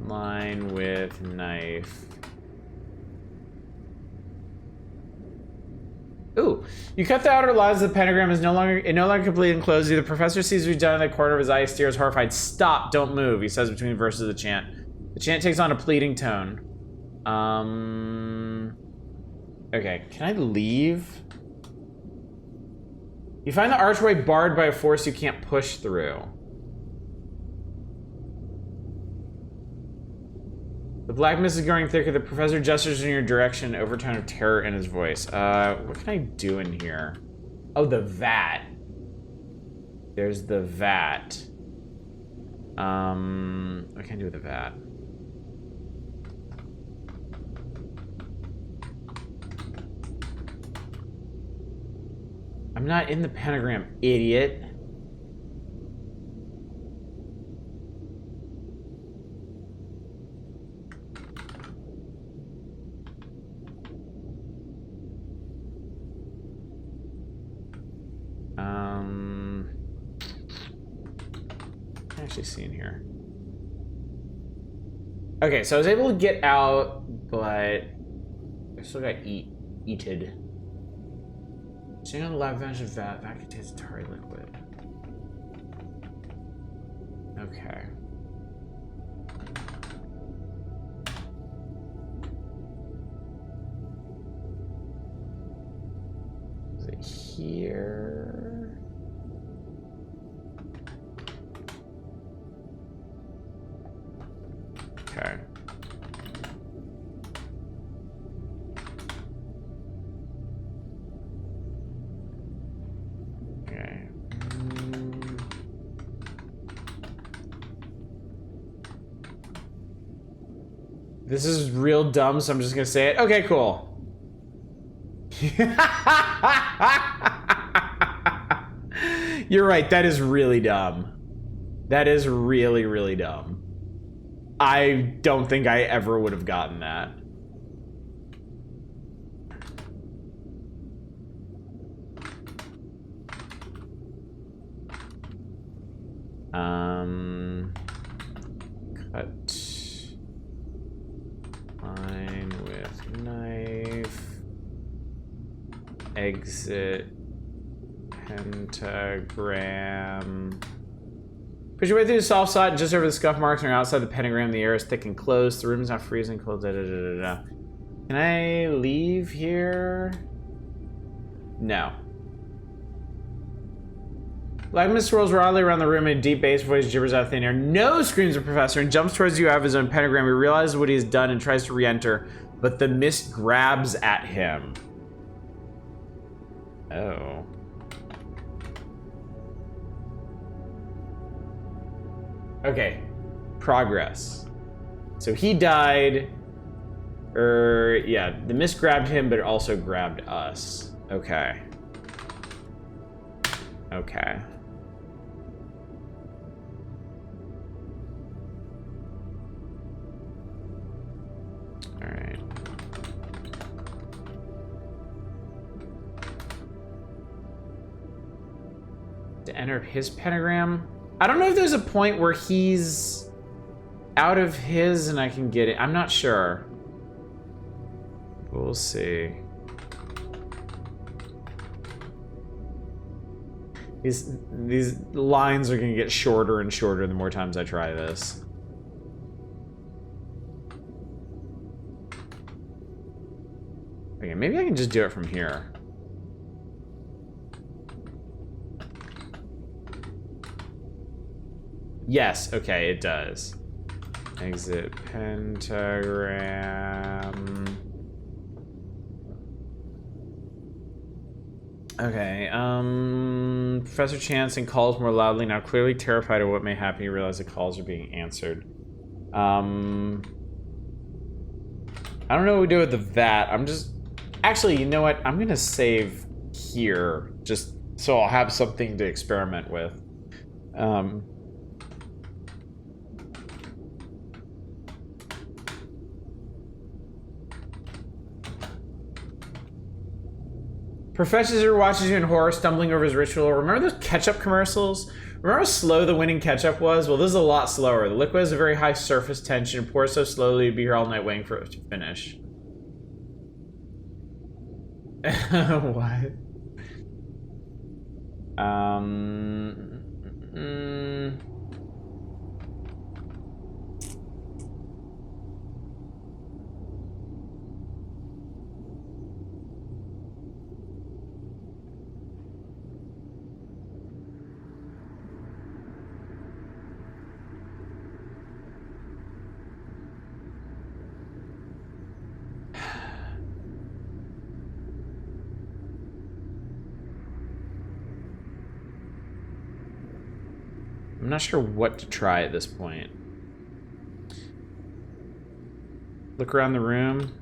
line with knife. Ooh, you cut the outer lines of the pentagram is no longer completely enclosed. The professor sees what you've done in the corner of his eye, stares horrified. Stop, don't move, he says between verses of the chant. The chant takes on a pleading tone. Okay, can I leave? You find the archway barred by a force you can't push through. The black mist is growing thicker. The professor gestures in your direction, overtone of terror in his voice. What can I do in here? Oh, the vat. There's the vat. What can I do with the vat? I'm not in the pentagram, idiot. Actually see in here. Okay, so I was able to get out, but I still got eated. Sitting on the lab vent vat contains tarry liquid. Okay. Is it here? Okay. Okay. This is real dumb, so I'm just gonna say it. Okay, cool. You're right, that is really dumb. That is really, really dumb. I don't think I ever would have gotten that. Cut line with knife. Exit pentagram. Push your way through the soft side, just over the scuff marks, and outside the pentagram. The air is thick and closed. The room is not freezing cold. Da, da, da, da, da. Can I leave here? No. Lagman swirls wildly around the room in a deep bass voice, gibbers out of thin air. No, screams the professor, and jumps towards you out of his own pentagram. He realizes what he has done and tries to re-enter, but the mist grabs at him. Oh. Okay. Progress. So he died. Yeah, the mist grabbed him, but it also grabbed us. Okay. Okay. All right. To enter his pentagram. I don't know if there's a point where he's out of his and I can get it. I'm not sure. We'll see. These lines are gonna get shorter and shorter the more times I try this. Okay, maybe I can just do it from here. Yes, okay, it does. Exit pentagram. Okay, Professor Chanson calls more loudly, now clearly terrified of what may happen. You realize the calls are being answered. I don't know what we do with the vat. I'm just... Actually, you know what? I'm gonna save here, just so I'll have something to experiment with. Professor watches you in horror, stumbling over his ritual. Remember those ketchup commercials? Remember how slow the winning ketchup was? Well, this is a lot slower. The liquid has a very high surface tension and pours so slowly you'd be here all night waiting for it to finish. What? I'm not sure what to try at this point. Look around the room.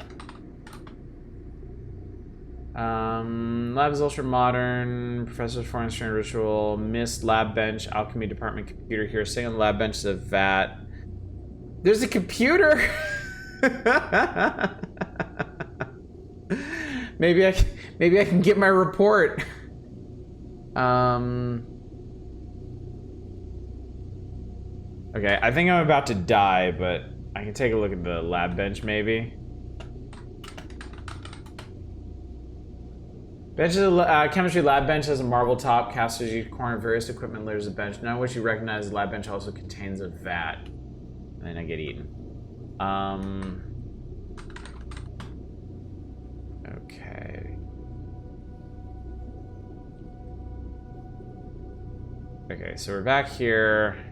Lab is ultra modern. Professor's foreign strain ritual. Mist, lab bench, alchemy department, computer here. Sitting on the lab bench is a vat. There's a computer. maybe I can get my report. Okay, I think I'm about to die, but I can take a look at the lab bench, maybe. Chemistry lab bench has a marble top, casters each corner of various equipment layers of bench. None of which you recognize, the lab bench also contains a vat. And then I get eaten. Okay. Okay, so we're back here.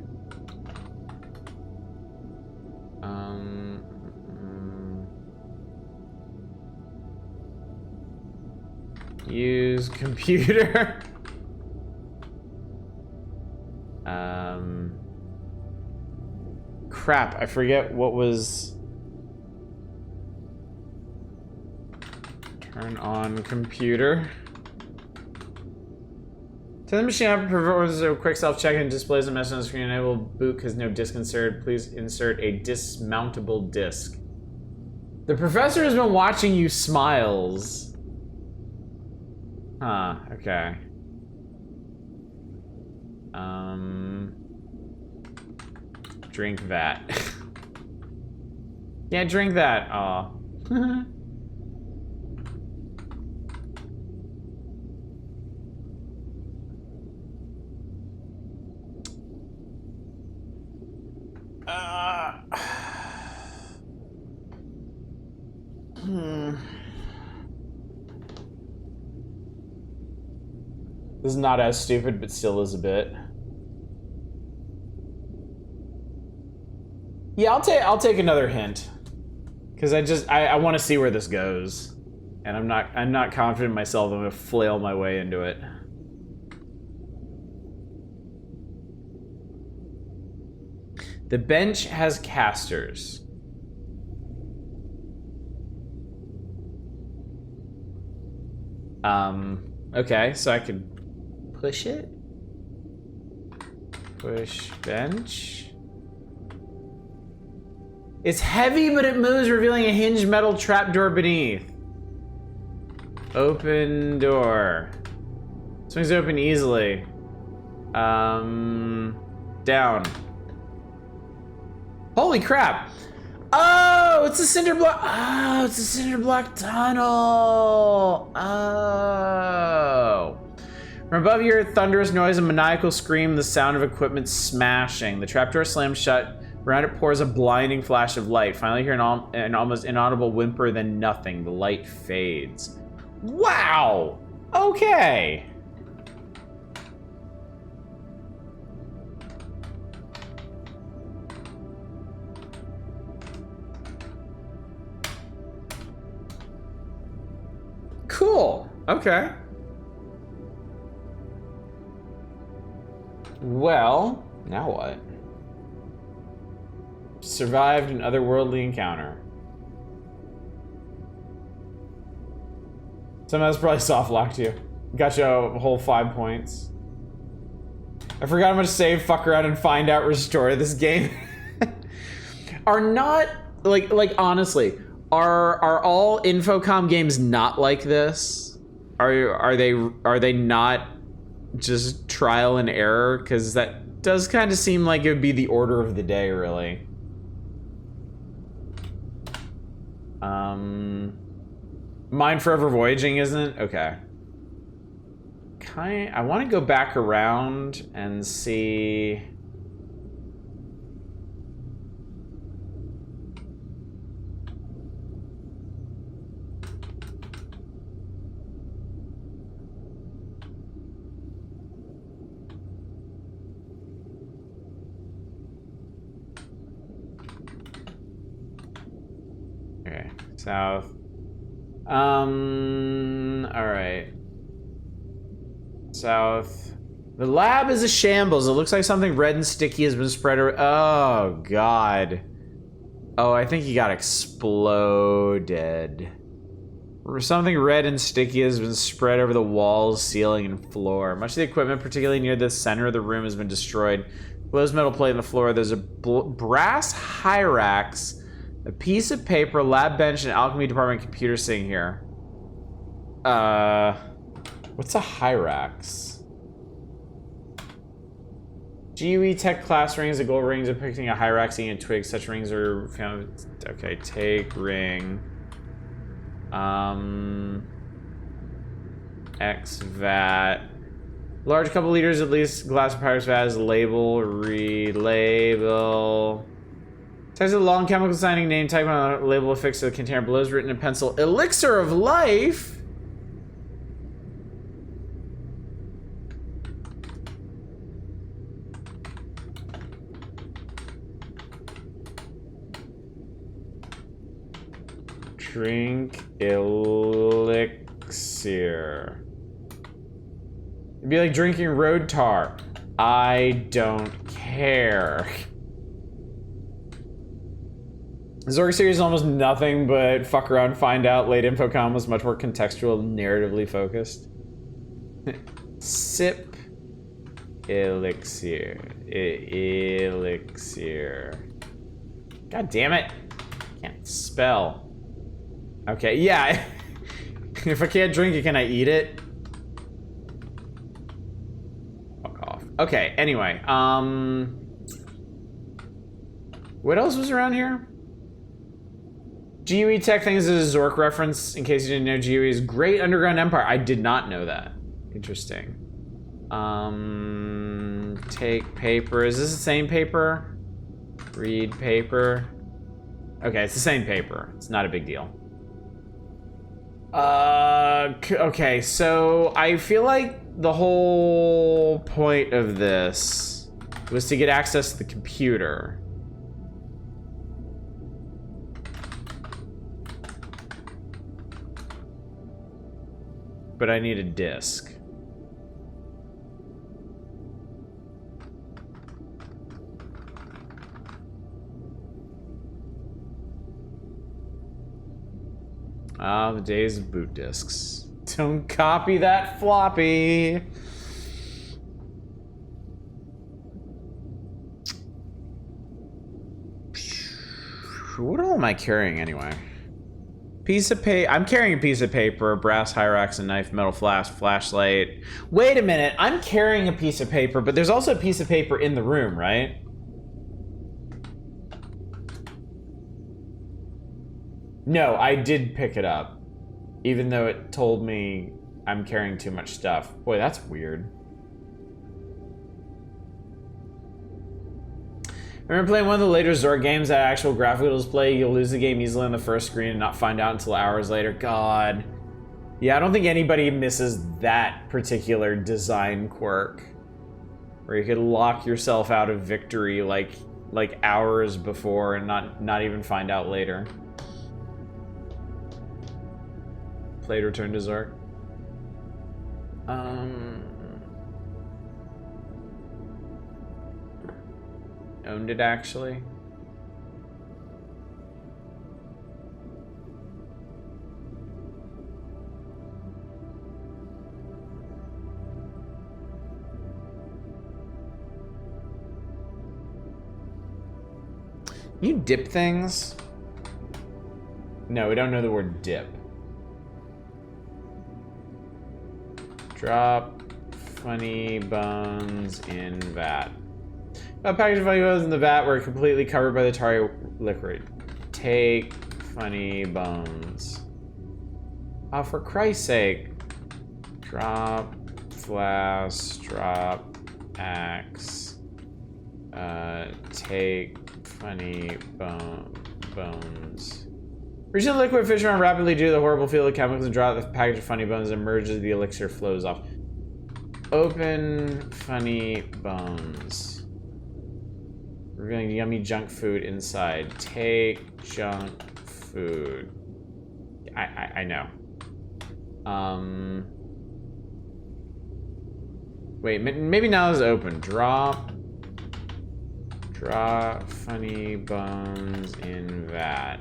Use computer. Crap, I forget what was... Turn on computer. Turn the machine up, performs a quick self-check and displays a message on the screen. Enable boot because no disk inserted. Please insert a dismountable disk. The professor has been watching you, Smiles. Huh, okay. Drink that. Yeah, drink that. Aw. This is not as stupid, but still is a bit. Yeah, I'll take another hint, because I want to see where this goes, and I'm not confident in myself. I'm gonna flail my way into it. The bench has casters. Okay, so I could push it. Push bench. It's heavy, but it moves, revealing a hinged metal trapdoor beneath. Open door. Swings open easily. Down. Holy crap! Oh, it's a cinder block. Oh, it's a cinder block tunnel. Oh. From above you hear a thunderous noise, a maniacal scream, the sound of equipment smashing. The trapdoor slams shut. Around it pours a blinding flash of light. Finally, you hear an almost inaudible whimper, then nothing. The light fades. Wow! Okay. Cool. Okay. Well, now what? Survived an otherworldly encounter. Somehow that's probably soft locked you. Got you a whole 5 points. I forgot how much save, fuck around and find out, restore this game. Are not like honestly, are all Infocom games not like this? Are they not just trial and error? Because that does kind of seem like it would be the order of the day, really. Mine Forever Voyaging isn't? Okay. I want to go back around and see... Okay, south. Alright. South. The lab is a shambles. It looks like something red and sticky has been spread around. Oh, God. Oh, I think he got exploded. Something red and sticky has been spread over the walls, ceiling, and floor. Much of the equipment, particularly near the center of the room, has been destroyed. Closed metal plate on the floor. There's a brass hyrax, a piece of paper, lab bench, and alchemy department computer sitting here. What's a hyrax? GUE Tech class rings, the gold rings depicting a hyrax eating a twig. Such rings are found. Okay, take ring. XVAT. Large couple liters at least. Glass of Pyrex vat is label. Read label. Text of the long chemical signing name type on a label affixed to the container below is written in pencil. Elixir of life. Drink elixir. It'd be like drinking road tar. I don't care. Zorg series is almost nothing but fuck around, find out. Late Infocom was much more contextual, narratively focused. Sip elixir. Elixir. God damn it. Can't spell. Okay, yeah. If I can't drink it, can I eat it? Fuck off. Okay, anyway, what else was around here? GUE Tech things is a Zork reference, in case you didn't know. GUE is Great Underground Empire. I did not know that. Interesting. Take paper. Is this the same paper? Read paper. Okay, it's the same paper. It's not a big deal. Okay, so I feel like the whole point of this was to get access to the computer. But I need a disk. Ah, the days of boot disks. Don't copy that floppy. What all am I carrying anyway? Piece of paper. I'm carrying a piece of paper, a brass hyrax, a knife, metal flask, flashlight. Wait a minute. I'm carrying a piece of paper, but there's also a piece of paper in the room, right? No, I did pick it up, even though it told me I'm carrying too much stuff. Boy, that's weird. Remember playing one of the later Zork games that actual graphical display? You'll lose the game easily on the first screen and not find out until hours later. God. Yeah, I don't think anybody misses that particular design quirk. Where you could lock yourself out of victory like hours before and not even find out later. Played Return to Zork. Owned it, actually. You dip things? No, we don't know the word dip. Drop funny bones in vat. A package of funny bones in the vat were completely covered by the tarry liquid. Take funny bones. Oh, for Christ's sake. Drop flask, drop axe. Take funny bones. Reach the liquid fish around rapidly due to the horrible feel of chemicals and drop the package of funny bones and emerge as the elixir flows off. Open funny bones. Revealing yummy junk food inside. Take junk food. I know. Wait, maybe now it's open. Drop funny bones in vat.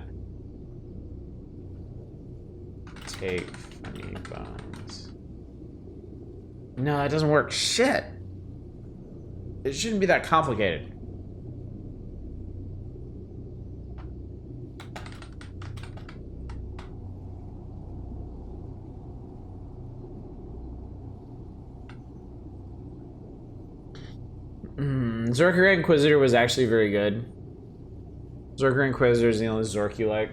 Take funny bones. No, it doesn't work. Shit. It shouldn't be that complicated. Zorker Inquisitor was actually very good. Zorker Inquisitor is the only Zork you like.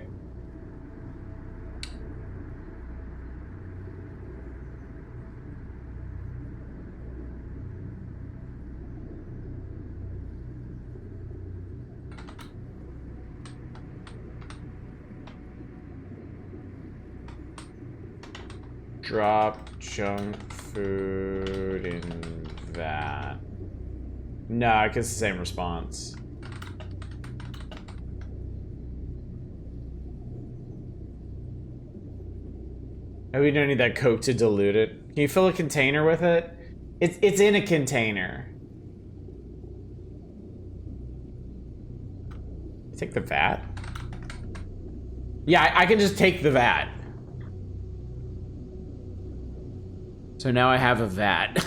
Drop junk food in that. No, it gets the same response. Oh, we don't need that Coke to dilute it. Can you fill a container with it? It's in a container. Take the vat? Yeah, I can just take the vat. So now I have a vat.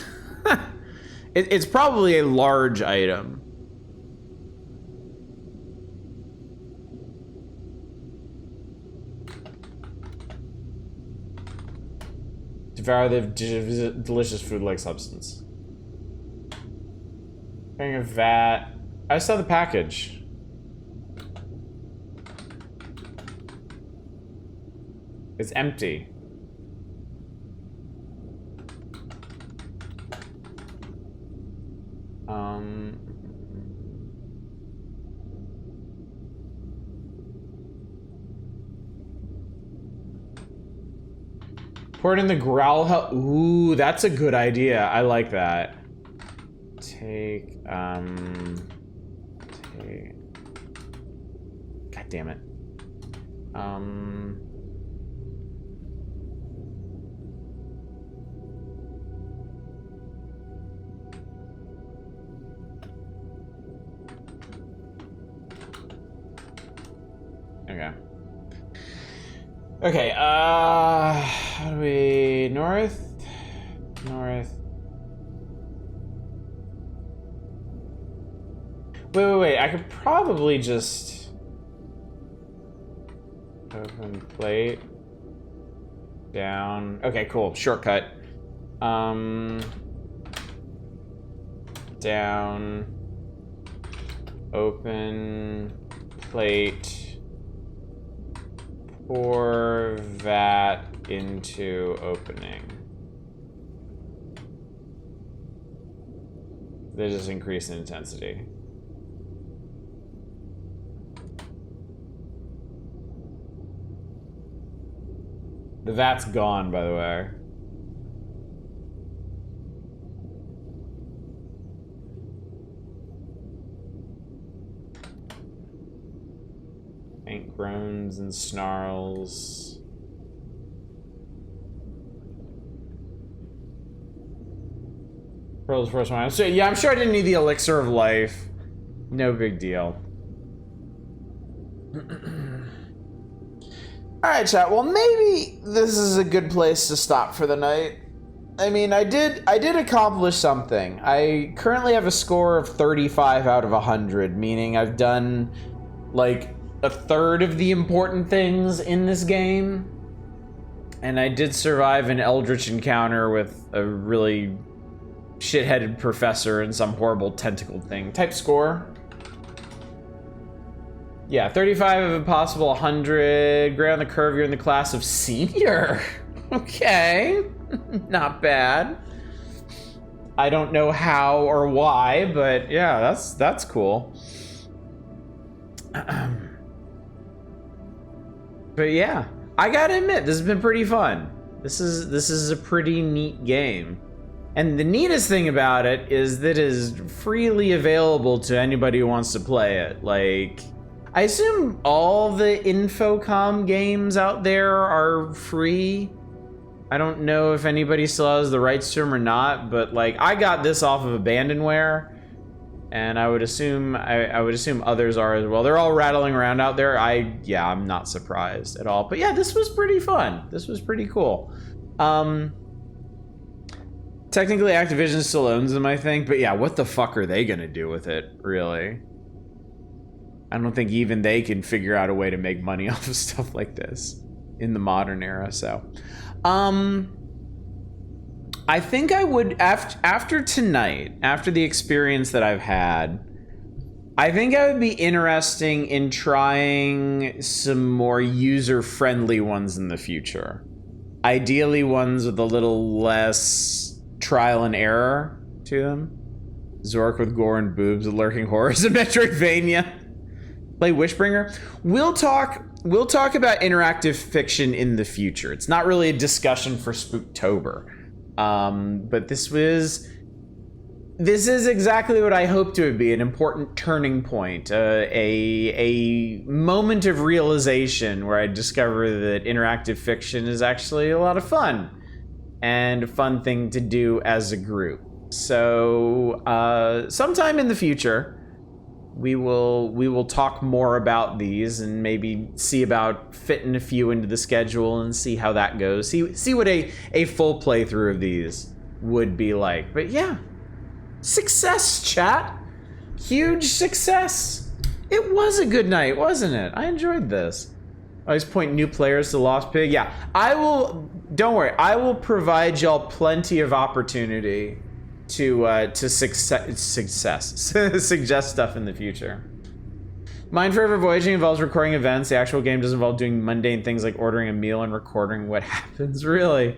It's probably a large item. Devour the delicious food-like substance. Carrying a vat. I saw the package. It's empty. Pour it in the growl hell. Ooh, that's a good idea. I like that. Take. God damn it. Okay. Okay, how do we... North? North. Wait. I could probably just... Open plate. Down. Okay, cool. Shortcut. Down. Open plate. Pour vat into opening. They just increase in intensity. The vat's gone, by the way. Faint groans and snarls. Pearl's first one. So, yeah, I'm sure I didn't need the elixir of life. No big deal. Alright, chat. Well, maybe this is a good place to stop for the night. I mean, I did accomplish something. I currently have a score of 35 out of 100, meaning I've done, like, a third of the important things in this game. And I did survive an eldritch encounter with a really shit-headed professor and some horrible tentacle thing. Type score. Yeah, 35 of a possible 100. Gray on the curve, you're in the class of senior. Okay. Not bad. I don't know how or why, but yeah, that's cool. But yeah, I gotta admit, this has been pretty fun. This is a pretty neat game. And the neatest thing about it is that it is freely available to anybody who wants to play it. Like, I assume all the Infocom games out there are free. I don't know if anybody still has the rights to them or not, but like I got this off of Abandonware, and I would assume others are as well. They're all rattling around out there. I'm not surprised at all. But yeah, this was pretty fun. This was pretty cool. Technically, Activision still owns them, I think. But yeah, what the fuck are they gonna do with it, really? I don't think even they can figure out a way to make money off of stuff like this in the modern era. So, I think I would, after tonight, after the experience that I've had, I think I would be interesting in trying some more user-friendly ones in the future. Ideally ones with a little less trial and error to them. Zork with gore and boobs, lurking horrors of Metroidvania. Play Wishbringer. We'll talk about interactive fiction in the future. It's not really a discussion for Spooktober. But this is exactly what I hoped it would be, an important turning point, a moment of realization where I discover that interactive fiction is actually a lot of fun and a fun thing to do as a group. So sometime in the future, we will talk more about these and maybe see about fitting a few into the schedule and see how that goes. See what a full playthrough of these would be like. But yeah, success, chat. Huge success. It was a good night, wasn't it? I enjoyed this. I always point new players to Lost Pig. Yeah, don't worry, I will provide y'all plenty of opportunity to suggest stuff in the future. Mind Forever Voyaging involves recording events. The actual game does involve doing mundane things like ordering a meal and recording what happens. Really?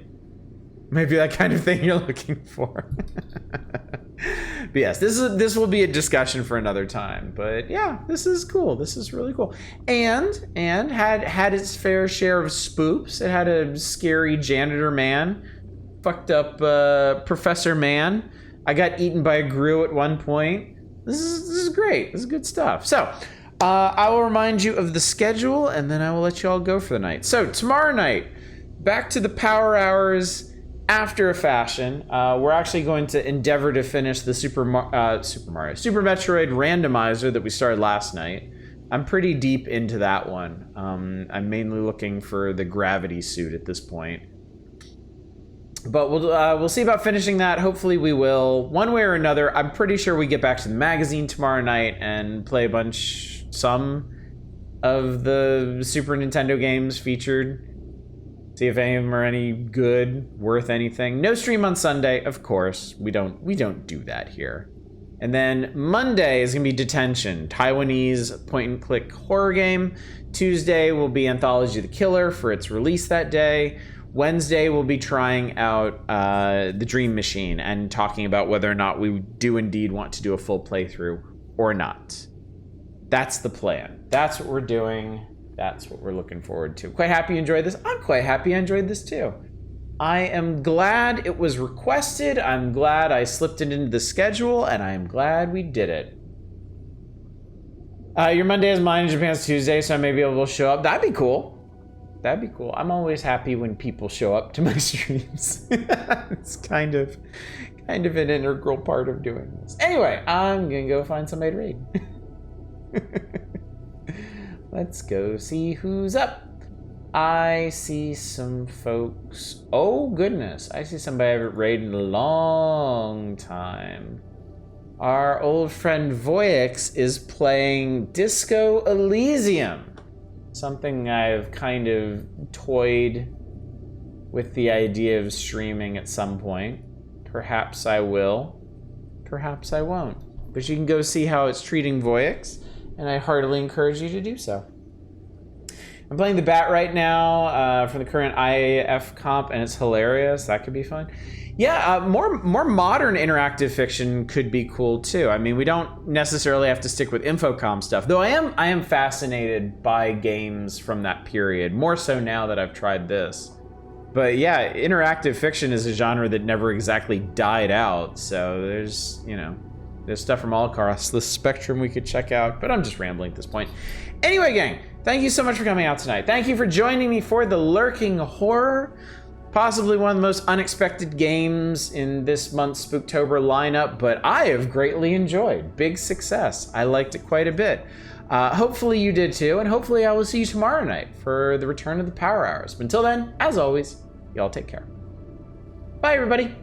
Maybe that kind of thing you're looking for. But yes, this will be a discussion for another time. But yeah, this is cool. This is really cool. And had its fair share of spoops. It had a scary janitor man, fucked up Professor Man. I got eaten by a grue at one point. This is great. This is good stuff. So I will remind you of the schedule, and then I will let you all go for the night. So tomorrow night, back to the power hours after a fashion. We're actually going to endeavor to finish the Super Metroid randomizer that we started last night. I'm pretty deep into that one. I'm mainly looking for the gravity suit at this point. But we'll see about finishing that. Hopefully we will, one way or another. I'm pretty sure we get back to the magazine tomorrow night and play some of the Super Nintendo games featured. See if any of them are any good, worth anything. No stream on Sunday, of course. We don't do that here. And then Monday is gonna be Detention, Taiwanese point-and-click horror game. Tuesday will be Anthology of the Killer for its release that day. Wednesday, we'll be trying out the Dream Machine and talking about whether or not we do indeed want to do a full playthrough or not. That's the plan. That's what we're doing. That's what we're looking forward to. Quite happy you enjoyed this. I'm quite happy I enjoyed this too. I am glad it was requested. I'm glad I slipped it into the schedule, and I am glad we did it. Your Monday is mine, and Japan's Tuesday, so I may be able to show up. That'd be cool. That'd be cool. I'm always happy when people show up to my streams. It's kind of an integral part of doing this. Anyway, I'm gonna go find somebody to raid. Let's go see who's up. I see some folks. Oh goodness, I see somebody I haven't raided in a long time. Our old friend Voyix is playing Disco Elysium. Something I've kind of toyed with the idea of streaming at some point. Perhaps I will. Perhaps I won't. But you can go see how it's treating Voyix, and I heartily encourage you to do so. I'm playing the Bat right now from the current IAF comp, and it's hilarious. That could be fun. Yeah, more modern interactive fiction could be cool too. I mean, we don't necessarily have to stick with Infocom stuff, though I am fascinated by games from that period, more so now that I've tried this. But yeah, interactive fiction is a genre that never exactly died out, so there's stuff from all across the spectrum we could check out, but I'm just rambling at this point. Anyway, gang, thank you so much for coming out tonight. Thank you for joining me for the Lurking Horror. Possibly one of the most unexpected games in this month's Spooktober lineup, but I have greatly enjoyed. Big success. I liked it quite a bit. Hopefully you did too, and hopefully I will see you tomorrow night for the return of the Power Hours. But until then, as always, y'all take care. Bye, everybody.